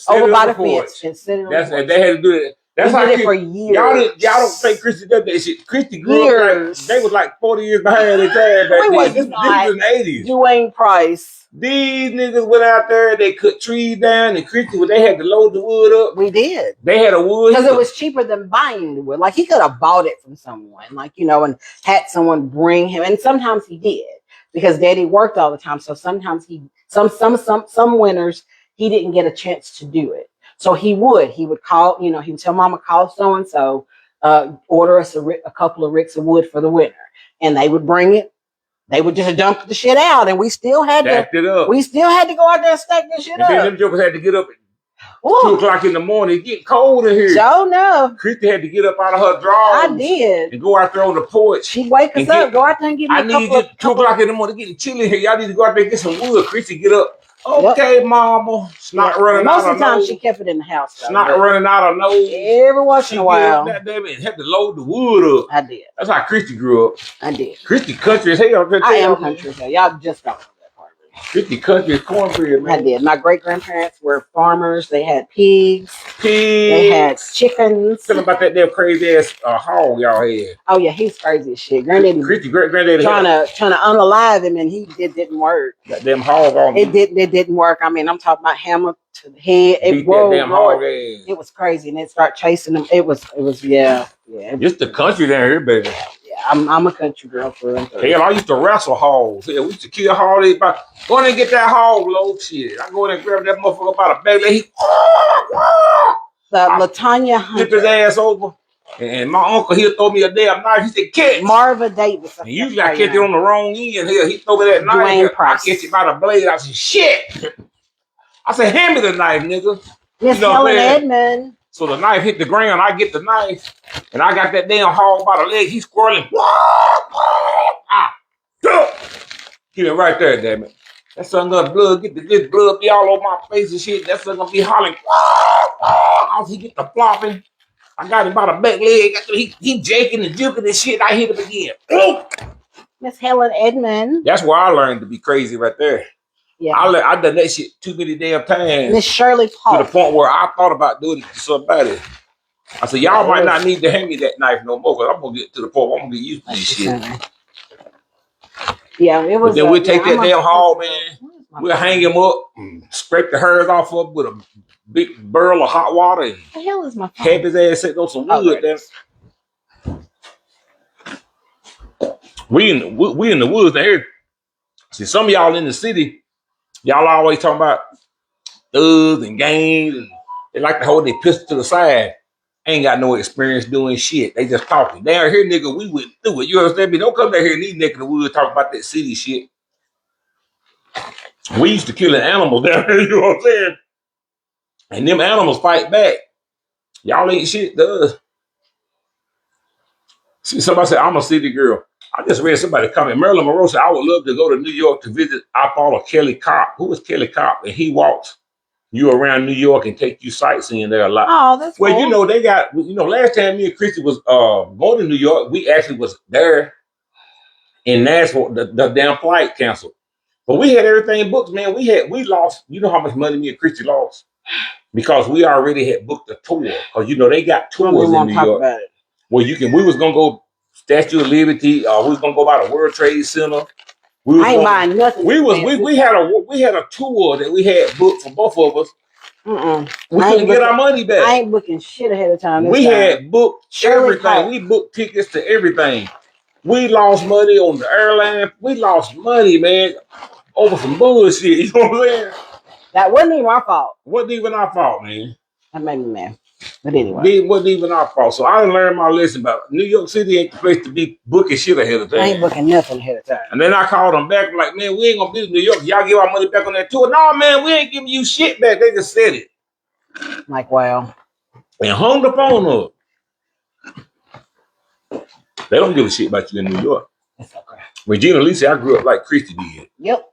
over by the fence and sit it on the porch. They had to do that. That's we how did it for years. Y'all don't think Christy did that shit. Christy grew up like they was like 40 years behind their time back then. This was in the 80s. Dwayne Price. These niggas went out there, they cut trees down, and Christy, they had to load the wood up. We did. They had a wood. Because it was cheaper than buying the wood. Like, he could have bought it from someone, like, and had someone bring him. And sometimes he did, because Daddy worked all the time. So sometimes some winters, he didn't get a chance to do it. So he would call, he would tell Mama, call so-and-so, order us a couple of ricks of wood for the winter. And they would bring it. They would just dump the shit out, and we still had to. We still had to go out there and stack this shit up. And then them jokers had to get up at 2 o'clock in the morning. It get cold in here. So no. Christy had to get up out of her drawers. I did. And go out there on the porch. She'd wake us up, go out there and get me a couple of 2 o'clock in the morning, getting chilly here. Y'all need to go out there and get some wood. Christy, get up. Okay, Mama. Snot running out of nose. Most of the time, she kept it in the house. Snot running out of nose. Every once in a while. That damn it, had to load the wood up. I did. That's how Christy grew up. I did. Christy country as hell. I am country as hell. Y'all just don't know that part of it. Christy country is cornbread, man. I did. My great-grandparents were farmers. They had pigs. Pigs. They had chickens. Tell them about that damn crazy ass hog y'all had. Oh yeah, he's crazy as shit. Granddaddy, Christy great-granddaddy trying to unalive him, and it didn't work. That damn hog on it didn't work. I mean, I'm talking about hammer to the head. Beat that damn hog ass. It was crazy, and it started chasing him. It was yeah. Just the country down here, baby. Yeah, I'm a country girl for real. Hell, I used to wrestle hogs. Hell, we used to kill hogs. Go in and get that hog low shit. I go in and grab that motherfucker by the back leg. LaTanya Hunter. Flip his ass over. And my uncle, he'll throw me a damn knife. He said, catch. Marva Davis. And usually I catch it on the wrong end. He throw me that knife. Dwayne Price. I catch it by the blade. I said, shit. I said, hand me the knife, nigga. Miss Helen Edmond. So the knife hit the ground. I get the knife. And I got that damn hog by the leg. He's squirreling. Get it right there, damn it. That son gonna blood, get this blood be all over my face and shit. That son gonna be hollering. As he get the flopping. I got him by the back leg. He jaking and juking and shit. I hit him again. Miss Helen Edmond. That's where I learned to be crazy right there. Yeah. I done that shit too many damn times. Miss Shirley Paul. To the point where I thought about doing it to somebody. I said, y'all might not need to hand me that knife no more, because I'm gonna get to the point where I'm gonna get used to this shit. Yeah, it was. But then we'll take that damn hog, man. We'll hang him up, scrape the hairs off of him with a big barrel of hot water, and the hell is my phone? have his ass sitting on some wood. We in the woods there. See, some of y'all in the city, y'all always talking about thugs and gangs, and they like to hold their pistol to the side. Ain't got no experience doing shit. They just talking. Down here, nigga, we went through it. You understand me? Don't come down here and these niggas in the woods talk about that city shit. We used to kill animals down here, you know what I'm saying? And them animals fight back. Y'all ain't shit, does. See, somebody said, I'm a city girl. I just read somebody comment. Marilyn Monroe said, I would love to go to New York to visit. I follow Kelly Copp. Who is Kelly Copp? And he walks you around New York and take you sightseeing there a lot. Oh, that's well, cool. They got, last time me and Christy was going to New York, we actually was there in Nashville. The damn flight canceled. But we had everything booked, man. We lost, you know how much money me and Christy lost? Because we already had booked a tour. Because, they got tours in New York. Well, we was going to go Statue of Liberty. We was going to go by the World Trade Center. I ain't buying nothing. We had a tour that we had booked for both of us. We couldn't get our money back. I ain't booking shit ahead of time. We had booked everything. We booked tickets to everything. We lost money on the airline. We lost money, man, over some bullshit. You know what I'm saying? That wasn't even our fault. Wasn't even our fault, man. That made me mad. But anyway. It wasn't even our fault. So I learned my lesson about New York City ain't the place to be booking shit ahead of time. I ain't booking nothing ahead of time. And then I called them back, like, man, we ain't gonna be in New York. Y'all give our money back on that tour. No, man, we ain't giving you shit back. They just said it. Like, wow. And hung the phone up. They don't give a shit about you in New York. That's okay. Regina Lee said, I grew up like Christy did. Yep.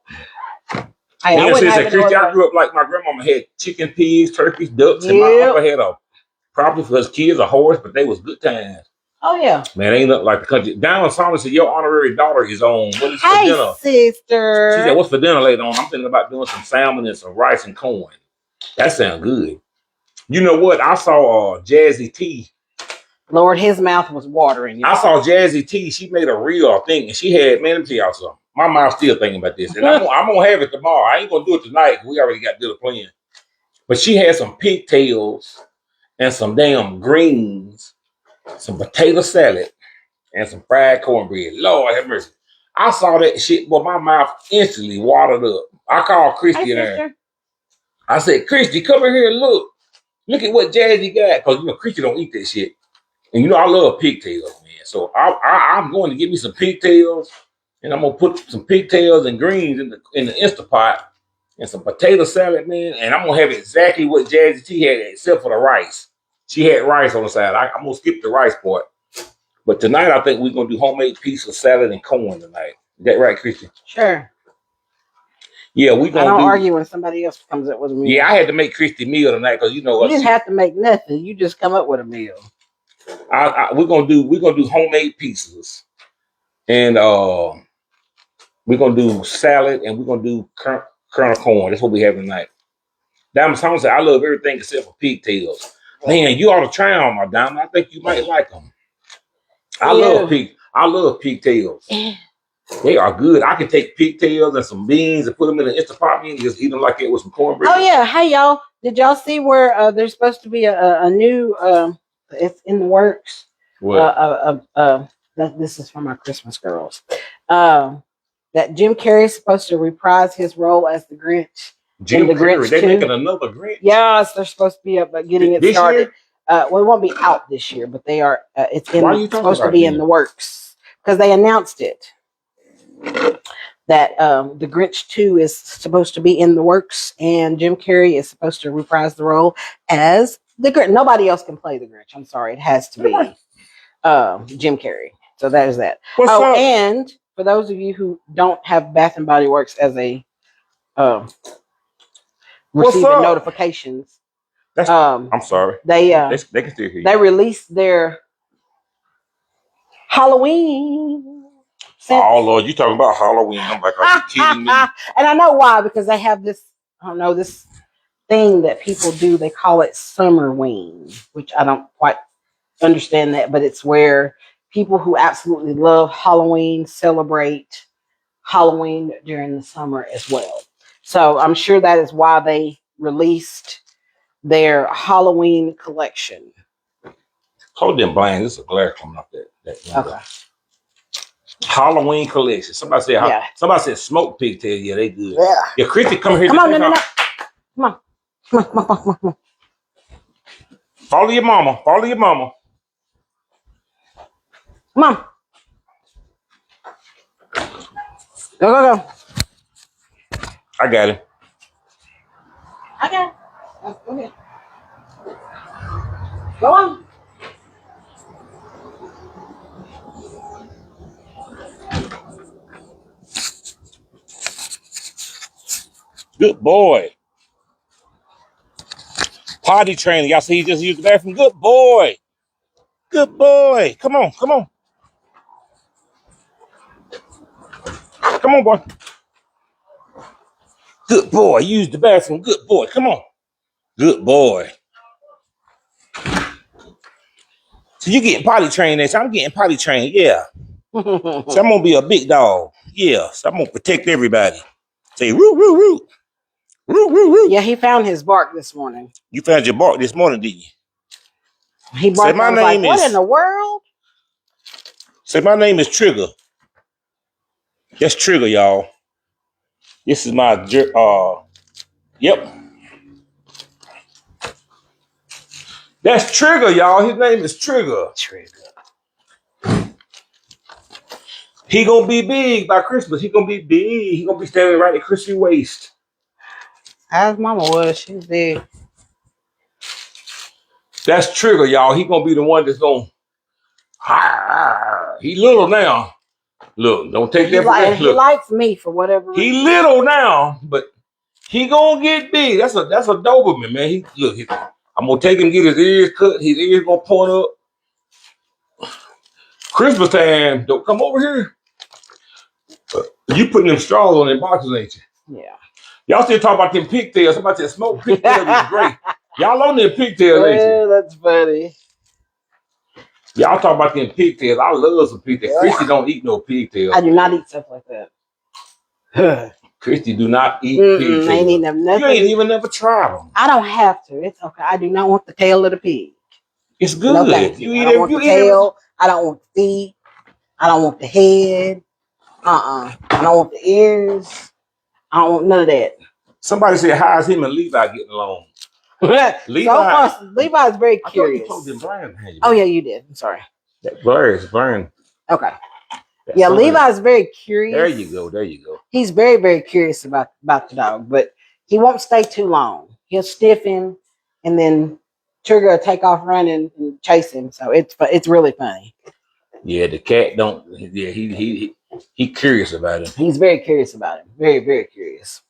Hey, I Man, wouldn't since have that it no Christian, other I way. grew up like my grandmama had chicken, pigs, turkeys, ducks, and my Yep. uncle had a property for his kids, a horse, but they was good times. Oh yeah. Man, ain't nothing like the country. Down in Summer said, your honorary daughter is on. What is for Hey, dinner? sister. She said, what's for dinner later on? I'm thinking about doing some salmon and some rice and corn. That sounds good. You know what? I saw Jazzy T. Lord, his mouth was watering. I saw Jazzy T. She made a real thing, and she had, man, let me tell y'all something. My mouth's still thinking about this, and I'm gonna have it tomorrow. I ain't gonna do it tonight. We already got dinner planned. But she had some pigtails and some damn greens, some potato salad, and some fried cornbread. Lord have mercy. I saw that shit, but my mouth instantly watered up. I called Christy in there. I said, Christy, come in here and look. Look at what Jazzy got. Because, you know, Christy don't eat that shit. And, you know, I love pigtails, man. So I'm going to get me some pigtails, and I'm going to put some pigtails and greens in the Instapot and some potato salad, man. And I'm going to have exactly what Jazzy T had, except for the rice. She had rice on the side. I'm going to skip the rice part. But tonight, I think we're going to do homemade pizza, salad, and corn tonight. Is that right, Christian? Sure. Yeah, we're going to I don't argue when somebody else comes up with a meal. Yeah, I had to make Christy meal tonight because, you know. You didn't have to make nothing. You just come up with a meal. We're gonna do homemade pizzas, and we're gonna do salad, and we're gonna do kernel corn. That's what we have tonight. Diamond Song said, "I love everything except for pigtails." Man, you ought to try them, my Diamond. I think you might like them. I love pigtails. They are good. I can take pigtails and some beans and put them in an Instapot and just eat them like it was some cornbread. Oh yeah, hey y'all! Did y'all see where there's supposed to be a new? It's in the works. What? This is for my Christmas girls. That Jim Carrey is supposed to reprise his role as the Grinch. Jim Carrey, they making another Grinch? Yes, they're supposed to be up getting it started. Well, it won't be out this year, but they are. It's supposed to be in the works because they announced it. That the Grinch 2 is supposed to be in the works, and Jim Carrey is supposed to reprise the role as the Grinch. Nobody else can play the Grinch. I'm sorry, it has to be Jim Carrey. So that is that. What's up? And for those of you who don't have Bath and Body Works as a receiving notifications, I'm sorry. They can still hear you. They released their Halloween. Oh Lord, you talking about Halloween? I'm like, are you kidding me? And I know why, because they have this, I don't know, this thing that people do. They call it Summerween, which I don't quite understand that, but it's where people who absolutely love Halloween celebrate Halloween during the summer as well. So I'm sure that is why they released their Halloween collection. Hold them blinds. There's a glare coming off that window. Okay. Halloween collection. Somebody said smoked pigtail. Yeah, they good. Yeah, Christy, come here. Come on, no. Come on. Follow your mama. Come on. Go. I got it. Okay. Go on. Good boy. Potty training. Y'all see he just used the bathroom? Good boy. Come on. Come on, boy. Good boy. Use the bathroom. Good boy. Come on. Good boy. So you getting potty trained next? I'm getting potty trained. Yeah. So I'm gonna be a big dog. Yeah. So I'm gonna protect everybody. Say roo roo roo. Yeah, he found his bark this morning. You found your bark this morning, did you? He barked. My name is. What in the world? Say my name is Trigger. That's Trigger, y'all. This is my yep. That's Trigger, y'all. His name is Trigger. He gonna be big by Christmas. He gonna be big. He gonna be standing right at Chrissy's waist. As Mama was, she's big. That's Trigger, y'all. He gonna be the one that's gonna. He little now. Look, don't take that for granted. He likes me for whatever reason. He little now, but He gonna get big. That's a Doberman, man. I'm gonna take him, get his ears cut. His ears gonna point up. Christmas time, don't come over here. You putting them straws on them boxes, ain't you? Yeah. Y'all still talk about them pigtails. About that smoked pigtails is great. Y'all on them pigtails, ain't you? That's funny. Y'all talk about them pigtails. I love some pigtails. Yeah. Christy don't eat no pigtails. I do not eat stuff like that. Christy do not eat pigtails. I ain't eating them nothing. You ain't even never tried them. I don't have to. It's okay. I do not want the tail of the pig. It's good. No, thank you. I don't want the tail. I don't want the feet. I don't want the head. I don't want the ears. I don't want none of that. Somebody said, how's him and Levi getting along? Levi, so far, Levi is very curious. Oh, yeah, you did. I'm sorry. That blur is blurring. Okay. Yeah, Levi is very curious. There you go. There you go. He's very, very curious about the dog, but he won't stay too long. He'll stiffen, and then Trigger will take off running and chase him. So it's really funny. Yeah, the cat don't. Yeah, he curious about him. He's very curious about him. Very, very curious.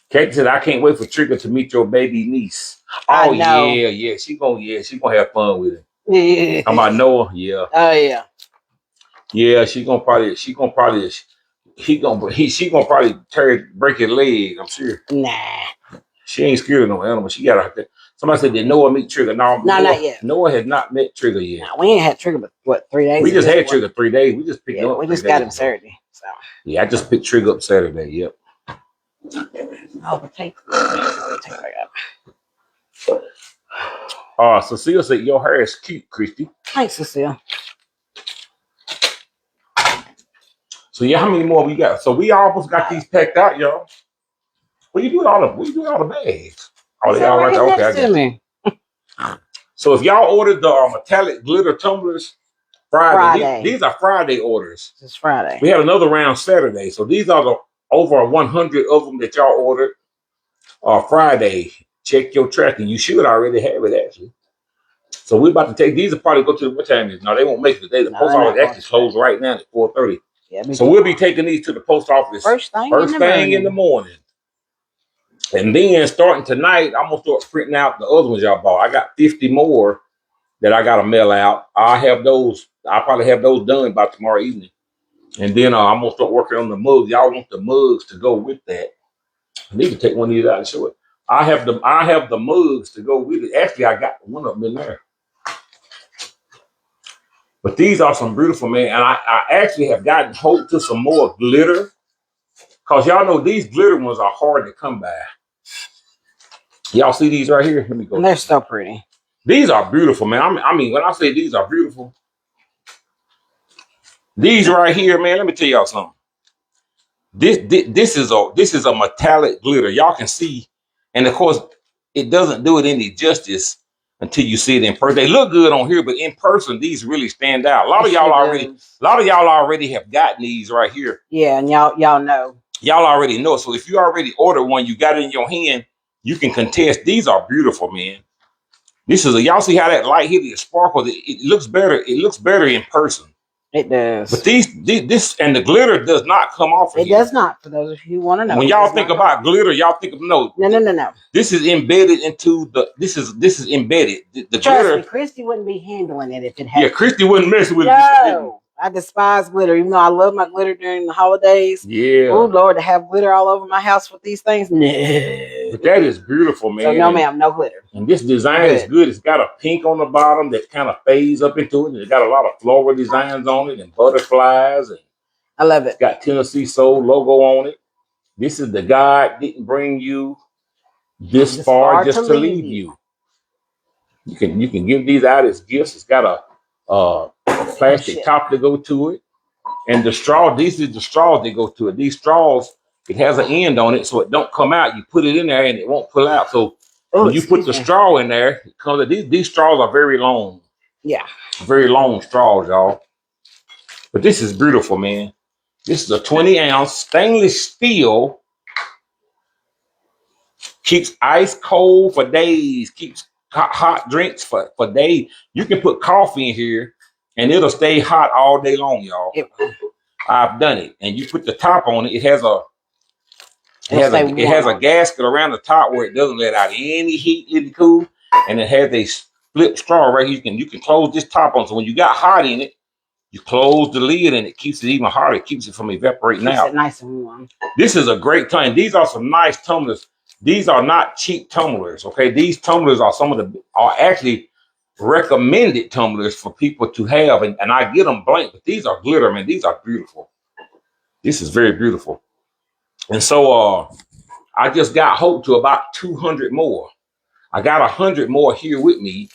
Cat said, "I can't wait for Trigger to meet your baby niece." I Oh know. yeah. She gonna have fun with him. Yeah. I'm about Noah. Yeah. Oh yeah. Yeah, she gonna probably break his leg. I'm sure. Nah. She ain't scared of no animal. She got a. Somebody said that Noah meet Trigger. No, not yet. Noah has not met Trigger yet. Nah, we ain't had Trigger but what, 3 days? We just had Trigger 3 days. We just picked him up. We just got him Saturday. So yeah, I just picked Trigger up Saturday. Yep. Oh, the tape. I got. Cecile said your hair is cute, Christy. Thanks, Cecile. So yeah, how many more we got? So we almost got these packed out, y'all. What you doing all the bags? Oh, they all right. Okay, I got it. So if y'all ordered the metallic glitter tumblers Friday. These are Friday orders. It's Friday. We had another round Saturday. So these are the over 100 of them that y'all ordered Friday. Check your tracking. You should already have it, actually. So we're about to take these. Will probably go to what time is it? No, they won't make it today. The post office actually closed right now at 4:30. Yeah, so we'll be taking these to the post office first thing in the morning. And then starting tonight, I'm gonna start printing out the other ones y'all bought. I got 50 more that I gotta mail out. I'll probably have those done by tomorrow evening. And then I'm gonna start working on the mugs. Y'all want the mugs to go with that. I need to take one of these out and show it. I have the mugs to go with it. Actually, I got one of them in there. But these are some beautiful, man. And I actually have gotten hold to some more glitter. Because y'all know these glitter ones are hard to come by. Y'all see these right here? Let me go. And they're so pretty. These are beautiful, man. I mean, when I say these are beautiful, these right here, man, let me tell y'all something. This is a metallic glitter. Y'all can see. And of course, it doesn't do it any justice until you see it in person. They look good on here, but in person, these really stand out. A lot of y'all already have gotten these right here. Yeah, and y'all know. Y'all already know. So if you already ordered one, you got it in your hand, you can contest. These are beautiful, man. Y'all see how that light hit it sparkles. It looks better. It looks better in person. It does. But this and the glitter does not come off. It does not. For those of you who want to know, when y'all think about glitter, y'all think of no. This is embedded into the. This is embedded. The glitter. Me, Christy wouldn't be handling it if it had. Yeah, Christy wouldn't mess with it. No, I despise glitter. Even though I love my glitter during the holidays. Yeah. Oh Lord, to have glitter all over my house with these things. No. But that is beautiful, man. So no, ma'am, no glitter. And this design is good. It's got a pink on the bottom that kind of fades up into it. And it's got a lot of floral designs on it and butterflies. And I love it. It's got Tennessee Soul logo on it. This is the God didn't bring you this far just to leave you. You can give these out as gifts. It's got a plastic top to go to it. And the straw, these are the straws that go to it. These straws, it has an end on it so it don't come out. You put it in there and it won't pull out. So when you put the straw in there, it comes. These straws are very long. Yeah. Very long straws, y'all. But this is beautiful, man. This is a 20-ounce stainless steel. Keeps ice cold for days. Keeps hot drinks for days. You can put coffee in here and it'll stay hot all day long, y'all. I've done it. And you put the top on it. It It has a gasket around the top where it doesn't let out any heat, let it cool, and it has a split straw right here. You can close this top on. So when you got hot in it, you close the lid and it keeps it even hotter. It keeps it from evaporating out. It nice and warm. This is a great time. These are some nice tumblers. These are not cheap tumblers. Okay, these tumblers are are actually recommended tumblers for people to have, and I get them blank, but these are glitter, man. These are beautiful. This is very beautiful. And so I just got hope to about 200 more. I got 100 more here with me.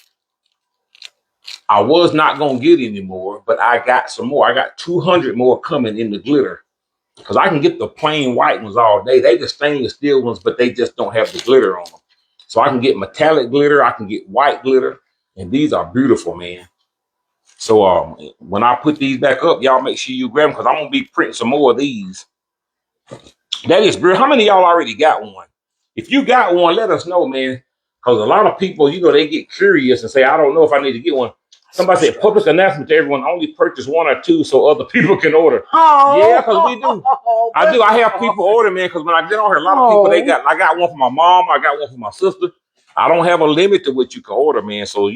I was not going to get any more, but I got some more. I got 200 more coming in the glitter because I can get the plain white ones all day. They the stainless steel ones, but they just don't have the glitter on them. So I can get metallic glitter. I can get white glitter. And these are beautiful, man. So when I put these back up, y'all make sure you grab them because I'm going to be printing some more of these. That is great. How many of y'all already got one? If you got one, let us know, man. Because a lot of people, they get curious and say, I don't know if I need to get one. Somebody said, public announcement to everyone, only purchase one or two so other people can order. Oh, yeah, because we do. I do. I have people order, man, because when I get on here, a lot of people, I got one for my mom. I got one for my sister. I don't have a limit to what you can order, man. So,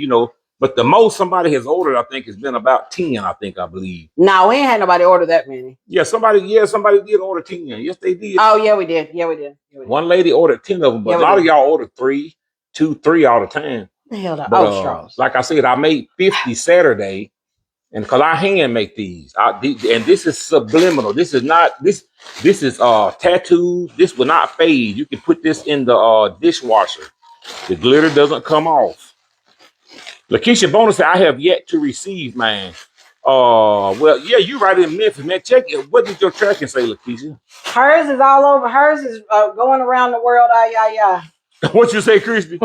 but the most somebody has ordered, I think, has been about 10, I believe. No, we ain't had nobody order that many. Yeah, somebody did order 10. Yes, they did. Oh, yeah, we did. Yeah, we did. One lady ordered 10 of them, but a lot of y'all ordered 3, 2, 3 all the time. The hell, straws. Like I said, I made 50 Saturday, and because I hand make these, and this is subliminal. This is not this. This is tattoos. This will not fade. You can put this in the dishwasher. The glitter doesn't come off. Lakeisha Bonus said, I have yet to receive mine. Well, yeah, you right in Memphis, man. Check it. What did your tracking say, Lakeisha? Hers is all over. Hers is going around the world. What you say, Christy?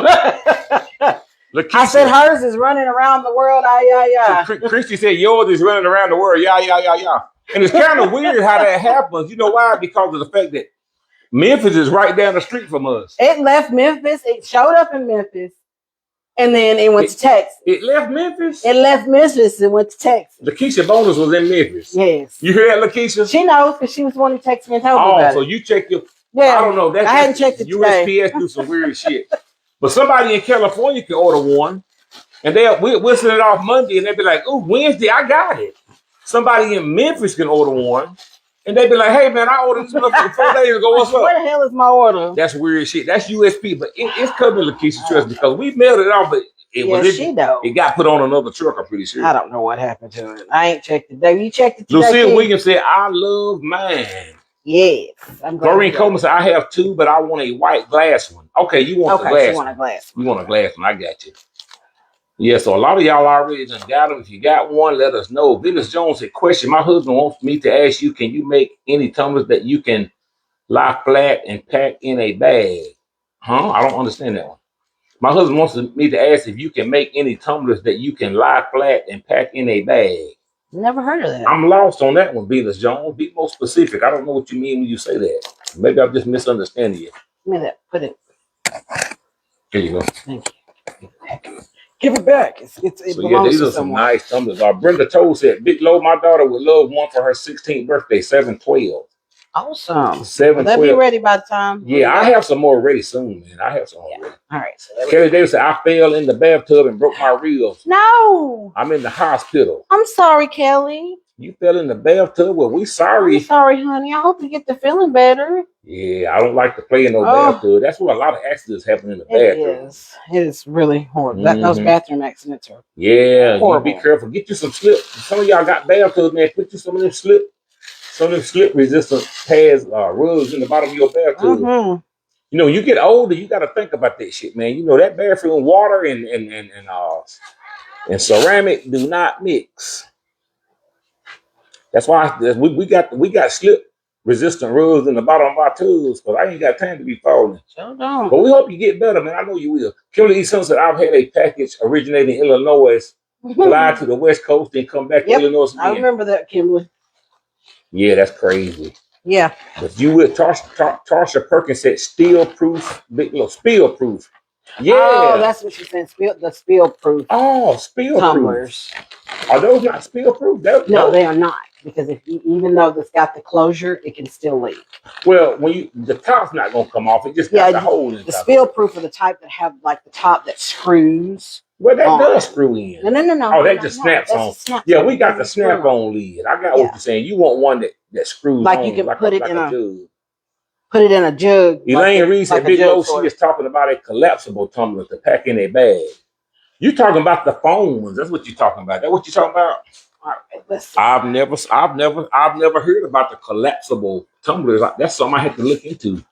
Lakeisha, I said hers is running around the world. Christy said yours is running around the world. And it's kind of weird how that happens. You know why? Because of the fact that Memphis is right down the street from us. It left Memphis. It showed up in Memphis. And then it went to Texas. It left Memphis? It left Memphis and went to Texas. Lakeisha Bonus was in Memphis. Yes. You hear that, Lakeisha? She knows because she was the one who texted me and told me about so it. you check your... Yeah. I don't know. I hadn't checked it USPS today. do some weird shit. But somebody in California can order one. And we'll send it off Monday and they'll be like, oh, Wednesday, I got it. Somebody in Memphis can order one. And they be like, hey, man, I ordered 4 days ago. What's up? Where the hell is my order? That's weird shit. That's USP. But it's coming, Lakeisha, trust me, because we mailed it off, but it got put on another truck, I'm pretty sure. I don't know what happened to it. I ain't checked it. You checked it today? Lucille Williams said, I love mine. Yes. Doreen Coleman said, I have 2, but I want a white glass one. Okay, you want the glass one. You want a glass one. I got you. Yeah, so a lot of y'all already done got them. If you got one, let us know. Venus Jones said, question, my husband wants me to ask you, can you make any tumblers that you can lie flat and pack in a bag? Huh? I don't understand that one. My husband wants me to ask if you can make any tumblers that you can lie flat and pack in a bag. Never heard of that. I'm lost on that one, Venus Jones. Be more specific. I don't know what you mean when you say that. Maybe I'm just misunderstanding you. Give me that. Put it. Here you go. Thank you. Give it back. It so yeah, these are some nice tumblers. Brenda Toll said, Big Low, my daughter would love one for her 16th birthday, 7/12. Awesome. 7/12. They'll be ready by the time. Yeah, I have some more ready soon, man. I have some more ready. All right. So Kelly Davis said, I fell in the bathtub and broke my ribs. No. I'm in the hospital. I'm sorry, Kelly. You fell in the bathtub? Well, we sorry. I'm sorry, honey. I hope you get to feeling better. Yeah, I don't like to play in no bathtub. That's where a lot of accidents happen in the bathroom. It is really horrible. Those bathroom accidents are horrible. You be careful. Get you some slip. Some of y'all got bathtubs, man. Put you some of them slip resistant pads, rugs in the bottom of your bathtub. Mm-hmm. You get older, you got to think about that shit, man. That bathroom water and ceramic do not mix. That's why we got slip resistant rugs in the bottom of our tubs, because I ain't got time to be falling. Sure don't. But we hope you get better, man. I know you will. Kimberly E. Sun said, I've had a package originating in Illinois, fly to the West Coast, and come back to Illinois again. I remember that, Kimberly. Yeah, that's crazy. Yeah. But you will. Tarsha Perkins said, spill-proof. Yeah. Oh, that's what she said. The spill-proof. Oh, spill-proof. Tumblers. Are those not spill-proof? No, they are not. because even though it's got the closure, it can still leak. Well, when the top's not gonna come off, it just got the hole in the spill proof are the type that have like the top that screws. Well, that does screw in. No. Oh, that just snaps on. Yeah, we got the snap-on lid. I got what you're saying. You want one that screws like on, you can like put a it in a jug. Put it in a jug. Elaine Reed said, Big Low, she is talking about a collapsible tumbler to pack in a bag. You talking about the foam ones? That's what you're talking about. That's what you're talking about. All right, listen. I've never heard about the collapsible tumblers. That's something I had to look into.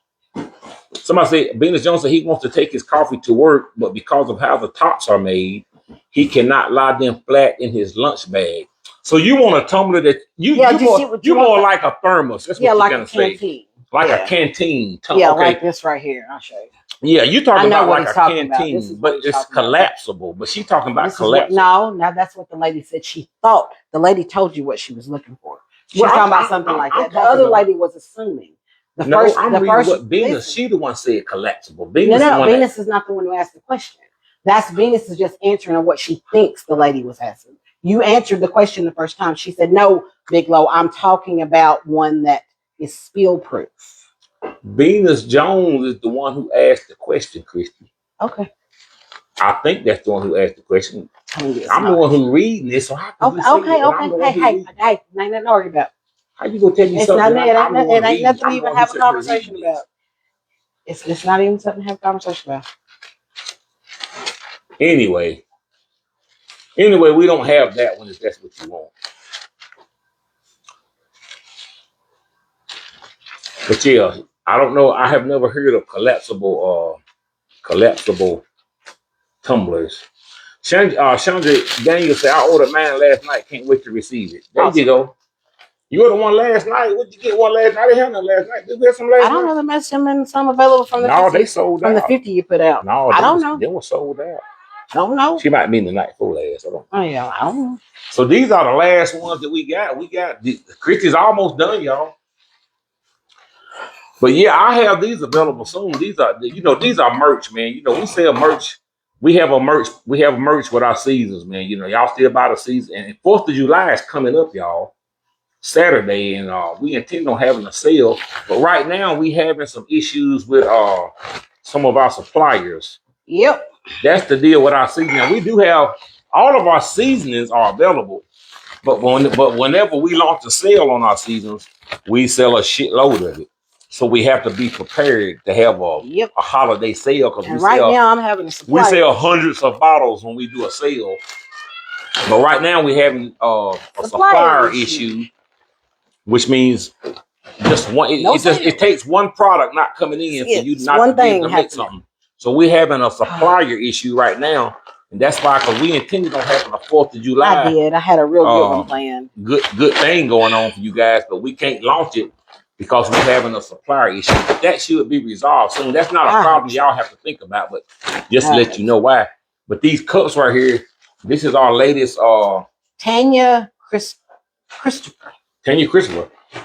Somebody said Venus Jones said he wants to take his coffee to work, but because of how the tops are made, he cannot lie them flat in his lunch bag. So you want a tumbler that you're more like a thermos. That's what you're gonna say. Like a canteen. Like this right here. I'll show you. Yeah, you're talking about like a canteen, but it's collapsible. But she's talking about collapsible. No, that's what the lady said. She thought the lady told you what she was looking for. She's talking about something like that. The other lady was assuming. I'm reading what Venus. She the one said collapsible. Venus is not the one who asked the question. That's Venus is just answering on what she thinks the lady was asking. You answered the question the first time. She said, "No, Big Low, I'm talking about one that is spill proof." Venus Jones is the one who asked the question, Christy. Okay. I think that's the one who asked the question. I'm the one who's reading this, so how can Hey, ain't nothing to argue about. How you gonna tell me something? It ain't nothing to even have a conversation about. It's not even something to have a conversation about. Anyway, we don't have that one if that's what you want. But yeah, I don't know. I have never heard of collapsible tumblers. Chandra Daniel said, I ordered mine last night. Can't wait to receive it. There you go. You ordered one last night? What did you get one last night? I didn't have none last night. Did we have some last night? I don't know. There must have been some available from the 50. They sold out. From the 50 you put out. No, I don't know. They were sold out. I don't know. She might mean the night before last. I don't know. Oh, yeah. I don't know. So these are the last ones that we got. The Christy's almost done, y'all. But yeah, I have these available soon. These are merch, man. We sell merch. We have merch with our seasons, man. Y'all still buy the season. And 4th of July is coming up, y'all. Saturday, and we intend on having a sale. But right now, we having some issues with some of our suppliers. Yep. That's the deal with our seasoning. We do have all of our seasonings are available. But whenever we launch a sale on our seasons, we sell a shitload of it. So we have to be prepared to have a holiday sale because now I'm having a supply. We sell hundreds of bottles when we do a sale. But right now we're having a supplier issue, which means just one. It takes one product not coming in for you not to be able to make something. So we're having a supplier issue right now. And that's why, because we intended on having a 4th of July. I did. I had a real good one planned. Good thing going on for you guys, but we can't launch it because we're having a supplier issue. But that should be resolved soon. That's not a problem y'all have to think about, but just to let you know why. But these cups right here, this is our latest. Tanya Christopher.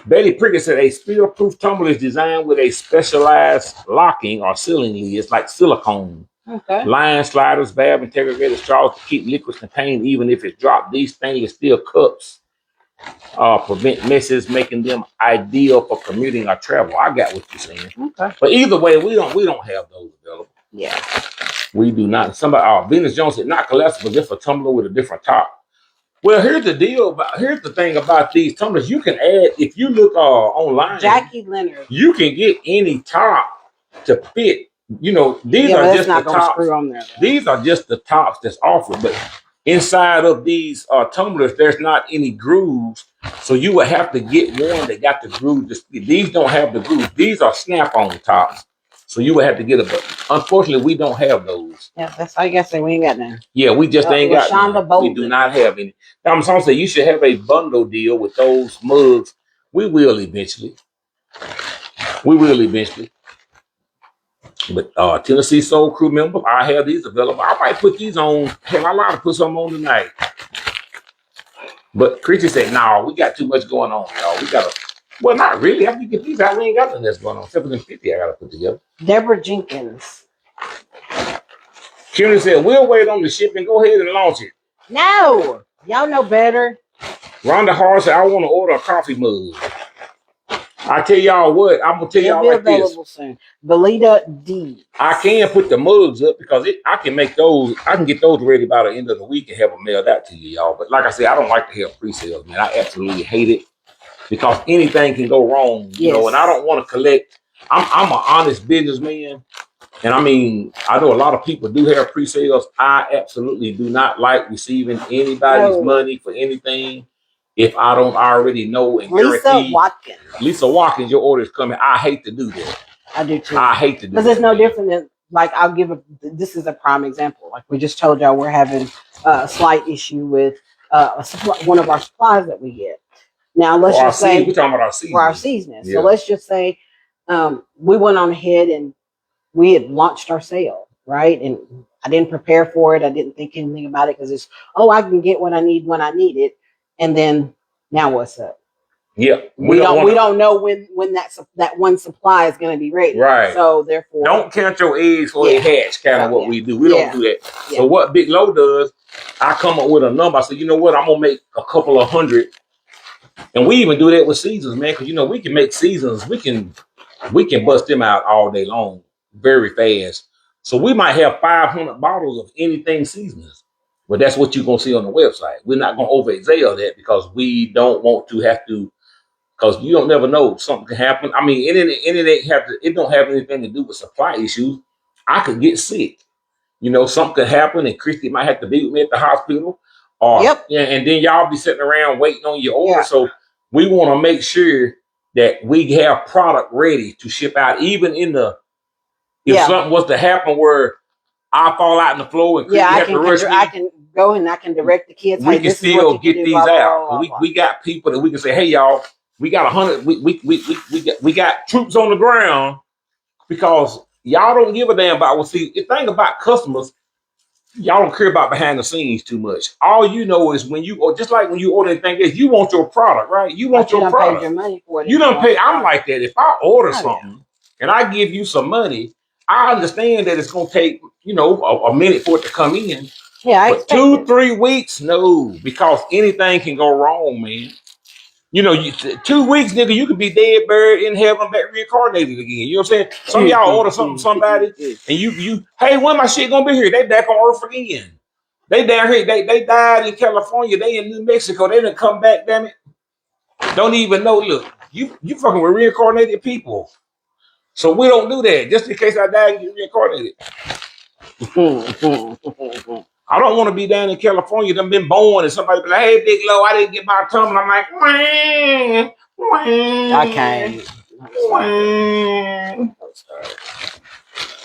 Betty Prickett said a spill-proof tumbler is designed with a specialized locking or sealing lid. It's like silicone. Okay. Line sliders, valve integrated straws to keep liquids contained even if it's dropped. These stainless steel cups prevent messes, making them ideal for commuting or travel. I got what you're saying. Okay. But either way, we don't have those available. Yeah. We do not. Venus Jones said not collapsible, just a tumbler with a different top. Well, here's the thing about these tumblers. You can add, if you look online, Jackie Leonard, you can get any top to fit. These are just the tops. Screw on there, these are just the tops that's offered, but inside of these tumblers, there's not any grooves. So you would have to get one that got the groove. These don't have the groove. These are snap-on tops. So you would have to get but unfortunately, we don't have those. Yeah, that's all you got to say. We ain't got none. Yeah, we just ain't got none. We do not have any. I'm saying you should have a bundle deal with those mugs. We will eventually. But Tennessee Soul Crew member, I have these available. I might put these on. Hell, I might put some on tonight. But Christy said, no, we got too much going on, y'all. We got to. Well, not really. After you get these out, we ain't got nothing that's going on. 750 I got to put together. Deborah Jenkins. Karen said, we'll wait on the shipping. Go ahead and launch it. No. Y'all know better. Rhonda Hart said, I want to order a coffee mug. I tell y'all what, I'm gonna tell It'll y'all be like this. available soon. Belita D. I can put the mugs up because I can make those. I can get those ready by the end of the week and have them mailed out to you, y'all. But like I said, I don't like to have pre-sales, man. I absolutely hate it because anything can go wrong, you know. And I don't want to collect. I'm an honest businessman, and I mean, I know a lot of people do have pre-sales. I absolutely do not like receiving anybody's money for anything if I don't already know and guarantee. Lisa Watkins, your order is coming. I hate to do that. I do too. I hate to do that. Because it's no different than, like, this is a prime example. Like we just told y'all, we're having a slight issue with one of our supplies that we get. Now, let's just say we're talking about our seasoning. For our seasoning. Yeah. So let's just say we went on ahead and we had launched our sale, right? And I didn't prepare for it. I didn't think anything about it because it's, I can get what I need when I need it. And then now what's up? Yeah, we don't know when that one supply is going to be ready. Right. So therefore, don't count your eggs before they hatch. Kind of what we do. We don't do that. Yeah. So what Big Low does, I come up with a number. I say, you know what? I'm gonna make a couple of hundred, and we even do that with seasons, man. Because we can make seasons. We can bust them out all day long, very fast. So we might have 500 bottles of anything seasonings. But that's what you're gonna see on the website. We're not gonna overexhale that because we don't want to have to. Because you don't never know, something can happen. I mean, it don't have anything to do with supply issues. I could get sick. Something could happen, and Christy might have to be with me at the hospital. And then y'all be sitting around waiting on your order. Yeah. So we want to make sure that we have product ready to ship out, even if something was to happen where I fall out in the floor and Christy have to rush me. I can go and I can direct the kids. We can still get these out. We got people that we can say, hey, y'all. We got 100. We got troops on the ground because y'all don't give a damn about. Well, see, the thing about customers, y'all don't care about behind the scenes too much. All you know is just like when you order anything else, you want your product, right? You want your product. Your money for it. You don't pay. I'm like that. If I order something and I give you some money, I understand that it's gonna take a minute for it to come in. Yeah, but 2-3 weeks, no, because anything can go wrong, man. 2 weeks, nigga, you could be dead, buried in heaven, back reincarnated again. You know what I'm saying? Some of y'all order something from somebody, and you, hey, when my shit gonna be here? They back on Earth again. They down here. They died in California. They in New Mexico. They didn't come back. Damn it! Don't even know. Look, you fucking with reincarnated people. So we don't do that. Just in case I die and get reincarnated. I don't want to be down in California. Done been born and somebody be like, "Hey, Big Low, I didn't get my tongue." And I'm like, I can't.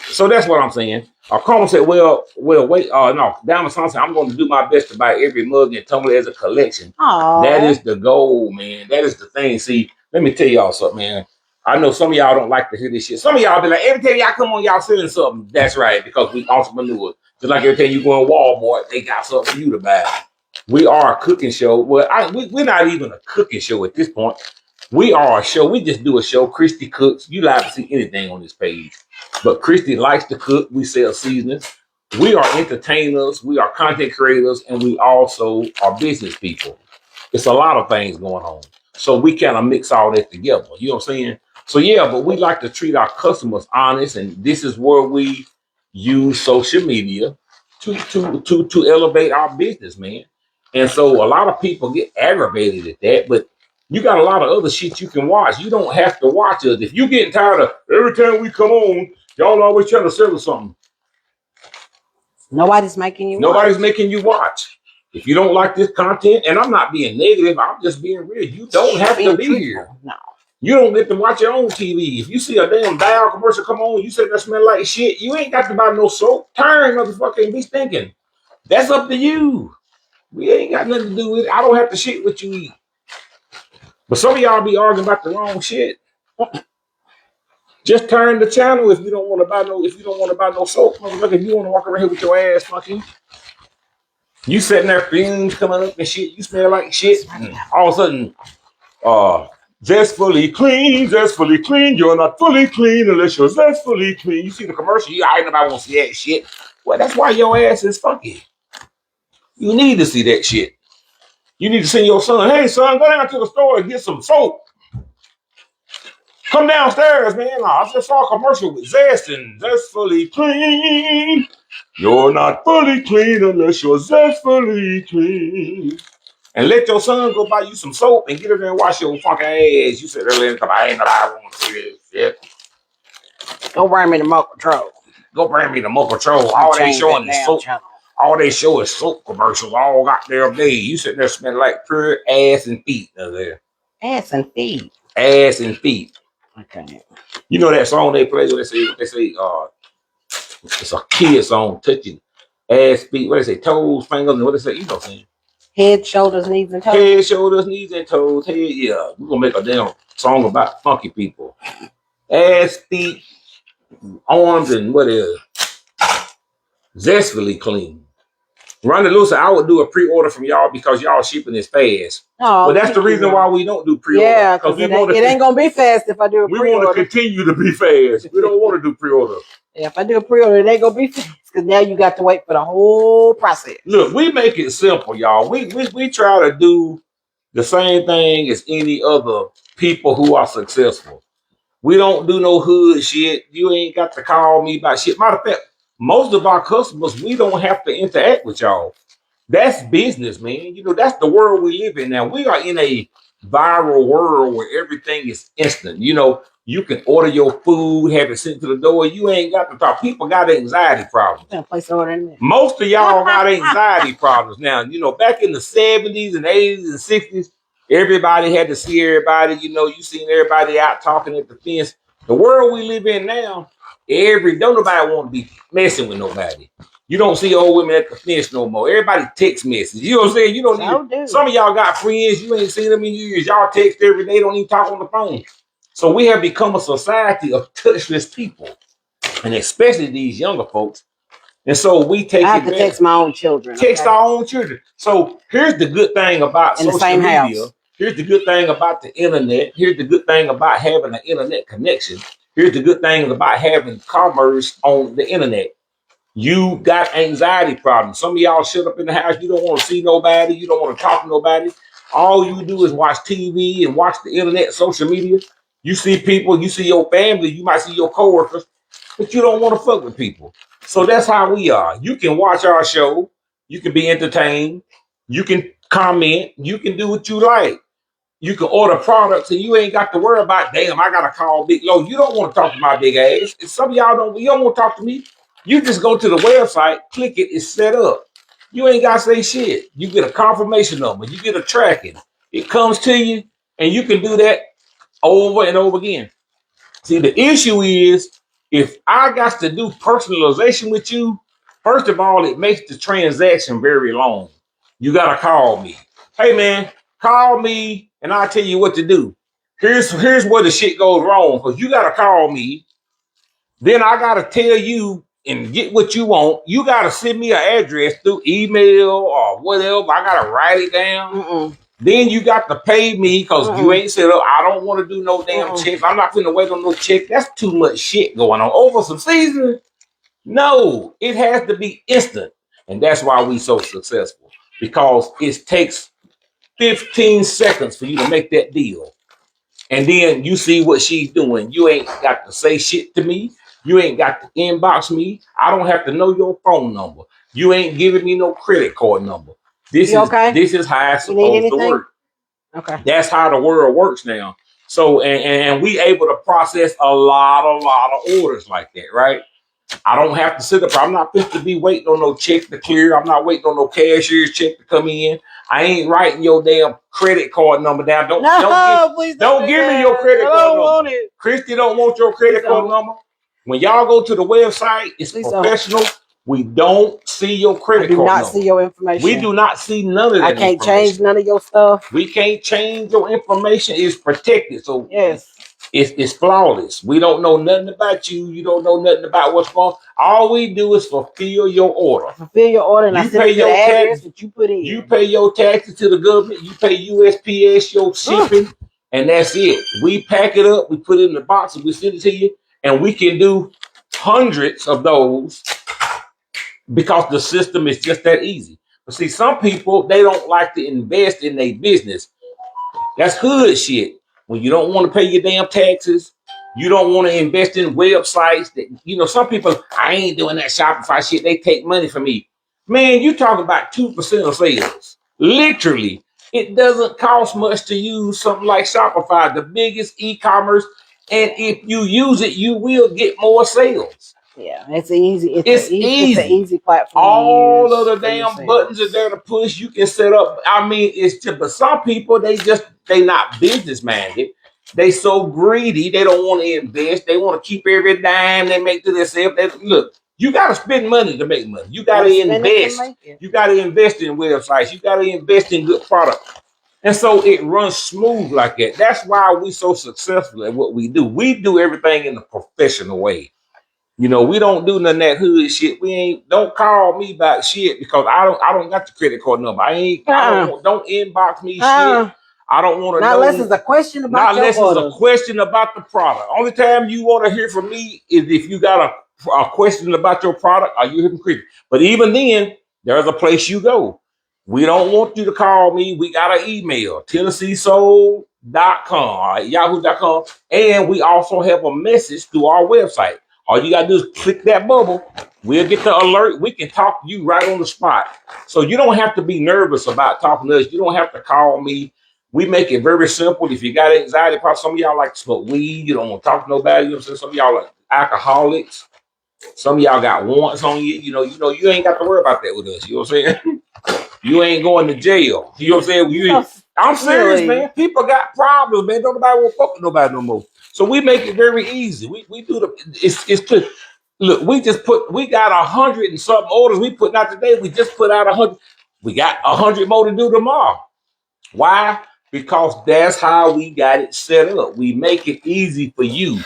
So that's what I'm saying. Carmen said, well, wait. No, down the sun said, I'm going to do my best to buy every mug and tumbler as a collection. Aww. That is the goal, man. That is the thing. See, let me tell y'all something, man. I know some of y'all don't like to hear this shit. Some of y'all be like, every time y'all come on, y'all selling something. That's right, because we entrepreneurs. Just like every time you go in Walmart, they got something for you to buy. We are a cooking show. Well, we're not even a cooking show at this point. We are a show. We just do a show. Christy cooks. You like to see anything on this page. But Christy likes to cook. We sell seasonings. We are entertainers. We are content creators. And we also are business people. It's a lot of things going on. So we kind of mix all that together. You know what I'm saying? So, yeah, but we like to treat our customers honest. And this is where we use social media to elevate our business, man. And so a lot of people get aggravated at that. But you got a lot of other shit you can watch. You don't have to watch us. If you're getting tired of every time we come on, y'all always trying to sell us something. Nobody's making you watch. If you don't like this content, and I'm not being negative, I'm just being real. You don't have to be here. No. You don't get to watch your own TV. If you see a damn Dial commercial come on, you say that smell like shit, you ain't got to buy no soap. Turn, motherfucker, and be stinking. That's up to you. We ain't got nothing to do with it. I don't have to shit what you eat. But some of y'all be arguing about the wrong shit. Just turn the channel if you don't want to buy no soap. Motherfucker, if you want to walk around here with your ass fucking. You sitting there, fumes coming up and shit. You smell like shit. And all of a sudden, zestfully clean. You're not fully clean unless you're zestfully clean. You see the commercial, nobody won't see that shit. Well, that's why your ass is funky. You need to see that shit. You need to send your son, hey, son, go down to the store and get some soap. Come downstairs, man. I just saw a commercial with Zest and Zestfully Clean. You're not fully clean unless you're zestfully clean. And let your son go buy you some soap and get in there and wash your fucking ass. You said earlier, I ain't nobody want to see this shit. Go bring me the Remote Control. Go bring me the Remote Control. All they showing is soap. Channel. All they show is soap commercials all goddamn day. You sitting there smelling like pure ass and feet there. Ass and feet. Ass and feet. Okay. You know that song they play where they say it's a kid song, touching ass, feet, what they say, toes, fingers, and what they say, you know what I'm saying? Head, shoulders, knees, and toes. Head, shoulders, knees, and toes. Head, yeah. We're gonna make a damn song about funky people. Ass, feet, arms, and what is zestfully clean. Ronnie Lucy, I would do a pre-order from y'all because y'all shipping is fast. Oh, but that's the reason why we don't do pre-order. Yeah, because it ain't gonna be fast if I do a pre-order. We want to continue to be fast. We don't want to do pre-order. Yeah, if I do a pre-order, it ain't gonna be fast because now you got to wait for the whole process. Look, we make it simple, y'all. We try to do the same thing as any other people who are successful. We don't do no hood shit. You ain't got to call me about shit. Matter of fact, most of our customers, we don't have to interact with y'all. That's business, man. You know, that's the world we live in now. We are in a viral world where everything is instant. You know, you can order your food, have it sent to the door. You ain't got to talk. People got anxiety problems. Place order in there. Most of y'all got anxiety problems now. You know, back in the 70s and 80s and 60s, everybody had to see everybody. You know, you seen everybody out talking at the fence. The world we live in now, don't nobody want to be messing with nobody. You don't see old women at the fence no more. Everybody text messages. You know what I'm saying? You don't need. Some of y'all got friends. You ain't seen them in years. Y'all text every day. Don't even talk on the phone. So we have become a society of touchless people, and especially these younger folks. And so we take. I have to text my own children. Text our own children. So here's the good thing about social media. House. Here's the good thing about the internet. Here's the good thing about having an internet connection. Here's the good thing about having commerce on the internet. You got anxiety problems. Some of y'all shut up in the house. You don't want to see nobody. You don't want to talk to nobody. All you do is watch TV and watch the internet, social media. You see people, you see your family, you might see your coworkers, but you don't want to fuck with people. So that's how we are. You can watch our show. You can be entertained. You can comment. You can do what you like. You can order products and you ain't got to worry about, damn, I got to call Big Low. You don't want to talk to my big ass. And some of y'all you don't want to talk to me. You just go to the website, click it, it's set up. You ain't got to say shit. You get a confirmation number. You get a tracking. It comes to you, and you can do that over and over again. See, the issue is, if I got to do personalization with you, first of all, it makes the transaction very long. You got to call me. Hey, man, call me, and I'll tell you what to do. Here's where the shit goes wrong, because you got to call me. Then I got to tell you, and get what you want. You got to send me an address through email or whatever. I got to write it down. Then you got to pay me because you ain't set up. I don't want to do no damn checks. I'm not going to wait on no check. That's too much shit going on. Over some season? No, it has to be instant. And that's why we so successful. Because it takes 15 seconds for you to make that deal. And then you see what she's doing. You ain't got to say shit to me. You ain't got to inbox me. I don't have to know your phone number. You ain't giving me no credit card number. This is how it's supposed to work. Okay. That's how the world works now. So, and we able to process a lot of orders like that, right? I don't have to sit up. I'm not supposed to be waiting on no check to clear. I'm not waiting on no cashier's check to come in. I ain't writing your damn credit card number down. Don't give me your credit card number. Christy don't want your credit card number. When y'all go to the website, it's professional. We don't see your credit card number. We do not see your information. We do not see none of that. I can't change none of your stuff. We can't change your information. It's protected. So yes, it's flawless. We don't know nothing about you. You don't know nothing about what's wrong. All we do is fulfill your order. Fulfill your order, and you pay your address that you put in. You pay your taxes to the government. You pay USPS your shipping, and that's it. We pack it up. We put it in the box, and we send it to you. And we can do hundreds of those because the system is just that easy. But see, some people, they don't like to invest in their business. That's hood shit. When you don't want to pay your damn taxes, you don't want to invest in websites that, some people, I ain't doing that Shopify shit. They take money from me. Man, you talking about 2% of sales. Literally, it doesn't cost much to use something like Shopify, the biggest e-commerce. And if you use it, you will get more sales. Yeah, it's easy. It's easy. It's an easy platform. All of the damn buttons are there to push. You can set up. I mean, it's just, but some people, they not business minded. They so greedy. They don't want to invest. They want to keep every dime they make to themselves. Look, you got to spend money to make money. You got to invest. You got to invest in websites. You got to invest in good product. And so it runs smooth like that. That's why we so successful at what we do. We do everything in a professional way. We don't do none of that hood shit. Don't call me about shit because I don't got the credit card number. Don't inbox me shit. I don't want to know. Not unless it's a question about it's a question about the product. Only time you want to hear from me is if you got a question about your product or you hypocrite. But even then, there's a place you go. We don't want you to call me. We got an email, TennesseeSoul.com, Yahoo.com. And we also have a message through our website. All you gotta do is click that bubble. We'll get the alert. We can talk to you right on the spot. So you don't have to be nervous about talking to us. You don't have to call me. We make it very simple. If you got anxiety, probably some of y'all like to smoke weed. You don't want to talk to nobody. You know what I'm saying? Some of y'all are alcoholics. Some of y'all got warrants on you. You ain't got to worry about that with us. You know what I'm saying? You ain't going to jail. You know what I'm saying? I'm serious, man. People got problems, man. Don't nobody want to fuck with nobody no more. So we make it very easy. We do it's clear. Look, we got 100 and something orders we put out today. We just put out 100. We got 100 more to do tomorrow. Why? Because that's how we got it set up. We make it easy for you.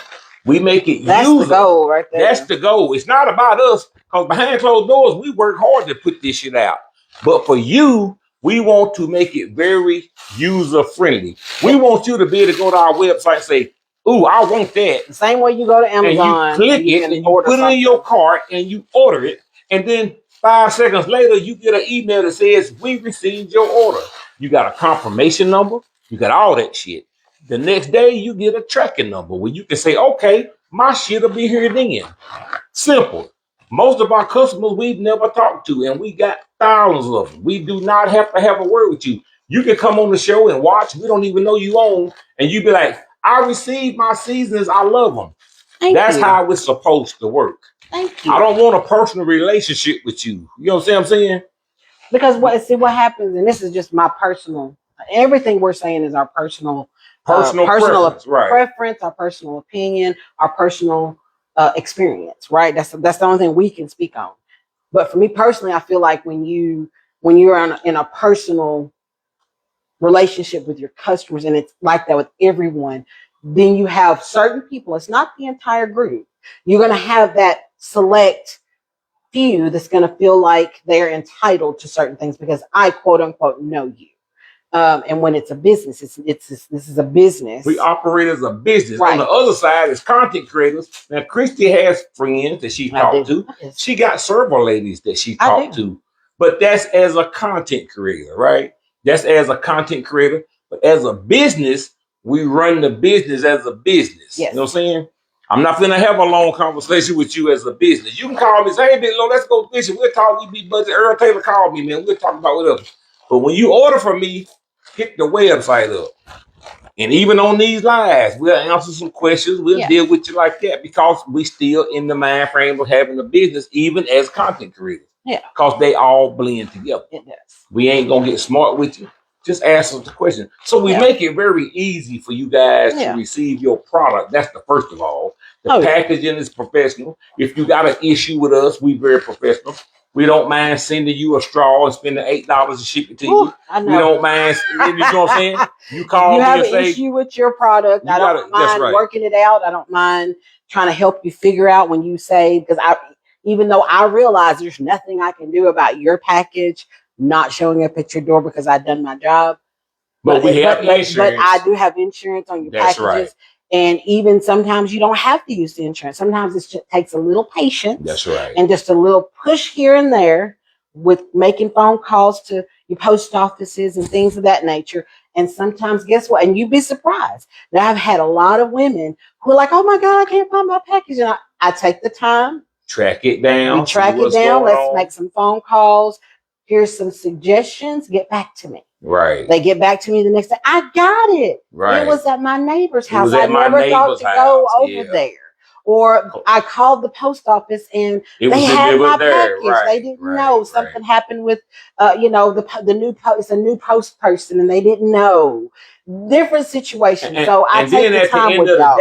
We make it That's the goal right there. That's the goal. It's not about us because behind closed doors, we work hard to put this shit out. But for you, we want to make it very user friendly. We want you to be able to go to our website and say, ooh, I want that. The same way you go to Amazon. And you click it and you put it in your cart and you order it. And then 5 seconds later, you get an email that says, we received your order. You got a confirmation number. You got all that shit. The next day, you get a tracking number where you can say, okay, my shit will be here then. Simple. Most of our customers we've never talked to, and we got thousands of them. We do not have to have a word with you. You can come on the show and watch. We don't even know you on. And you be like, I received my seasons. I love them. That's how it's supposed to work. Thank you. I don't want a personal relationship with you. You know what I'm saying? Because what happens, and this is just my personal, everything we're saying is our personal preference, our personal opinion, our personal experience, right? That's the only thing we can speak on. But for me personally, I feel like when you're in a personal relationship with your customers, and it's like that with everyone, then you have certain people. It's not the entire group. You're going to have that select few that's going to feel like they're entitled to certain things because I quote unquote know you. And when it's a business, this is a business. We operate as a business. Right. On the other side is content creators. Now, Christy has friends that she talked to. She got several ladies that she talked to. But that's as a content creator, right? That's as a content creator. But as a business, we run the business as a business. Yes. You know what I'm saying? I'm not going to have a long conversation with you as a business. You can call me and say, hey, Big Lo, let's go fishing. We'll talk. We be budget. Earl Taylor called me, man. We'll talk about whatever. But when you order from me, hit the website up. And even on these lives, we'll answer some questions. We'll deal with you like that because we still in the mind frame of having a business, even as content creators. Yeah. Because they all blend together. It does. We ain't going to get smart with you. Just ask us the question. So we make it very easy for you guys to receive your product. That's the first of all. The packaging is professional. If you got an issue with us, we very professional. We don't mind sending you a straw and spending $8 to ship it to you. I know. We don't mind. You know what I'm saying? You call me and say, you have an issue with your product. I don't mind working it out. I don't mind trying to help you figure out when you say, because even though I realize there's nothing I can do about your package not showing up at your door because I've done my job. But we have insurance. But I do have insurance on your packages. Right. And even sometimes you don't have to use the insurance. Sometimes it just takes a little patience. That's right. And just a little push here and there with making phone calls to your post offices and things of that nature. And sometimes, guess what? And you'd be surprised that I've had a lot of women who are like, "Oh my God, I can't find my package." And I take the time, Track it down. we track it down. Let's make some phone calls. Here's some suggestions. Get back to me. Right. They get back to me the next day. I got it. Right. It was at my neighbor's It house. was I at my never thought neighbor's to go house, over yeah. there. Or I called the post office and It was they had delivered my there. package. Right, They didn't right, know right. something happened with, the new post. It's a new post person, and they didn't know. Different situations. So I take the time with y'all.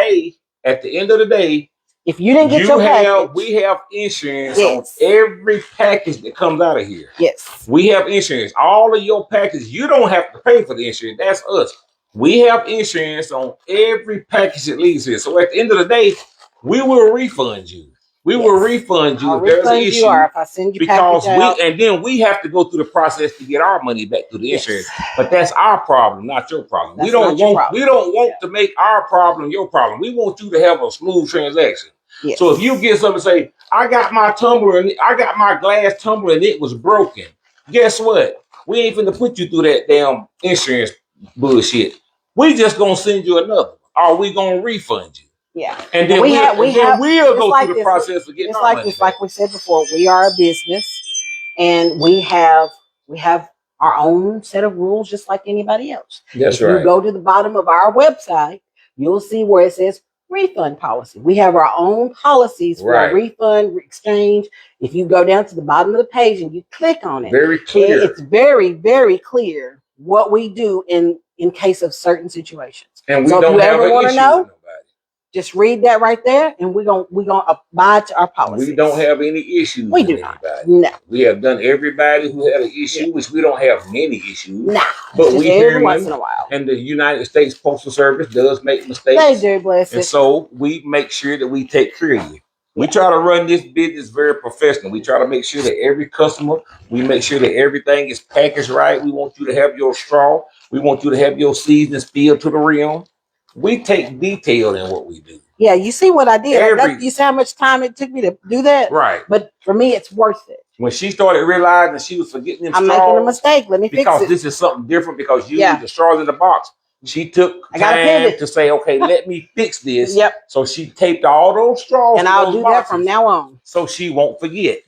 At the end of the day, if you didn't get your package, we have insurance Yes. on every package that comes out of here. Yes. We have insurance. All of your packages, you don't have to pay for the insurance. That's us. We have insurance on every package that leaves here. So at the end of the day, we will refund you. We will refund you I'll if there's an refund issue. you, or if I send you Because package out. and then we have to go through the process to get our money back through the insurance. But that's our problem, not your problem. We don't want to make our problem your problem. We want you to have a smooth transaction. Yes. So if you get something and say, I got my tumbler and I got my glass tumbler and it was broken, guess what? We ain't finna put you through that damn insurance bullshit. We just gonna send you another, or we gonna refund you. Yeah. And then we'll go through the process of getting our money back. Like we said before, we are a business, and we have our own set of rules just like anybody else. That's if you go to the bottom of our website, you'll see where it says refund policy. We have our own policies for refund, exchange. If you go down to the bottom of the page and you click on it, very clear. It's very, very clear what we do in case of certain situations. And we so don't if you have ever an want to issue know, with nobody. just read that right there, and we're gonna abide to our policies. We don't have any issues. We do with not. Anybody. No. We have done everybody who had an issue, which we don't have many issues. Nah. But we every once in a while. And the United States Postal Service does make mistakes. They do, bless and it. so we make sure that we take care of you. We try to run this business very professional. We try to make sure that every customer, we make sure that everything is packaged right. We want you to have your straw. We want you to have your seasonings filled to the rim. We take detail in what we do. Yeah, you see what I did. You see how much time it took me to do that? Right. But for me, it's worth it. When she started realizing she was forgetting them I'm straws, making a mistake. Let me fix it. Because this is something different because you need the straws in the box. She took time to say, okay, let me fix this. Yep. So she taped all those straws. And I'll do that from now on. So she won't forget.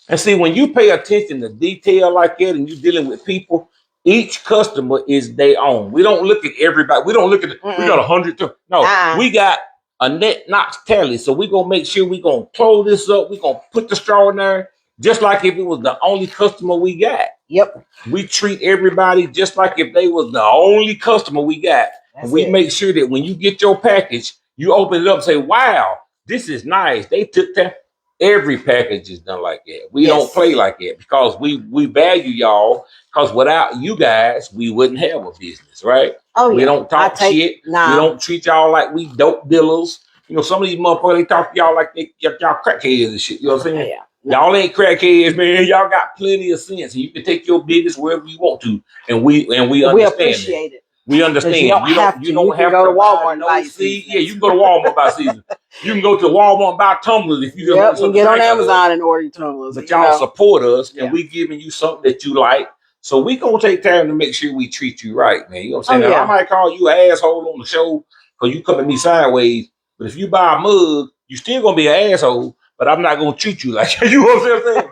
And see, when you pay attention to detail like that and you're dealing with people, each customer is their own. We don't look at everybody. We don't look at we got 100. No, we got a net Knox tally. So we're going to make sure we're going to close this up. We're going to put the straw in there just like if it was the only customer we got. Yep. We treat everybody just like if they was the only customer we got. And we make sure that when you get your package, you open it up and say, wow, this is nice. They took that. Every package is done like that. We don't play like that because we value y'all, because without you guys, we wouldn't have a business, right? Oh, yeah. We don't talk shit. Nah. We don't treat y'all like we dope dealers. You know, some of these motherfuckers, they talk to y'all like y'all crackheads and shit. You know what I'm saying? Yeah. Y'all ain't crackheads, man. Y'all got plenty of sense, and you can take your business wherever you want to, and we understand. We appreciate it. We understand. You don't have to go to Walmart and buy seasons. Yeah, you can go to Walmart and buy seasons. You can go to Walmart and buy tumblers if you want something. Get on Amazon and order tumblers. But y'all support us, and we giving you something that you like. So we gonna take time to make sure we treat you right, man. You know what I'm saying? Now, I might call you an asshole on the show because you come at me sideways. But if you buy a mug, you still gonna be an asshole. But I'm not gonna treat you like you know what I'm saying.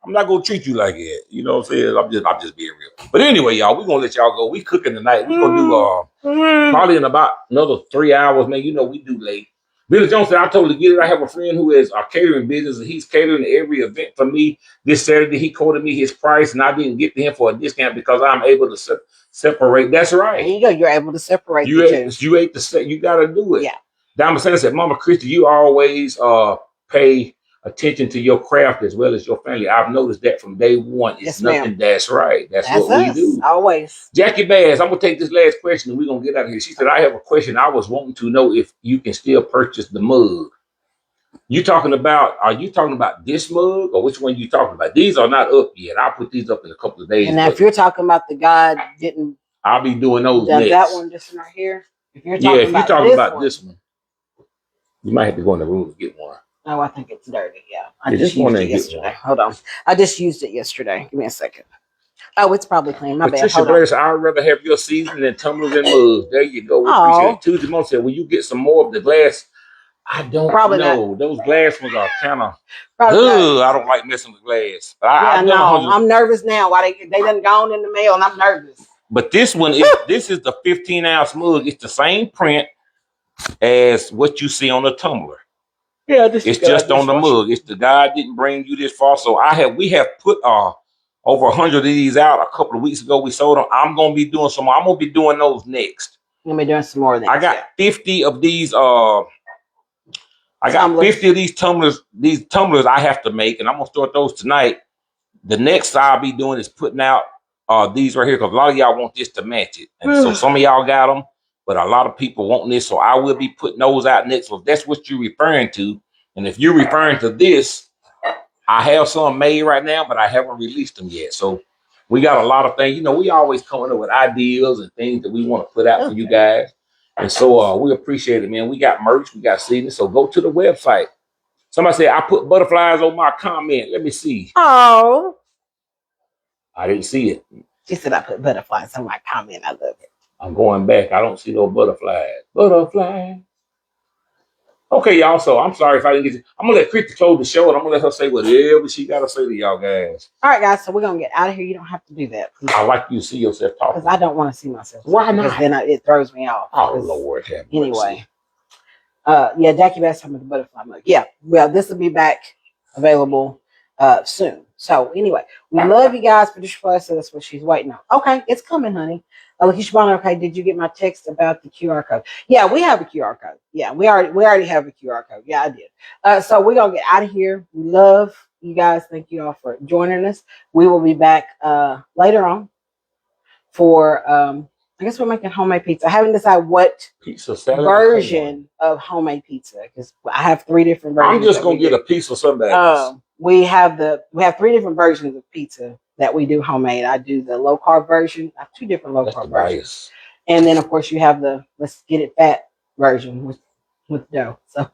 I'm not gonna treat you like that. You know what I'm saying? I'm just being real. But anyway, y'all, we're gonna let y'all go. We cooking tonight. We're gonna do probably in about another 3 hours, man. You know we do late. Billy Jones said, I totally get it. I have a friend who is a catering business, and he's catering every event for me. This Saturday, he quoted me his price, and I didn't get to him for a discount because I'm able to separate. That's right. There you go. You're able to separate. You ate the set. You got to do it. Yeah. Diamond Santa said, Mama Christy, you always pay attention to your craft as well as your family. I've noticed that from day one. It's nothing. That's right. That's what we do. Always. Jackie Bass, I'm going to take this last question and we're going to get out of here. She said, I have a question. I was wanting to know if you can still purchase the mug. Are you talking about this mug or which one you talking about? These are not up yet. I'll put these up in a couple of days. And now if you're talking about the God didn't, I'll be doing those next. That one just right here. If you're talking about this one, you might have to go in the room to get one. Oh, I think it's dirty. Yeah, I Yeah, just just one used and it get yesterday. one. Hold on, I just used it yesterday. Give me a second. Oh, it's probably clean. My bad. Patricia Hold on. Blair said, I'd rather have your season than tumblers and mugs. There you go. We appreciate Oh, it. Tuesday Mo said, will you get some more of the glass? I don't probably not. know. Those glass ones are kind of, Probably not. I don't like messing with glass. But Yeah, I've done no, 100. I'm nervous now. Why they done gone in the mail, and I'm nervous. But this one is this is the 15-ounce mug. It's the same print as what you see on the tumbler. Yeah, this It's just on the mug. It's the God didn't bring you this far. So we have put over 100 of these out a couple of weeks ago. We sold them. I'm gonna be doing some. I'm gonna be doing those next. I'm gonna be doing some more of these. I got 50 of these. I got Tumblers. 50 of these tumblers. These tumblers I have to make, and I'm gonna start those tonight. The next I'll be doing is putting out these right here because a lot of y'all want this to match it, and so some of y'all got them, but a lot of people want this. So I will be putting those out next. So if that's what you're referring to, and if you're referring to this, I have some made right now, but I haven't released them yet. So we got a lot of things. You know, we always coming up with ideas and things that we want to put out for you guys. And so we appreciate it, man. We got merch, we got seasons. So go to the website. Somebody said I put butterflies on my comment. Let me see. Oh, I didn't see it. she said I put butterflies on my comment. I love it. I'm going back. I don't see no butterflies. Butterfly. Okay, y'all. So I'm sorry if I didn't get you. I'm gonna let Christy close the show, and I'm gonna let her say whatever she gotta say to y'all guys. All right, guys. So we're gonna get out of here. You don't have to do that, please. I like you to see yourself talking. Because I don't want to see myself. Why not? Because then it throws me off. Oh Lord, have mercy. Anyway, yeah, Jackie Bass talking about the butterfly mug. Yeah, well, this will be back available soon. So anyway, we love you guys. Patricia Plus, so that's what she's waiting on. Okay, it's coming, honey. Lakeisha Bonner, okay, did you get my text about the QR code? Yeah, we have a QR code. Yeah, we already have a QR code. Yeah, I did. So we're gonna get out of here. We love you guys. Thank you all for joining us. We will be back later on for I guess we're making homemade pizza. I haven't decided what Pizza salad version of homemade pizza because I have 3 different versions. I'm just gonna get a piece of something. We have 3 different versions of pizza that we do homemade. I do the low carb version. I have 2 different low carb versions, and then of course you have the let's get it fat version with dough. So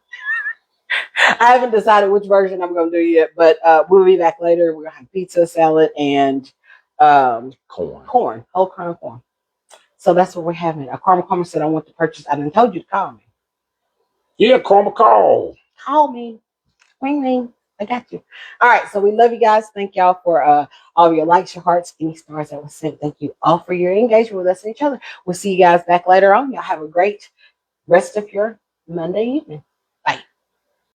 I haven't decided which version I'm going to do yet, but we'll be back later. We're gonna have pizza, salad, and corn, whole kernel corn. So that's what we're having. A Karma Karma said I want to purchase. I done told you to call me. Yeah, Karma call. Call me. Ring ring. I got you. All right. So we love you guys. Thank y'all for all of your likes, your hearts, any stars that was sent. Thank you all for your engagement with us and each other. We'll see you guys back later on. Y'all have a great rest of your Monday evening.